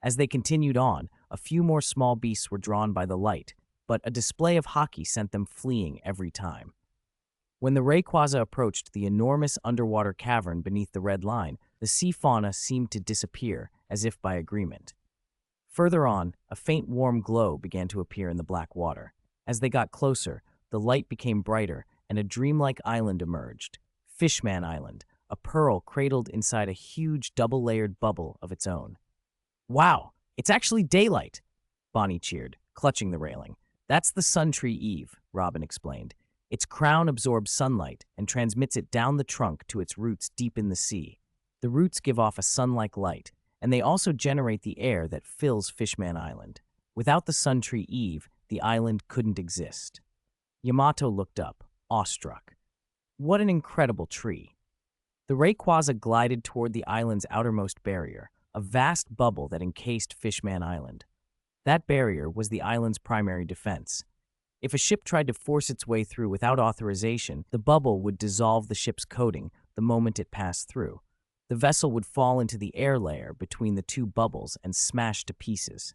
[SPEAKER 1] As they continued on, a few more small beasts were drawn by the light, but a display of haki sent them fleeing every time. When the Rayquaza approached the enormous underwater cavern beneath the red line, the sea fauna seemed to disappear, as if by agreement. Further on, a faint warm glow began to appear in the black water. As they got closer, the light became brighter, and a dreamlike island emerged. Fishman Island, a pearl cradled inside a huge double-layered bubble of its own. "Wow, it's actually daylight!" Bonnie cheered, clutching the railing. "That's the Sun Tree Eve," Robin explained. Its crown absorbs sunlight and transmits it down the trunk to its roots deep in the sea. The roots give off a sun-like light, and they also generate the air that fills Fishman Island. Without the Sun Tree Eve, the island couldn't exist. Yamato looked up, awestruck. What an incredible tree! The Rayquaza glided toward the island's outermost barrier, a vast bubble that encased Fishman Island. That barrier was the island's primary defense. If a ship tried to force its way through without authorization, the bubble would dissolve the ship's coating the moment it passed through. The vessel would fall into the air layer between the two bubbles and smash to pieces.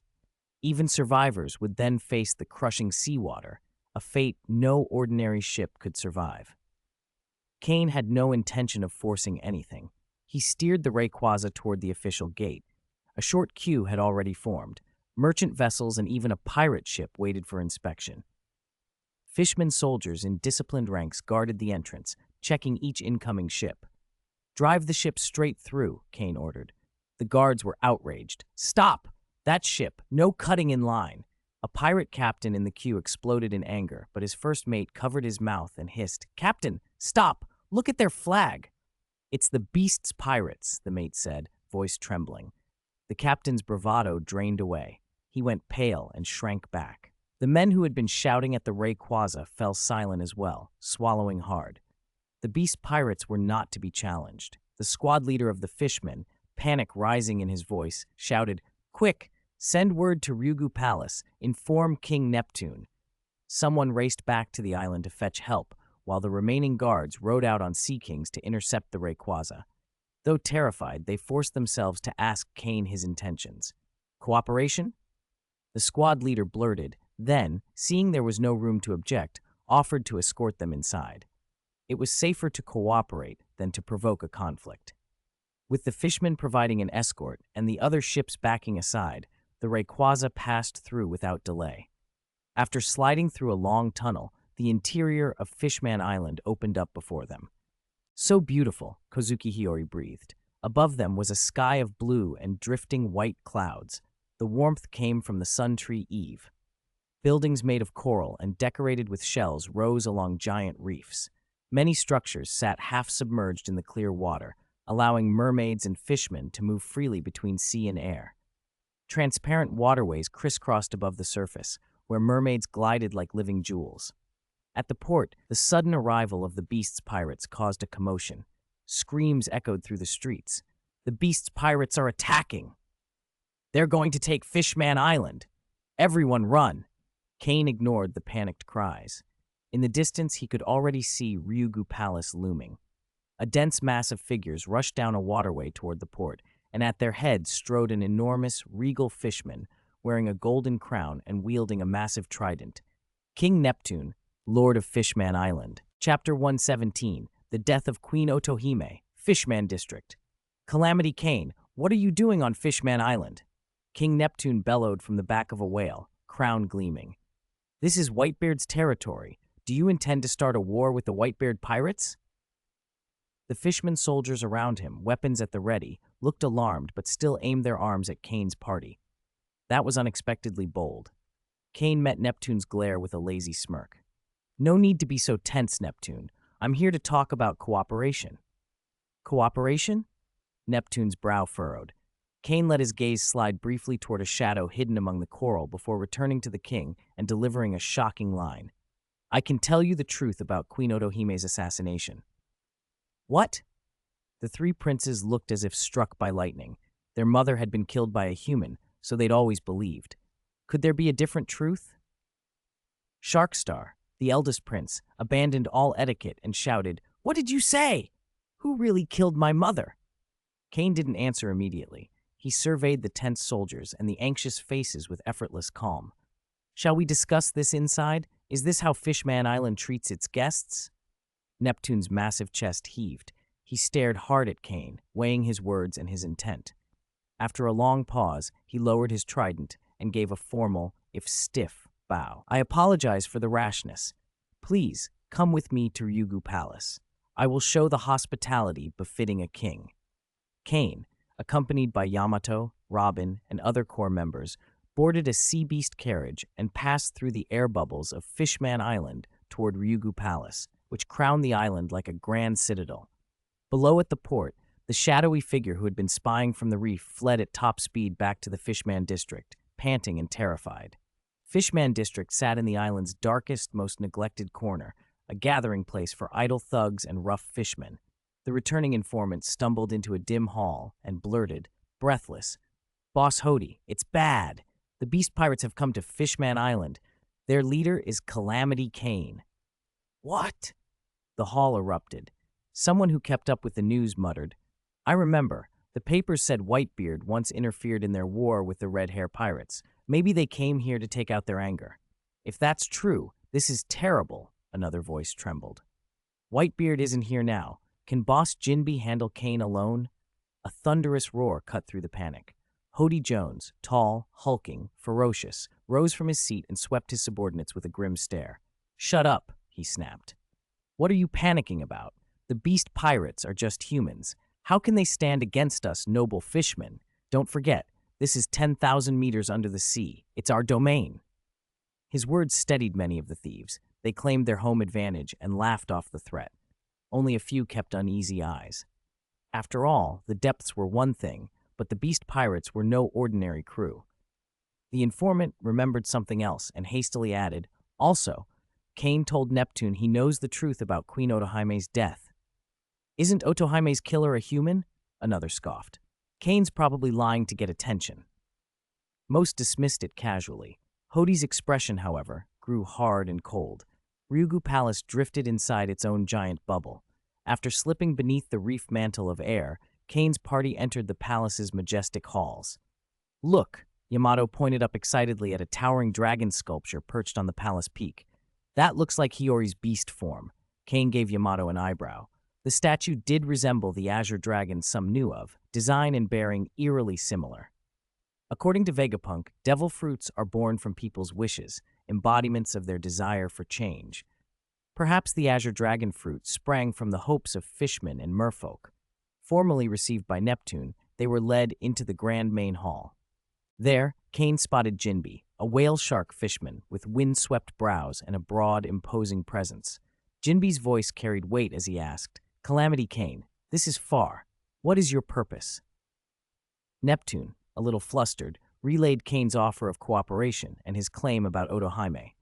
[SPEAKER 1] Even survivors would then face the crushing seawater, a fate no ordinary ship could survive. Kane had no intention of forcing anything. He steered the Rayquaza toward the official gate. A short queue had already formed. Merchant vessels and even a pirate ship waited for inspection. Fishman soldiers in disciplined ranks guarded the entrance, checking each incoming ship. "Drive the ship straight through," Kane ordered. The guards were outraged. "Stop! That ship! No cutting in line!" A pirate captain in the queue exploded in anger, but his first mate covered his mouth and hissed, "Captain, stop! Look at their flag!" "It's the Beast's pirates," the mate said, voice trembling. The captain's bravado drained away. He went pale and shrank back. The men who had been shouting at the Rayquaza fell silent as well, swallowing hard. The Beast pirates were not to be challenged. The squad leader of the fishmen, panic rising in his voice, shouted, "Quick! Send word to Ryugu Palace. Inform King Neptune." Someone raced back to the island to fetch help, while the remaining guards rode out on Sea Kings to intercept the Rayquaza. Though terrified, they forced themselves to ask Kane his intentions. "Cooperation?" The squad leader blurted, then, seeing there was no room to object, offered to escort them inside. It was safer to cooperate than to provoke a conflict. With the fishmen providing an escort and the other ships backing aside, the Rayquaza passed through without delay. After sliding through a long tunnel, the interior of Fishman Island opened up before them. "So beautiful," Kozuki Hiyori breathed. Above them was a sky of blue and drifting white clouds. The warmth came from the Sun Tree Eve. Buildings made of coral and decorated with shells rose along giant reefs. Many structures sat half-submerged in the clear water, allowing mermaids and fishmen to move freely between sea and air. Transparent waterways crisscrossed above the surface, where mermaids glided like living jewels. At the port, the sudden arrival of the Beast's pirates caused a commotion. Screams echoed through the streets. "The Beast's pirates are attacking! They're going to take Fishman Island! Everyone run!" Kane ignored the panicked cries. In the distance, he could already see Ryugu Palace looming. A dense mass of figures rushed down a waterway toward the port, and at their head strode an enormous, regal fishman, wearing a golden crown and wielding a massive trident. King Neptune, Lord of Fishman Island. Chapter 117, The Death of Queen Otohime, Fishman District. "Calamity Kane, what are you doing on Fishman Island?" King Neptune bellowed from the back of a whale, crown gleaming. "This is Whitebeard's territory. Do you intend to start a war with the Whitebeard pirates?" The fishman soldiers around him, weapons at the ready, looked alarmed but still aimed their arms at Kane's party. That was unexpectedly bold. Kane met Neptune's glare with a lazy smirk. "No need to be so tense, Neptune. I'm here to talk about cooperation." "Cooperation?" Neptune's brow furrowed. Kane let his gaze slide briefly toward a shadow hidden among the coral before returning to the king and delivering a shocking line. I can tell you the truth about Queen Otohime's assassination. What? The three princes looked as if struck by lightning. Their mother had been killed by a human, so they'd always believed. Could there be a different truth? Sharkstar, the eldest prince, abandoned all etiquette and shouted, "What did you say? Who really killed my mother?" Kane didn't answer immediately. He surveyed the tense soldiers and the anxious faces with effortless calm. Shall we discuss this inside? Is this how Fishman Island treats its guests? Neptune's massive chest heaved. He stared hard at Kane, weighing his words and his intent. After a long pause, he lowered his trident and gave a formal, if stiff, bow. I apologize for the rashness. Please, come with me to Ryugu Palace. I will show the hospitality befitting a king. Kane, accompanied by Yamato, Robin, and other corps members, boarded a sea beast carriage and passed through the air bubbles of Fishman Island toward Ryugu Palace, which crowned the island like a grand citadel. Below at the port, the shadowy figure who had been spying from the reef fled at top speed back to the Fishman district, panting and terrified. Fishman district sat in the island's darkest, most neglected corner, a gathering place for idle thugs and rough fishmen. The returning informant stumbled into a dim hall and blurted, breathless, "Boss Hody, it's bad. The beast pirates have come to Fishman Island. Their leader is Calamity Kane." What? The hall erupted. Someone who kept up with the news muttered, "I remember. The papers said Whitebeard once interfered in their war with the Red Hair Pirates. Maybe they came here to take out their anger. If that's true, this is terrible," another voice trembled. "Whitebeard isn't here now. Can Boss Jinbe handle Kane alone?" A thunderous roar cut through the panic. Hody Jones, tall, hulking, ferocious, rose from his seat and swept his subordinates with a grim stare. "Shut up," he snapped. "What are you panicking about? The beast pirates are just humans. How can they stand against us noble fishmen? Don't forget, this is 10,000 meters under the sea. It's our domain." His words steadied many of the thieves. They claimed their home advantage and laughed off the threat. Only a few kept uneasy eyes. After all, the depths were one thing, but the beast pirates were no ordinary crew. The informant remembered something else and hastily added, "Also, Kane told Neptune he knows the truth about Queen Otohime's death." "Isn't Otohime's killer a human?" Another scoffed. "Kane's probably lying to get attention." Most dismissed it casually. Hody's expression, however, grew hard and cold. Ryugu Palace drifted inside its own giant bubble. After slipping beneath the reef mantle of air, Kane's party entered the palace's majestic halls. "Look," Yamato pointed up excitedly at a towering dragon sculpture perched on the palace peak. "That looks like Hiyori's beast form." Kane gave Yamato an eyebrow. The statue did resemble the azure dragon some knew of, design and bearing eerily similar. According to Vegapunk, devil fruits are born from people's wishes, embodiments of their desire for change. Perhaps the azure dragon fruit sprang from the hopes of fishmen and merfolk. Formally received by Neptune, they were led into the grand main hall. There, Kane spotted Jinbe, a whale shark fishman with wind-swept brows and a broad, imposing presence. Jinbe's voice carried weight as he asked, "Calamity Kane, this is far. What is your purpose?" Neptune, a little flustered, relayed Kane's offer of cooperation and his claim about Otohime.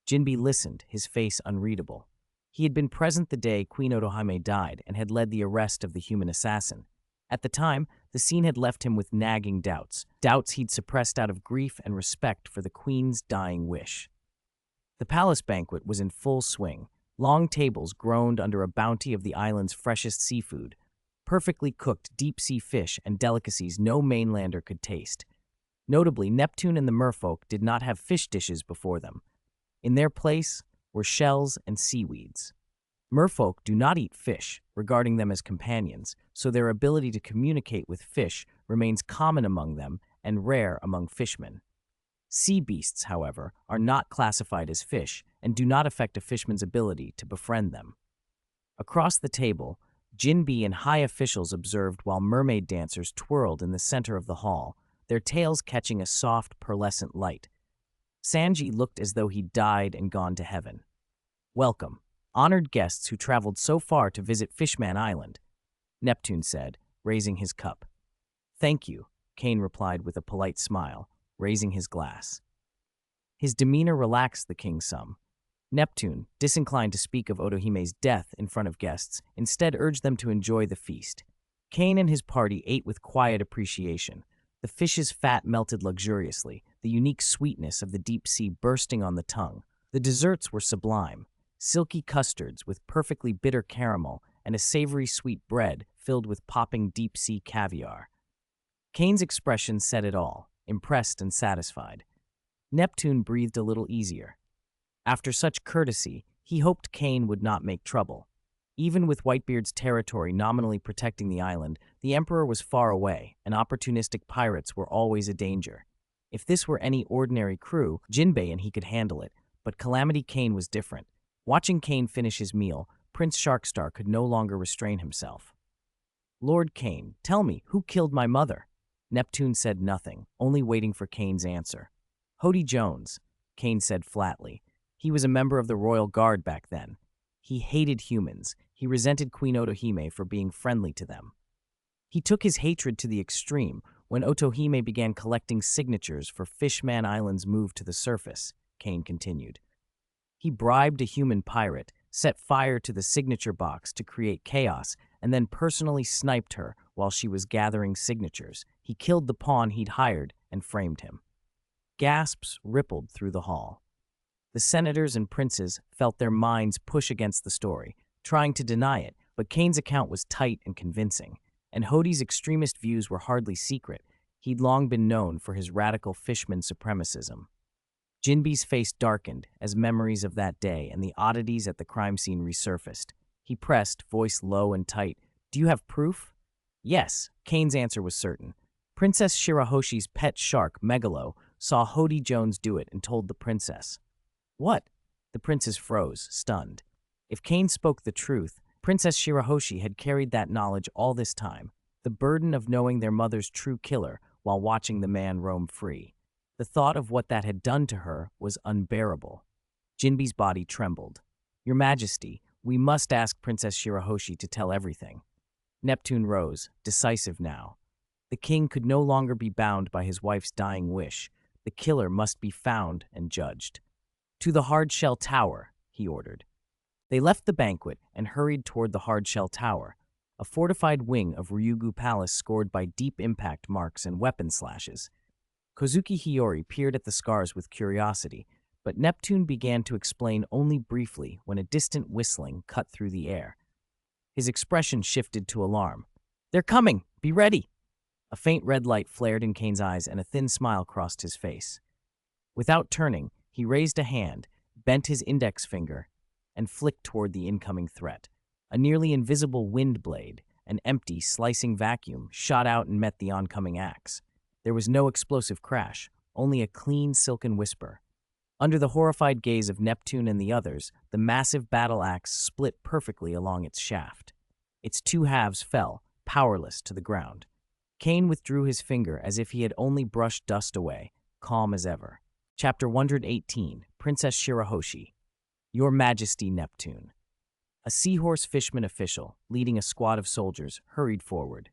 [SPEAKER 1] Jinbe listened, his face unreadable. He had been present the day Queen Otohime died and had led the arrest of the human assassin. At the time, the scene had left him with nagging doubts he'd suppressed out of grief and respect for the queen's dying wish. The palace banquet was in full swing. Long tables groaned under a bounty of the island's freshest seafood, perfectly cooked deep-sea fish and delicacies no mainlander could taste. Notably, Neptune and the merfolk did not have fish dishes before them. In their place were shells and seaweeds. Merfolk do not eat fish, regarding them as companions, so their ability to communicate with fish remains common among them and rare among fishmen. Sea beasts, however, are not classified as fish and do not affect a fishman's ability to befriend them. Across the table, Jinbe and high officials observed while mermaid dancers twirled in the center of the hall, their tails catching a soft, pearlescent light. Sanji looked as though he'd died and gone to heaven. "Welcome, honored guests who traveled so far to visit Fishman Island," Neptune said, raising his cup. "Thank you. Kane replied with a polite smile, raising his glass. His demeanor relaxed the king some. Neptune, disinclined to speak of Otohime's death in front of guests, instead urged them to enjoy the feast. Kane and his party ate with quiet appreciation. The fish's fat melted luxuriously, the unique sweetness of the deep sea bursting on the tongue. The desserts were sublime, silky custards with perfectly bitter caramel and a savory sweet bread filled with popping deep-sea caviar. Kane's expression said it all, impressed and satisfied. Neptune breathed a little easier. After such courtesy, he hoped Kane would not make trouble. Even with Whitebeard's territory nominally protecting the island, the Emperor was far away, and opportunistic pirates were always a danger. If this were any ordinary crew, Jinbei and he could handle it, but Calamity Kane was different. Watching Kane finish his meal, Prince Sharkstar could no longer restrain himself. "Lord Kane, tell me, who killed my mother?" Neptune said nothing, only waiting for Kane's answer. "Hody Jones," Kane said flatly. He was a member of the Royal Guard back then. He hated humans. He resented Queen Otohime for being friendly to them. He took his hatred to the extreme when Otohime began collecting signatures for Fishman Island's move to the surface, Kane continued. He bribed a human pirate, set fire to the signature box to create chaos, and then personally sniped her while she was gathering signatures. He killed the pawn he'd hired and framed him. Gasps rippled through the hall. The senators and princes felt their minds push against the story, trying to deny it, but Kane's account was tight and convincing, and Hody's extremist views were hardly secret. He'd long been known for his radical fishman supremacism. Jinbei's face darkened as memories of that day and the oddities at the crime scene resurfaced. He pressed, voice low and tight, "Do you have proof?" Yes, Kane's answer was certain. Princess Shirahoshi's pet shark, Megalo, saw Hody Jones do it and told the princess. What? The princess froze, stunned. If Kane spoke the truth, Princess Shirahoshi had carried that knowledge all this time, the burden of knowing their mother's true killer while watching the man roam free. The thought of what that had done to her was unbearable. Jinbei's body trembled. "Your Majesty, we must ask Princess Shirahoshi to tell everything." Neptune rose, decisive now. The king could no longer be bound by his wife's dying wish. The killer must be found and judged. "To the Hardshell Tower," he ordered. They left the banquet and hurried toward the Hardshell Tower, a fortified wing of Ryugu Palace scored by deep impact marks and weapon slashes. Kozuki Hiyori peered at the scars with curiosity, but Neptune began to explain only briefly when a distant whistling cut through the air. His expression shifted to alarm. "They're coming! Be ready!" A faint red light flared in Kane's eyes and a thin smile crossed his face. Without turning, he raised a hand, bent his index finger, and flicked toward the incoming threat. A nearly invisible wind blade, an empty, slicing vacuum, shot out and met the oncoming axe. There was no explosive crash, only a clean, silken whisper. Under the horrified gaze of Neptune and the others, the massive battle axe split perfectly along its shaft. Its two halves fell, powerless, to the ground. Kane withdrew his finger as if he had only brushed dust away, calm as ever. Chapter 118, Princess Shirahoshi. Your Majesty Neptune. A seahorse fishman official, leading a squad of soldiers, hurried forward.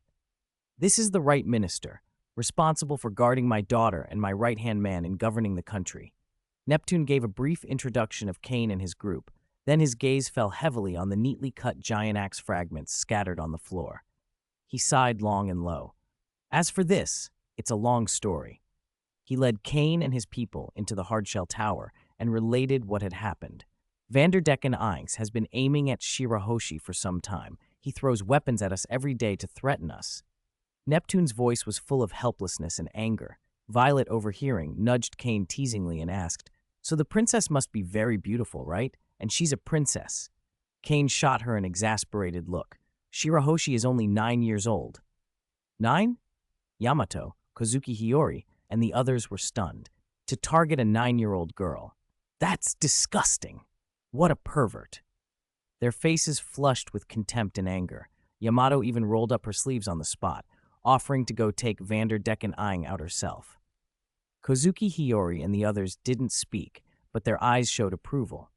[SPEAKER 1] "This is the right minister, responsible for guarding my daughter and my right-hand man in governing the country." Neptune gave a brief introduction of Kane and his group, then his gaze fell heavily on the neatly cut giant axe fragments scattered on the floor. He sighed long and low. "As for this, it's a long story." He led Kane and his people into the Hardshell Tower and related what had happened. Vanderdecken Inks has been aiming at Shirahoshi for some time. He throws weapons at us every day to threaten us. Neptune's voice was full of helplessness and anger. Violet, overhearing, nudged Kane teasingly and asked, "So the princess must be very beautiful, right? And she's a princess." Kane shot her an exasperated look. "Shirahoshi is only 9 years old." 9? Yamato, Kozuki Hiyori, and the others were stunned. To target a 9-year-old girl. That's disgusting. What a pervert. Their faces flushed with contempt and anger. Yamato even rolled up her sleeves on the spot, offering to go take Vanderdecken Ing out herself. Kozuki Hiyori and the others didn't speak, but their eyes showed approval.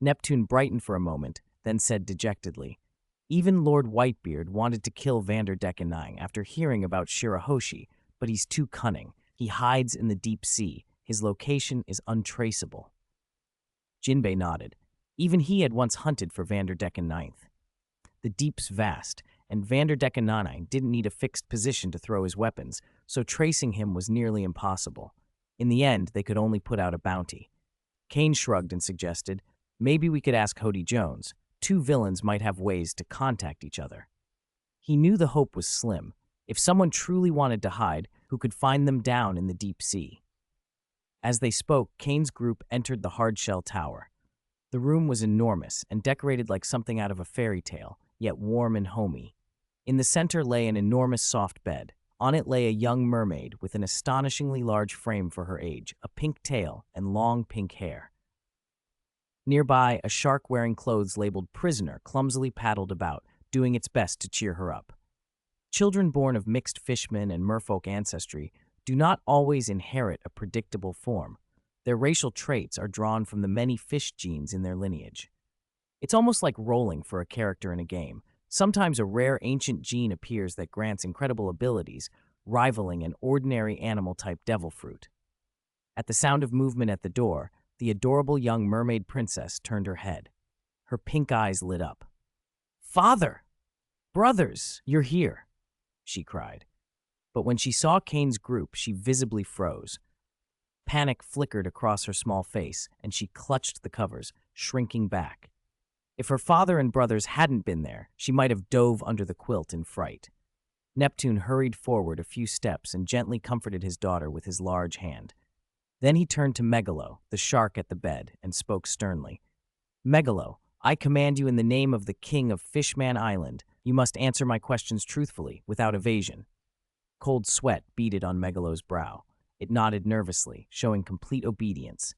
[SPEAKER 1] Neptune brightened for a moment, then said dejectedly, "Even Lord Whitebeard wanted to kill Vanderdecken Ing after hearing about Shirahoshi, but he's too cunning. He hides in the deep sea. His location is untraceable. Jinbei nodded. Even he had once hunted for Vanderdecken Ninth. The deep's vast, and Vanderdecken Nine didn't need a fixed position to throw his weapons, so tracing him was nearly impossible. In the end, they could only put out a bounty. Kane shrugged and suggested, maybe we could ask Hody Jones. Two villains might have ways to contact each other. He knew the hope was slim. If someone truly wanted to hide, who could find them down in the deep sea? As they spoke, Kane's group entered the hardshell tower. The room was enormous and decorated like something out of a fairy tale, yet warm and homey. In the center lay an enormous soft bed. On it lay a young mermaid with an astonishingly large frame for her age, a pink tail, and long pink hair. Nearby, a shark wearing clothes labeled prisoner clumsily paddled about, doing its best to cheer her up. Children born of mixed fishman and merfolk ancestry do not always inherit a predictable form. Their racial traits are drawn from the many fish genes in their lineage. It's almost like rolling for a character in a game. Sometimes a rare ancient gene appears that grants incredible abilities, rivaling an ordinary animal-type devil fruit. At the sound of movement at the door, the adorable young mermaid princess turned her head. Her pink eyes lit up. "Father! Brothers, you're here!" she cried. But when she saw Kane's group, she visibly froze. Panic flickered across her small face, and she clutched the covers, shrinking back. If her father and brothers hadn't been there, she might have dove under the quilt in fright. Neptune hurried forward a few steps and gently comforted his daughter with his large hand. Then he turned to Megalo, the shark at the bed, and spoke sternly. "Megalo, I command you in the name of the king of Fishman Island, you must answer my questions truthfully, without evasion." Cold sweat beaded on Megalo's brow. It nodded nervously, showing complete obedience.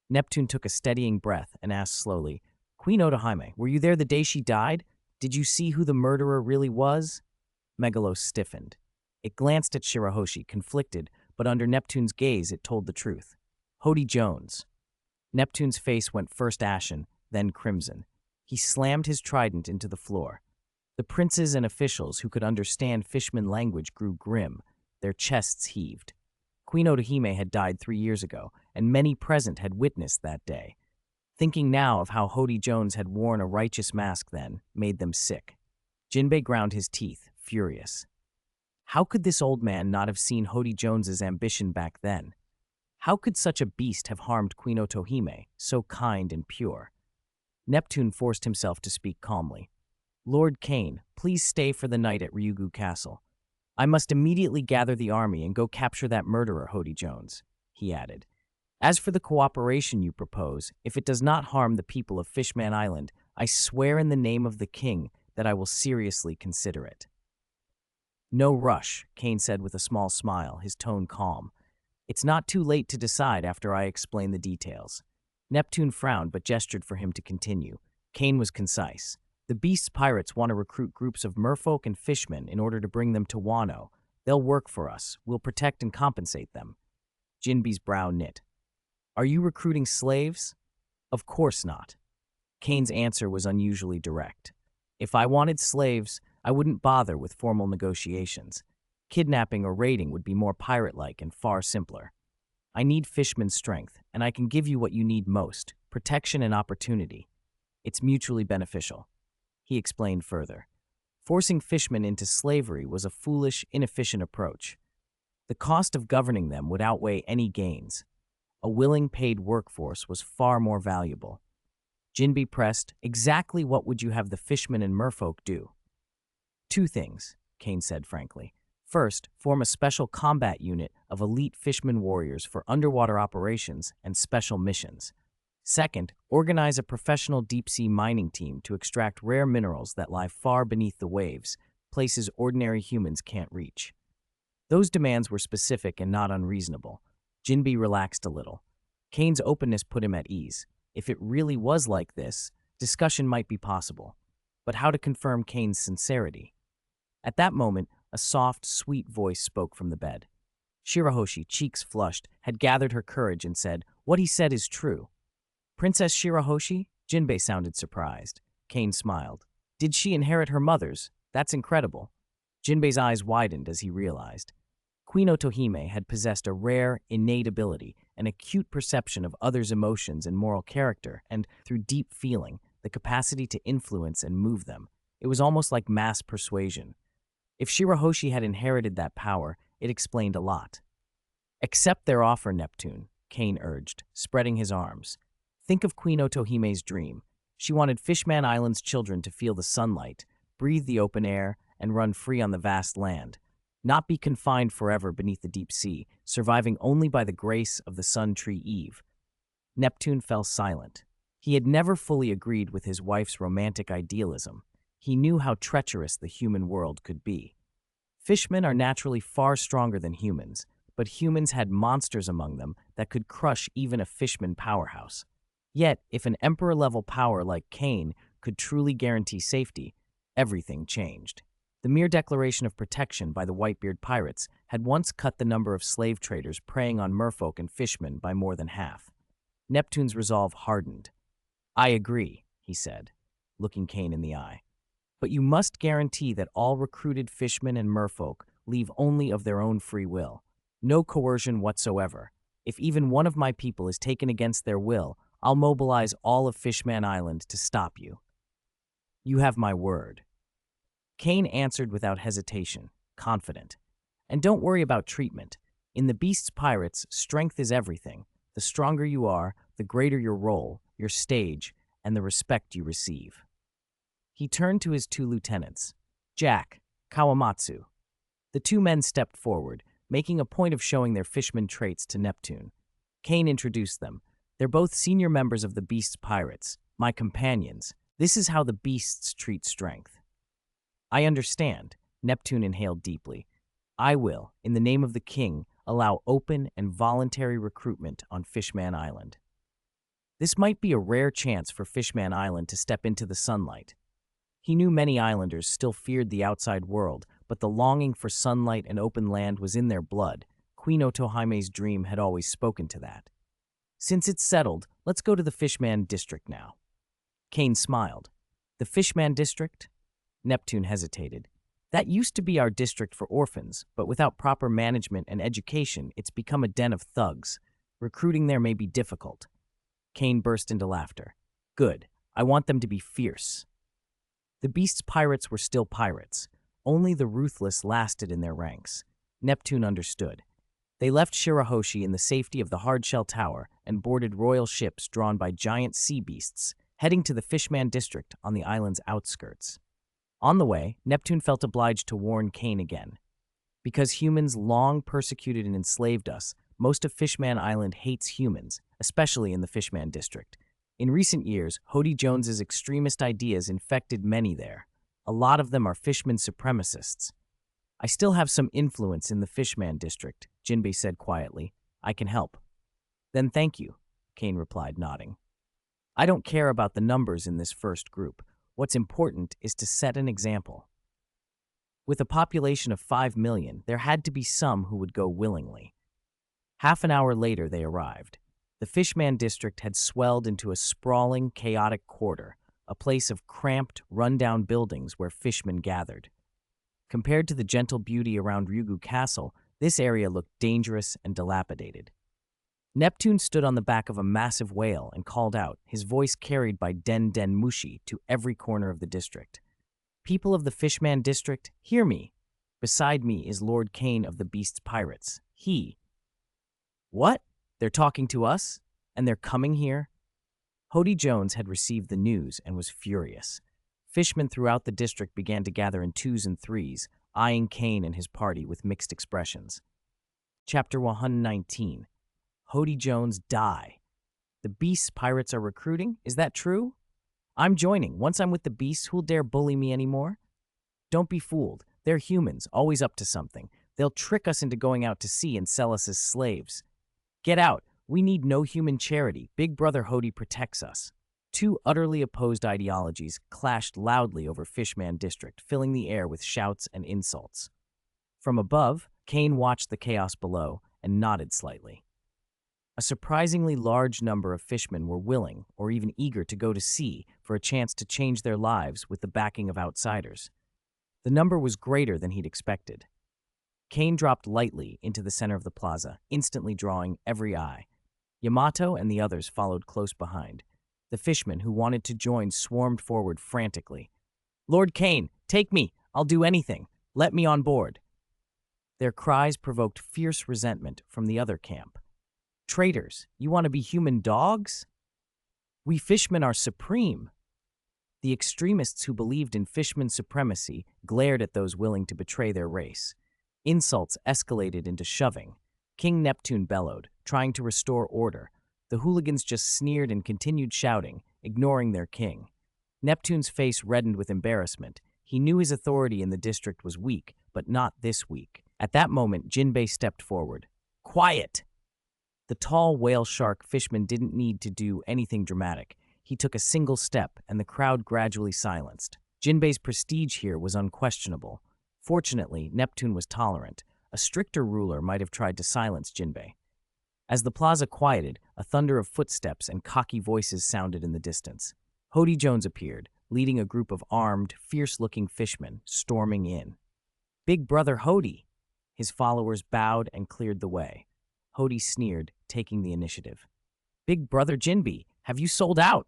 [SPEAKER 1] Neptune took a steadying breath and asked slowly, "Queen Otohime, were you there the day she died? Did you see who the murderer really was?" Megalo stiffened. It glanced at Shirahoshi, conflicted, but under Neptune's gaze it told the truth. "Hody Jones." Neptune's face went first ashen, then crimson. He slammed his trident into the floor. The princes and officials who could understand Fishman language grew grim. Their chests heaved. Queen Otohime had died 3 years ago, and many present had witnessed that day. Thinking now of how Hody Jones had worn a righteous mask then made them sick. Jinbei ground his teeth, furious. How could this old man not have seen Hody Jones's ambition back then? How could such a beast have harmed Queen Otohime, so kind and pure? Neptune forced himself to speak calmly. "Lord Kane, please stay for the night at Ryugu Castle. I must immediately gather the army and go capture that murderer, Hody Jones," he added. "As for the cooperation you propose, if it does not harm the people of Fishman Island, I swear in the name of the king that I will seriously consider it." "No rush," Kane said with a small smile, his tone calm. "It's not too late to decide after I explain the details." Neptune frowned but gestured for him to continue. Kane was concise. "The Beast's pirates want to recruit groups of merfolk and fishmen in order to bring them to Wano. They'll work for us. We'll protect and compensate them." Jinbei's brow knit. "Are you recruiting slaves?" "Of course not." Kane's answer was unusually direct. "If I wanted slaves, I wouldn't bother with formal negotiations. Kidnapping or raiding would be more pirate-like and far simpler. I need fishman's strength, and I can give you what you need most, protection and opportunity. It's mutually beneficial." He explained further. Forcing fishmen into slavery was a foolish, inefficient approach. The cost of governing them would outweigh any gains. A willing, paid workforce was far more valuable. Jinbei pressed, "Exactly what would you have the fishmen and merfolk do?" "2 things," Kane said frankly. "First, form a special combat unit of elite fishman warriors for underwater operations and special missions. Second, organize a professional deep-sea mining team to extract rare minerals that lie far beneath the waves, places ordinary humans can't reach." Those demands were specific and not unreasonable. Jinbei relaxed a little. Kane's openness put him at ease. If it really was like this, discussion might be possible. But how to confirm Kane's sincerity? At that moment, a soft, sweet voice spoke from the bed. Shirahoshi, cheeks flushed, had gathered her courage and said, "What he said is true." "Princess Shirahoshi?" Jinbei sounded surprised. Kane smiled. "Did she inherit her mother's? That's incredible." Jinbei's eyes widened as he realized. Queen Otohime had possessed a rare, innate ability, an acute perception of others' emotions and moral character, and, through deep feeling, the capacity to influence and move them. It was almost like mass persuasion. If Shirahoshi had inherited that power, it explained a lot. "Accept their offer, Neptune," Kane urged, spreading his arms. "Think of Queen Otohime's dream. She wanted Fishman Island's children to feel the sunlight, breathe the open air, and run free on the vast land. Not be confined forever beneath the deep sea, surviving only by the grace of the sun tree Eve." Neptune fell silent. He had never fully agreed with his wife's romantic idealism. He knew how treacherous the human world could be. Fishmen are naturally far stronger than humans, but humans had monsters among them that could crush even a fishman powerhouse. Yet, if an emperor-level power like Kane could truly guarantee safety, everything changed. The mere declaration of protection by the Whitebeard pirates had once cut the number of slave traders preying on merfolk and fishmen by more than half. Neptune's resolve hardened. "I agree," he said, looking Kane in the eye. "But you must guarantee that all recruited fishmen and merfolk leave only of their own free will. No coercion whatsoever. If even one of my people is taken against their will, I'll mobilize all of Fishman Island to stop you." "You have my word." Kane answered without hesitation, confident. "And don't worry about treatment. In the Beast's Pirates, strength is everything. The stronger you are, the greater your role, your stage, and the respect you receive." He turned to his two lieutenants, Jack, Kawamatsu. The two men stepped forward, making a point of showing their fishman traits to Neptune. Kane introduced them. "They're both senior members of the Beast's Pirates, my companions. This is how the Beasts treat strength." "I understand," Neptune inhaled deeply. "I will, in the name of the king, allow open and voluntary recruitment on Fishman Island." This might be a rare chance for Fishman Island to step into the sunlight. He knew many islanders still feared the outside world, but the longing for sunlight and open land was in their blood. Queen Otohime's dream had always spoken to that. "Since it's settled, let's go to the Fishman District now." Kane smiled. "The Fishman District?" Neptune hesitated. "That used to be our district for orphans, but without proper management and education, it's become a den of thugs. Recruiting there may be difficult." Kane burst into laughter. "Good. I want them to be fierce." The Beast's pirates were still pirates. Only the ruthless lasted in their ranks. Neptune understood. They left Shirahoshi in the safety of the hardshell tower and boarded royal ships drawn by giant sea beasts, heading to the Fishman District on the island's outskirts. On the way, Neptune felt obliged to warn Kane again. "Because humans long persecuted and enslaved us, most of Fishman Island hates humans, especially in the Fishman District. In recent years, Hody Jones's extremist ideas infected many there. A lot of them are Fishman supremacists." "I still have some influence in the Fishman District," Jinbei said quietly. "I can help." "Then thank you," Kane replied, nodding. "I don't care about the numbers in this first group. What's important is to set an example." With a population of 5 million, there had to be some who would go willingly. Half an hour later, they arrived. The Fishman District had swelled into a sprawling, chaotic quarter, a place of cramped, run-down buildings where fishmen gathered. Compared to the gentle beauty around Ryugu Castle, this area looked dangerous and dilapidated. Neptune stood on the back of a massive whale and called out, his voice carried by Den Den Mushi to every corner of the district. "People of the Fishman District, hear me. Beside me is Lord Kane of the Beast's Pirates. He—" "What? They're talking to us? And they're coming here?" Hody Jones had received the news and was furious. Fishmen throughout the district began to gather in twos and threes, eyeing Kane and his party with mixed expressions. Chapter 119. Hody Jones die. "The Beast's Pirates are recruiting? Is that true? I'm joining. Once I'm with the Beasts, who'll dare bully me anymore?" "Don't be fooled. They're humans, always up to something. They'll trick us into going out to sea and sell us as slaves." "Get out. We need no human charity. Big Brother Hody protects us." Two utterly opposed ideologies clashed loudly over Fishman District, filling the air with shouts and insults. From above, Kane watched the chaos below and nodded slightly. A surprisingly large number of fishmen were willing or even eager to go to sea for a chance to change their lives with the backing of outsiders. The number was greater than he'd expected. Kane dropped lightly into the center of the plaza, instantly drawing every eye. Yamato and the others followed close behind. The fishmen who wanted to join swarmed forward frantically. "Lord Kane, take me! I'll do anything! Let me on board!" Their cries provoked fierce resentment from the other camp. "Traitors, you want to be human dogs? We fishmen are supreme!" The extremists who believed in fishman supremacy glared at those willing to betray their race. Insults escalated into shoving. King Neptune bellowed, trying to restore order. The hooligans just sneered and continued shouting, ignoring their king. Neptune's face reddened with embarrassment. He knew his authority in the district was weak, but not this weak. At that moment, Jinbei stepped forward. "Quiet!" The tall whale shark fishman didn't need to do anything dramatic. He took a single step, and the crowd gradually silenced. Jinbei's prestige here was unquestionable. Fortunately, Neptune was tolerant. A stricter ruler might have tried to silence Jinbei. As the plaza quieted, a thunder of footsteps and cocky voices sounded in the distance. Hody Jones appeared, leading a group of armed, fierce-looking fishmen storming in. "Big Brother Hody!" His followers bowed and cleared the way. Hody sneered, taking the initiative. "Big Brother Jinbei, have you sold out?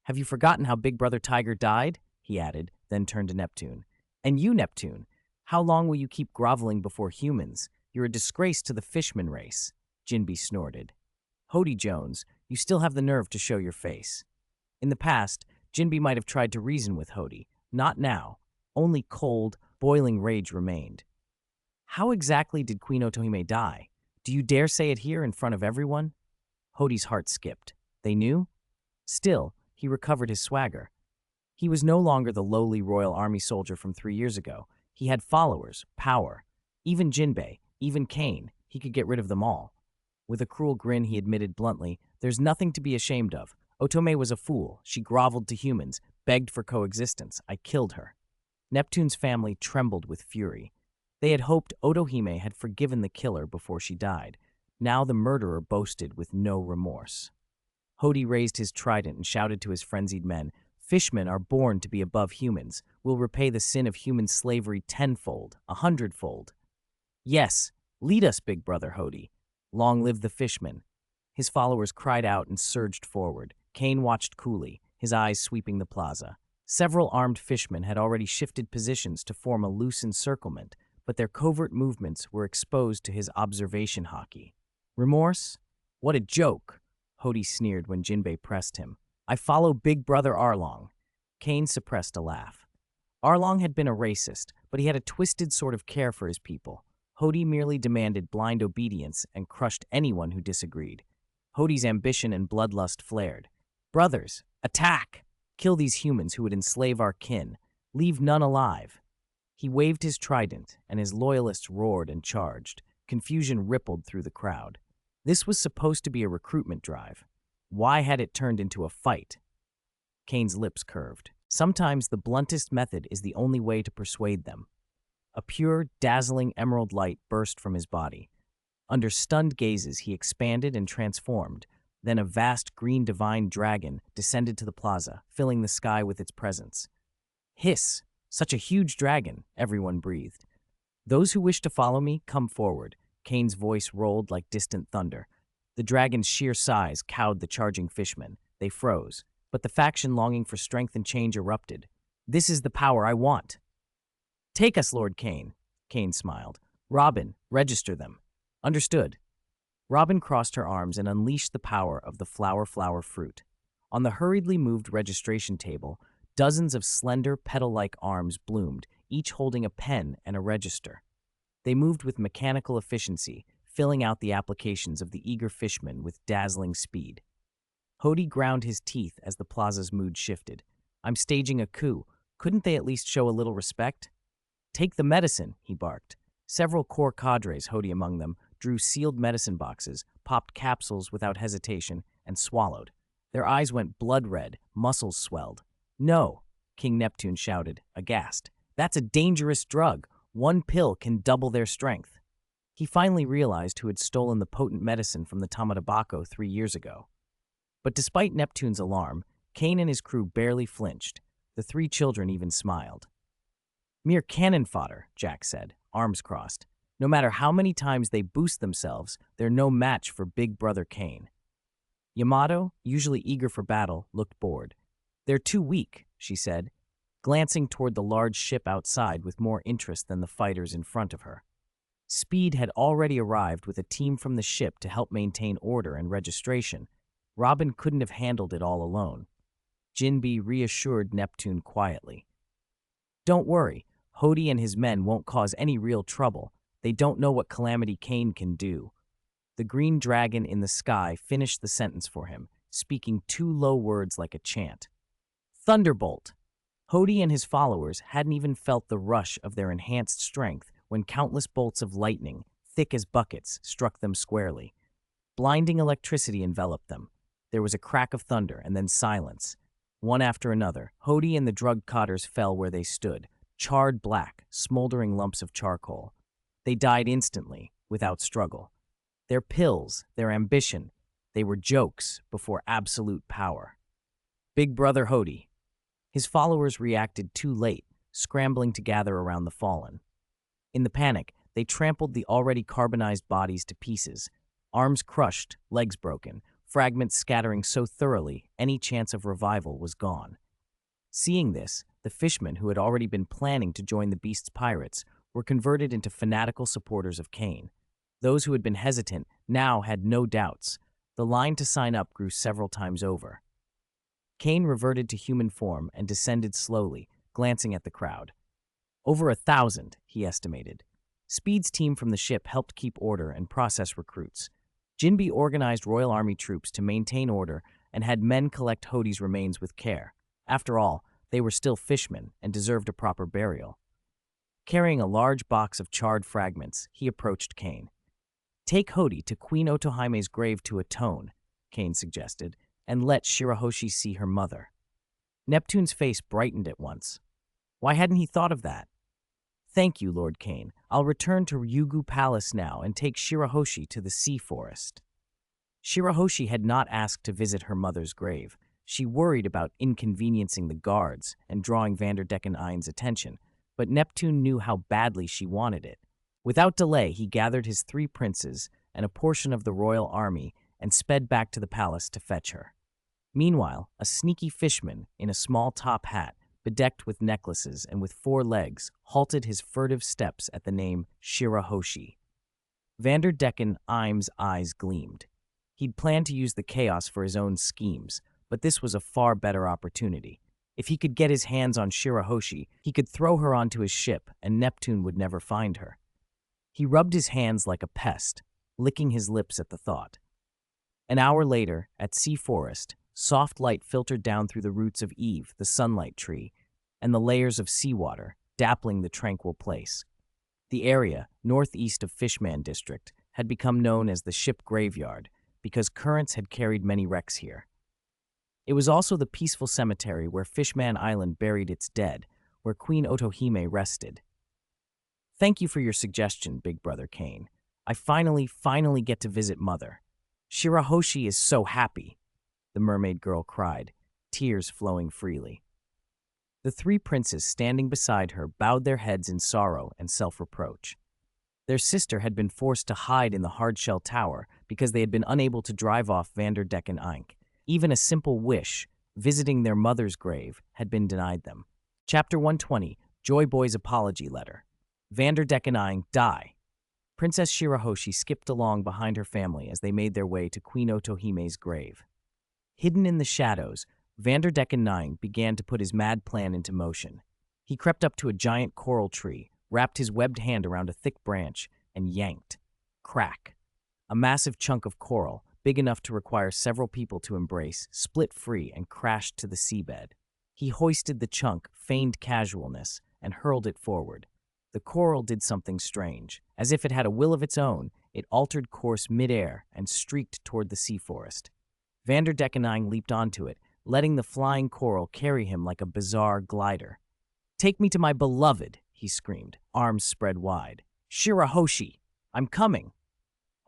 [SPEAKER 1] Have you forgotten how Big Brother Tiger died?" he added, then turned to Neptune. "And you, Neptune, how long will you keep groveling before humans? You're a disgrace to the fishman race," Jinbei snorted. "Hody Jones, you still have the nerve to show your face." In the past, Jinbei might have tried to reason with Hody. Not now. Only cold, boiling rage remained. "How exactly did Queen Otohime die? Do you dare say it here in front of everyone?" Hody's heart skipped. They knew? Still, he recovered his swagger. He was no longer the lowly royal army soldier from 3 years ago. He had followers, power. Even Jinbei, even Kane, he could get rid of them all. With a cruel grin, he admitted bluntly, "There's nothing to be ashamed of. Otome was a fool. She groveled to humans, begged for coexistence. I killed her." Neptune's family trembled with fury. They had hoped Otohime had forgiven the killer before she died. Now the murderer boasted with no remorse. Hody raised his trident and shouted to his frenzied men, "Fishmen are born to be above humans. We'll repay the sin of human slavery 10-fold, 100-fold. Yes, lead us, Big Brother Hody. Long live the fishmen." His followers cried out and surged forward. Kane watched coolly, his eyes sweeping the plaza. Several armed fishmen had already shifted positions to form a loose encirclement, but their covert movements were exposed to his observation hockey. Remorse? What a joke! Hody sneered when Jinbei pressed him. "I follow Big Brother Arlong." Kane suppressed a laugh. Arlong had been a racist, but he had a twisted sort of care for his people. Hody merely demanded blind obedience and crushed anyone who disagreed. Hody's ambition and bloodlust flared. "Brothers, attack! Kill these humans who would enslave our kin. Leave none alive." He waved his trident, and his loyalists roared and charged. Confusion rippled through the crowd. This was supposed to be a recruitment drive. Why had it turned into a fight? Kane's lips curved. Sometimes the bluntest method is the only way to persuade them. A pure, dazzling emerald light burst from his body. Under stunned gazes, he expanded and transformed. Then a vast green divine dragon descended to the plaza, filling the sky with its presence. "Hiss! Such a huge dragon," everyone breathed. "Those who wish to follow me, come forward." Kane's voice rolled like distant thunder. The dragon's sheer size cowed the charging fishmen. They froze. But the faction longing for strength and change erupted. "This is the power I want." "Take us, Lord Kane," Kane smiled. "Robin, register them." "Understood." Robin crossed her arms and unleashed the power of the flower fruit. On the hurriedly moved registration table, dozens of slender, petal-like arms bloomed, each holding a pen and a register. They moved with mechanical efficiency, filling out the applications of the eager fishmen with dazzling speed. Hody ground his teeth as the plaza's mood shifted. "I'm staging a coup. Couldn't they at least show a little respect?" "Take the medicine," he barked. Several core cadres, Hody among them, drew sealed medicine boxes, popped capsules without hesitation, and swallowed. Their eyes went blood red, muscles swelled. "No," King Neptune shouted, aghast. "That's a dangerous drug. One pill can double their strength." He finally realized who had stolen the potent medicine from the Tamadabako 3 years ago. But despite Neptune's alarm, Kane and his crew barely flinched. The 3 children even smiled. "Mere cannon fodder," Jack said, arms crossed. No matter how many times they boost themselves, they're no match for Big Brother Kane. Yamato, usually eager for battle, looked bored. They're too weak, she said, glancing toward the large ship outside with more interest than the fighters in front of her. Speed had already arrived with a team from the ship to help maintain order and registration. Robin couldn't have handled it all alone. Jinbe reassured Neptune quietly. Don't worry, Hody and his men won't cause any real trouble. They don't know what Calamity Kane can do. The green dragon in the sky finished the sentence for him, speaking two low words like a chant. Thunderbolt! Hody and his followers hadn't even felt the rush of their enhanced strength when countless bolts of lightning, thick as buckets, struck them squarely. Blinding electricity enveloped them. There was a crack of thunder and then silence. One after another, Hody and the drug cotters fell where they stood, charred black, smoldering lumps of charcoal. They died instantly, without struggle. Their pills, their ambition, they were jokes before absolute power. Big Brother Hody. His followers reacted too late, scrambling to gather around the fallen. In the panic, they trampled the already carbonized bodies to pieces, arms crushed, legs broken, fragments scattering so thoroughly any chance of revival was gone. Seeing this, the fishmen who had already been planning to join the beast's pirates were converted into fanatical supporters of Kane. Those who had been hesitant now had no doubts. The line to sign up grew several times over. Kane reverted to human form and descended slowly, glancing at the crowd. Over 1,000, he estimated. Speed's team from the ship helped keep order and process recruits. Jinbe organized Royal Army troops to maintain order and had men collect Hody's remains with care. After all, they were still fishmen and deserved a proper burial. Carrying a large box of charred fragments, he approached Kane. Take Hody to Queen Otohime's grave to atone, Kane suggested, and let Shirahoshi see her mother. Neptune's face brightened at once. Why hadn't he thought of that? Thank you, Lord Kane. I'll return to Ryugu Palace now and take Shirahoshi to the Sea Forest. Shirahoshi had not asked to visit her mother's grave. She worried about inconveniencing the guards and drawing Vanderdecken Ein's attention, but Neptune knew how badly she wanted it. Without delay, he gathered his 3 princes and a portion of the royal army and sped back to the palace to fetch her. Meanwhile, a sneaky fishman in a small top hat, bedecked with necklaces and with 4 legs, halted his furtive steps at the name Shirahoshi. Vanderdecken Ein's eyes gleamed. He'd planned to use the chaos for his own schemes, but this was a far better opportunity. If he could get his hands on Shirahoshi, he could throw her onto his ship and Neptune would never find her. He rubbed his hands like a pest, licking his lips at the thought. An hour later, at Sea Forest, soft light filtered down through the roots of Eve, the sunlight tree, and the layers of seawater, dappling the tranquil place. The area, northeast of Fishman District, had become known as the Ship Graveyard because currents had carried many wrecks here. It was also the peaceful cemetery where Fishman Island buried its dead, where Queen Otohime rested. Thank you for your suggestion, Big Brother Kane. I finally get to visit Mother. Shirahoshi is so happy, the mermaid girl cried, tears flowing freely. The 3 princes standing beside her bowed their heads in sorrow and self-reproach. Their sister had been forced to hide in the hardshell tower because they had been unable to drive off Vanderdecken Einc. Even a simple wish, visiting their mother's grave, had been denied them. Chapter 120, Joy Boy's Apology Letter. Vanderdecken Einc, die. Princess Shirahoshi skipped along behind her family as they made their way to Queen Otohime's grave. Hidden in the shadows, Vanderdecken Einc began to put his mad plan into motion. He crept up to a giant coral tree, wrapped his webbed hand around a thick branch, and yanked. Crack. A massive chunk of coral, big enough to require several people to embrace, split free and crashed to the seabed. He hoisted the chunk, feigned casualness, and hurled it forward. The coral did something strange. As if it had a will of its own, it altered course midair and streaked toward the sea forest. Vanderdecken Einc leaped onto it, letting the flying coral carry him like a bizarre glider. Take me to my beloved, he screamed, arms spread wide. Shirahoshi, I'm coming.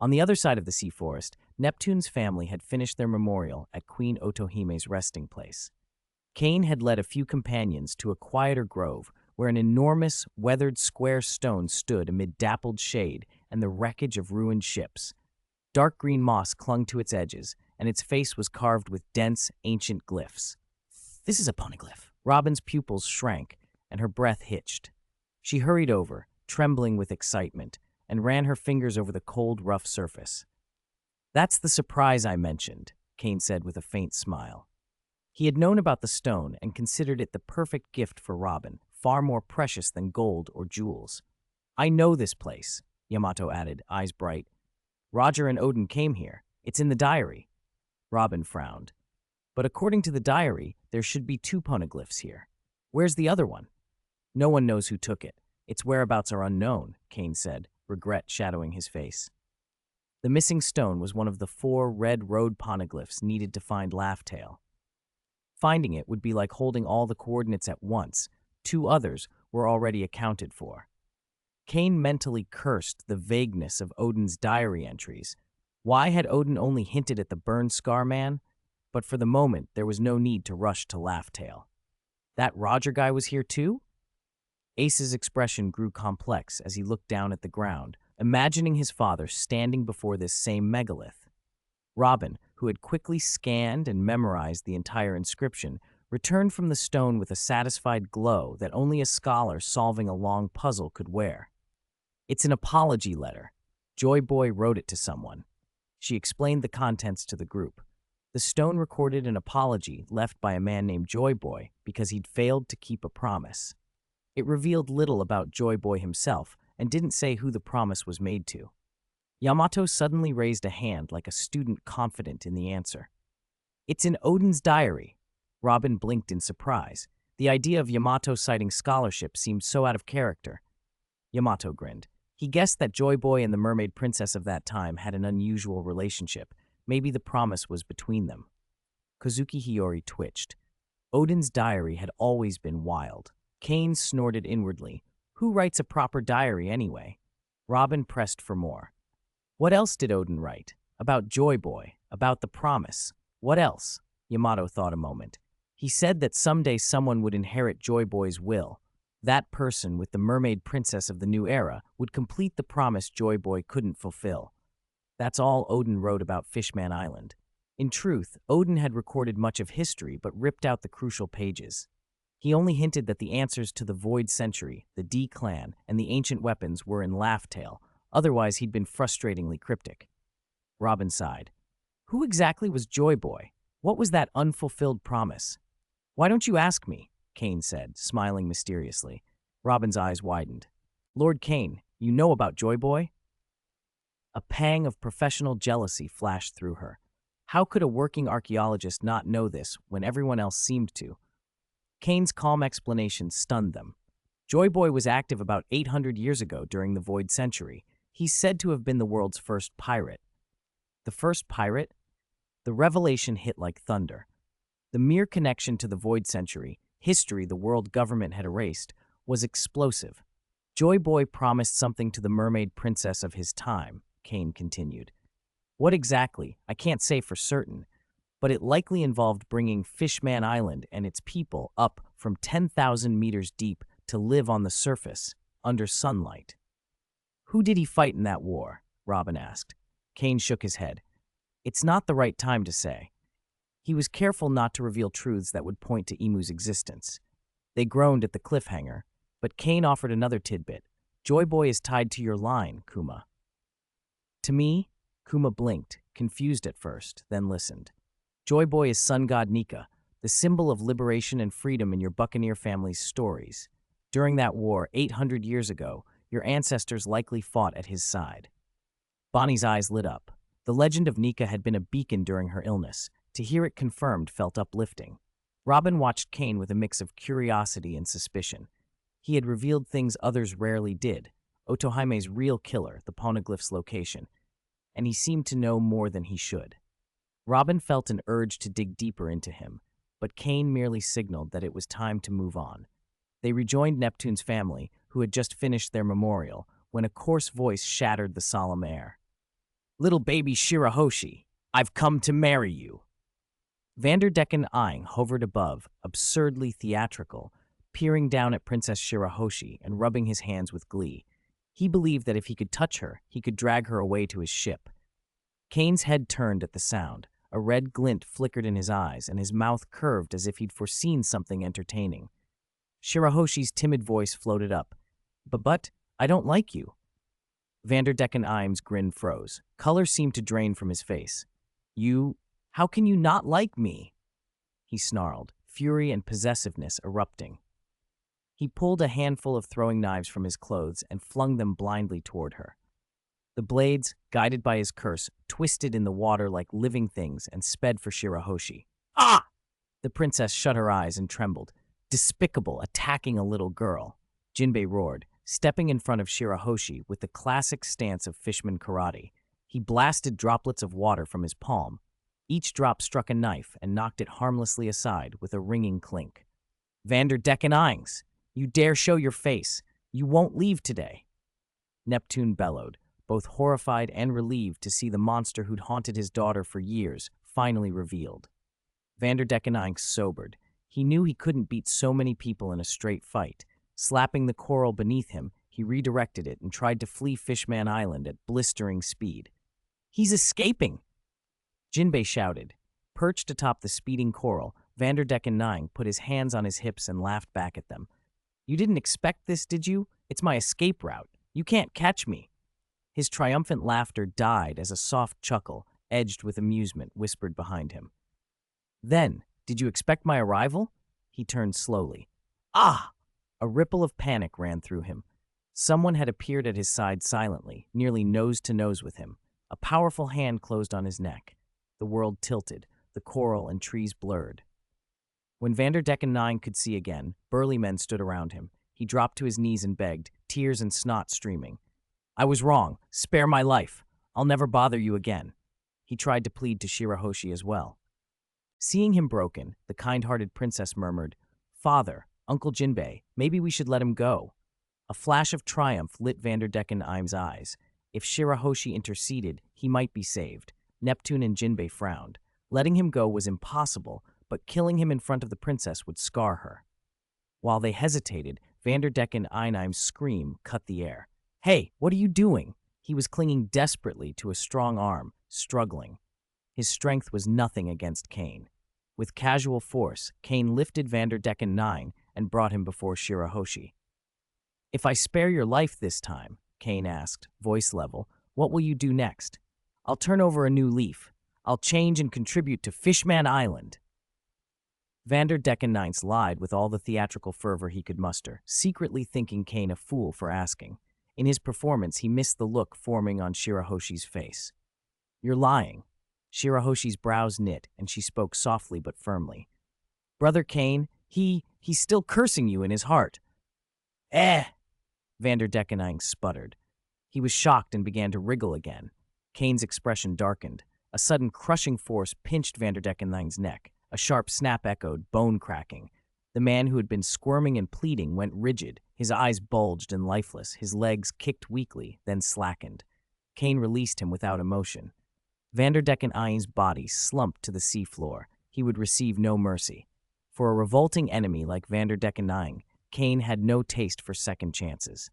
[SPEAKER 1] On the other side of the sea forest, Neptune's family had finished their memorial at Queen Otohime's resting place. Kane had led a few companions to a quieter grove where an enormous, weathered square stone stood amid dappled shade and the wreckage of ruined ships. Dark green moss clung to its edges, and its face was carved with dense, ancient glyphs. This is a poneglyph. Robin's pupils shrank, and her breath hitched. She hurried over, trembling with excitement, and ran her fingers over the cold, rough surface. That's the surprise I mentioned, Kane said with a faint smile. He had known about the stone and considered it the perfect gift for Robin, far more precious than gold or jewels. I know this place, Yamato added, eyes bright. Roger and Odin came here. It's in the diary. Robin frowned. But according to the diary, there should be 2 poneglyphs here. Where's the other one? No one knows who took it. Its whereabouts are unknown, Kane said, regret shadowing his face. The missing stone was one of the 4 red road poneglyphs needed to find Laughtail. Finding it would be like holding all the coordinates at once. 2 others were already accounted for. Kane mentally cursed the vagueness of Odin's diary entries. Why had Odin only hinted at the burned scar man? But for the moment, there was no need to rush to Laughtail. That Roger guy was here too? Ace's expression grew complex as he looked down at the ground, imagining his father standing before this same megalith. Robin, who had quickly scanned and memorized the entire inscription, returned from the stone with a satisfied glow that only a scholar solving a long puzzle could wear. It's an apology letter. Joy Boy wrote it to someone. She explained the contents to the group. The stone recorded an apology left by a man named Joy Boy because he'd failed to keep a promise. It revealed little about Joy Boy himself and didn't say who the promise was made to. Yamato suddenly raised a hand like a student confident in the answer. It's in Odin's diary. Robin blinked in surprise. The idea of Yamato citing scholarship seemed so out of character. Yamato grinned. He guessed that Joy Boy and the mermaid princess of that time had an unusual relationship. Maybe the promise was between them. Kozuki Hiyori twitched. Odin's diary had always been wild. Kane snorted inwardly. Who writes a proper diary anyway? Robin pressed for more. What else did Odin write? About Joy Boy, about the promise. What else? Yamato thought a moment. He said that someday someone would inherit Joy Boy's will. That person, with the mermaid princess of the new era, would complete the promise Joy Boy couldn't fulfill. That's all Odin wrote about Fishman Island. In truth, Odin had recorded much of history but ripped out the crucial pages. He only hinted that the answers to the Void Century, the D-Clan, and the ancient weapons were in Laughtail. Otherwise, he'd been frustratingly cryptic. Robin sighed. Who exactly was Joy Boy? What was that unfulfilled promise? Why don't you ask me? Kane said, smiling mysteriously. Robin's eyes widened. Lord Kane, you know about Joy Boy? A pang of professional jealousy flashed through her. How could a working archaeologist not know this when everyone else seemed to? Kane's calm explanation stunned them. Joy Boy was active about 800 years ago during the Void Century. He's said to have been the world's first pirate. The first pirate? The revelation hit like thunder. The mere connection to the Void Century, history the world government had erased, was explosive. Joy Boy promised something to the mermaid princess of his time, Kane continued. What exactly, I can't say for certain, but it likely involved bringing Fishman Island and its people up from 10,000 meters deep to live on the surface, under sunlight. Who did he fight in that war? Robin asked. Kane shook his head. It's not the right time to say. He was careful not to reveal truths that would point to Emu's existence. They groaned at the cliffhanger, but Kane offered another tidbit. Joy Boy is tied to your line, Kuma. To me, Kuma blinked, confused at first, then listened. Joy Boy is sun god Nika, the symbol of liberation and freedom in your buccaneer family's stories. During that war, 800 years ago, your ancestors likely fought at his side. Bonnie's eyes lit up. The legend of Nika had been a beacon during her illness. To hear it confirmed felt uplifting. Robin watched Kane with a mix of curiosity and suspicion. He had revealed things others rarely did. Otohaime's real killer, the poneglyph's location, and he seemed to know more than he should. Robin felt an urge to dig deeper into him, but Kane merely signaled that it was time to move on. They rejoined Neptune's family, who had just finished their memorial, when a coarse voice shattered the solemn air. Little baby Shirahoshi, I've come to marry you. Vanderdecken Eing hovered above, absurdly theatrical, peering down at Princess Shirahoshi and rubbing his hands with glee. He believed that if he could touch her, he could drag her away to his ship. Kane's head turned at the sound. A red glint flickered in his eyes, and his mouth curved as if he'd foreseen something entertaining. Shirahoshi's timid voice floated up. But, I don't like you." Vanderdecken Im's grin froze. Color seemed to drain from his face. How can you not like me?" he snarled, fury and possessiveness erupting. He pulled a handful of throwing knives from his clothes and flung them blindly toward her. The blades, guided by his curse, twisted in the water like living things and sped for Shirahoshi. "Ah!" The princess shut her eyes and trembled. Despicable, attacking a little girl. Jinbei roared, stepping in front of Shirahoshi with the classic stance of fishman karate. He blasted droplets of water from his palm. Each drop struck a knife and knocked it harmlessly aside with a ringing clink. "Vanderdecken Ings, you dare show your face. You won't leave today." Neptune bellowed, both horrified and relieved to see the monster who'd haunted his daughter for years finally revealed. Vanderdecken Ings sobered. He knew he couldn't beat so many people in a straight fight. Slapping the coral beneath him, he redirected it and tried to flee Fishman Island at blistering speed. "He's escaping!" Jinbei shouted. Perched atop the speeding coral, Vanderdecken Ing put his hands on his hips and laughed back at them. "You didn't expect this, did you? It's my escape route. You can't catch me." His triumphant laughter died as a soft chuckle, edged with amusement, whispered behind him. "Then, did you expect my arrival?" He turned slowly. "Ah!" A ripple of panic ran through him. Someone had appeared at his side silently, nearly nose to nose with him. A powerful hand closed on his neck. The world tilted, the coral and trees blurred. When Vanderdecken Ing could see again, burly men stood around him. He dropped to his knees and begged, tears and snot streaming. "I was wrong. Spare my life. I'll never bother you again." He tried to plead to Shirahoshi as well. Seeing him broken, the kind-hearted princess murmured, "Father, Uncle Jinbei, maybe we should let him go." A flash of triumph lit Vanderdecken Im's eyes. If Shirahoshi interceded, he might be saved. Neptune and Jinbei frowned. Letting him go was impossible, but killing him in front of the princess would scar her. While they hesitated, Vanderdecken Im's scream cut the air. "Hey, what are you doing?" He was clinging desperately to a strong arm, struggling. His strength was nothing against Kane. With casual force, Kane lifted Vanderdecken Ing and brought him before Shirahoshi. "If I spare your life this time," Kane asked, voice level, "what will you do next?" "I'll turn over a new leaf. I'll change and contribute to Fishman Island." Vanderdecken Ing lied with all the theatrical fervor he could muster, secretly thinking Kane a fool for asking. In his performance, he missed the look forming on Shirahoshi's face. "You're lying." Shirahoshi's brows knit, and she spoke softly but firmly. "Brother Kane, he's still cursing you in his heart." "Eh!" Vanderdecken Ing sputtered. He was shocked and began to wriggle again. Kane's expression darkened. A sudden crushing force pinched Vanderdecken Ing's neck. A sharp snap echoed, bone-cracking. The man who had been squirming and pleading went rigid. His eyes bulged and lifeless. His legs kicked weakly, then slackened. Kane released him without emotion. Vanderdecken Ing's body slumped to the seafloor. He would receive no mercy. For a revolting enemy like Vanderdecken Ing, Kane had no taste for second chances.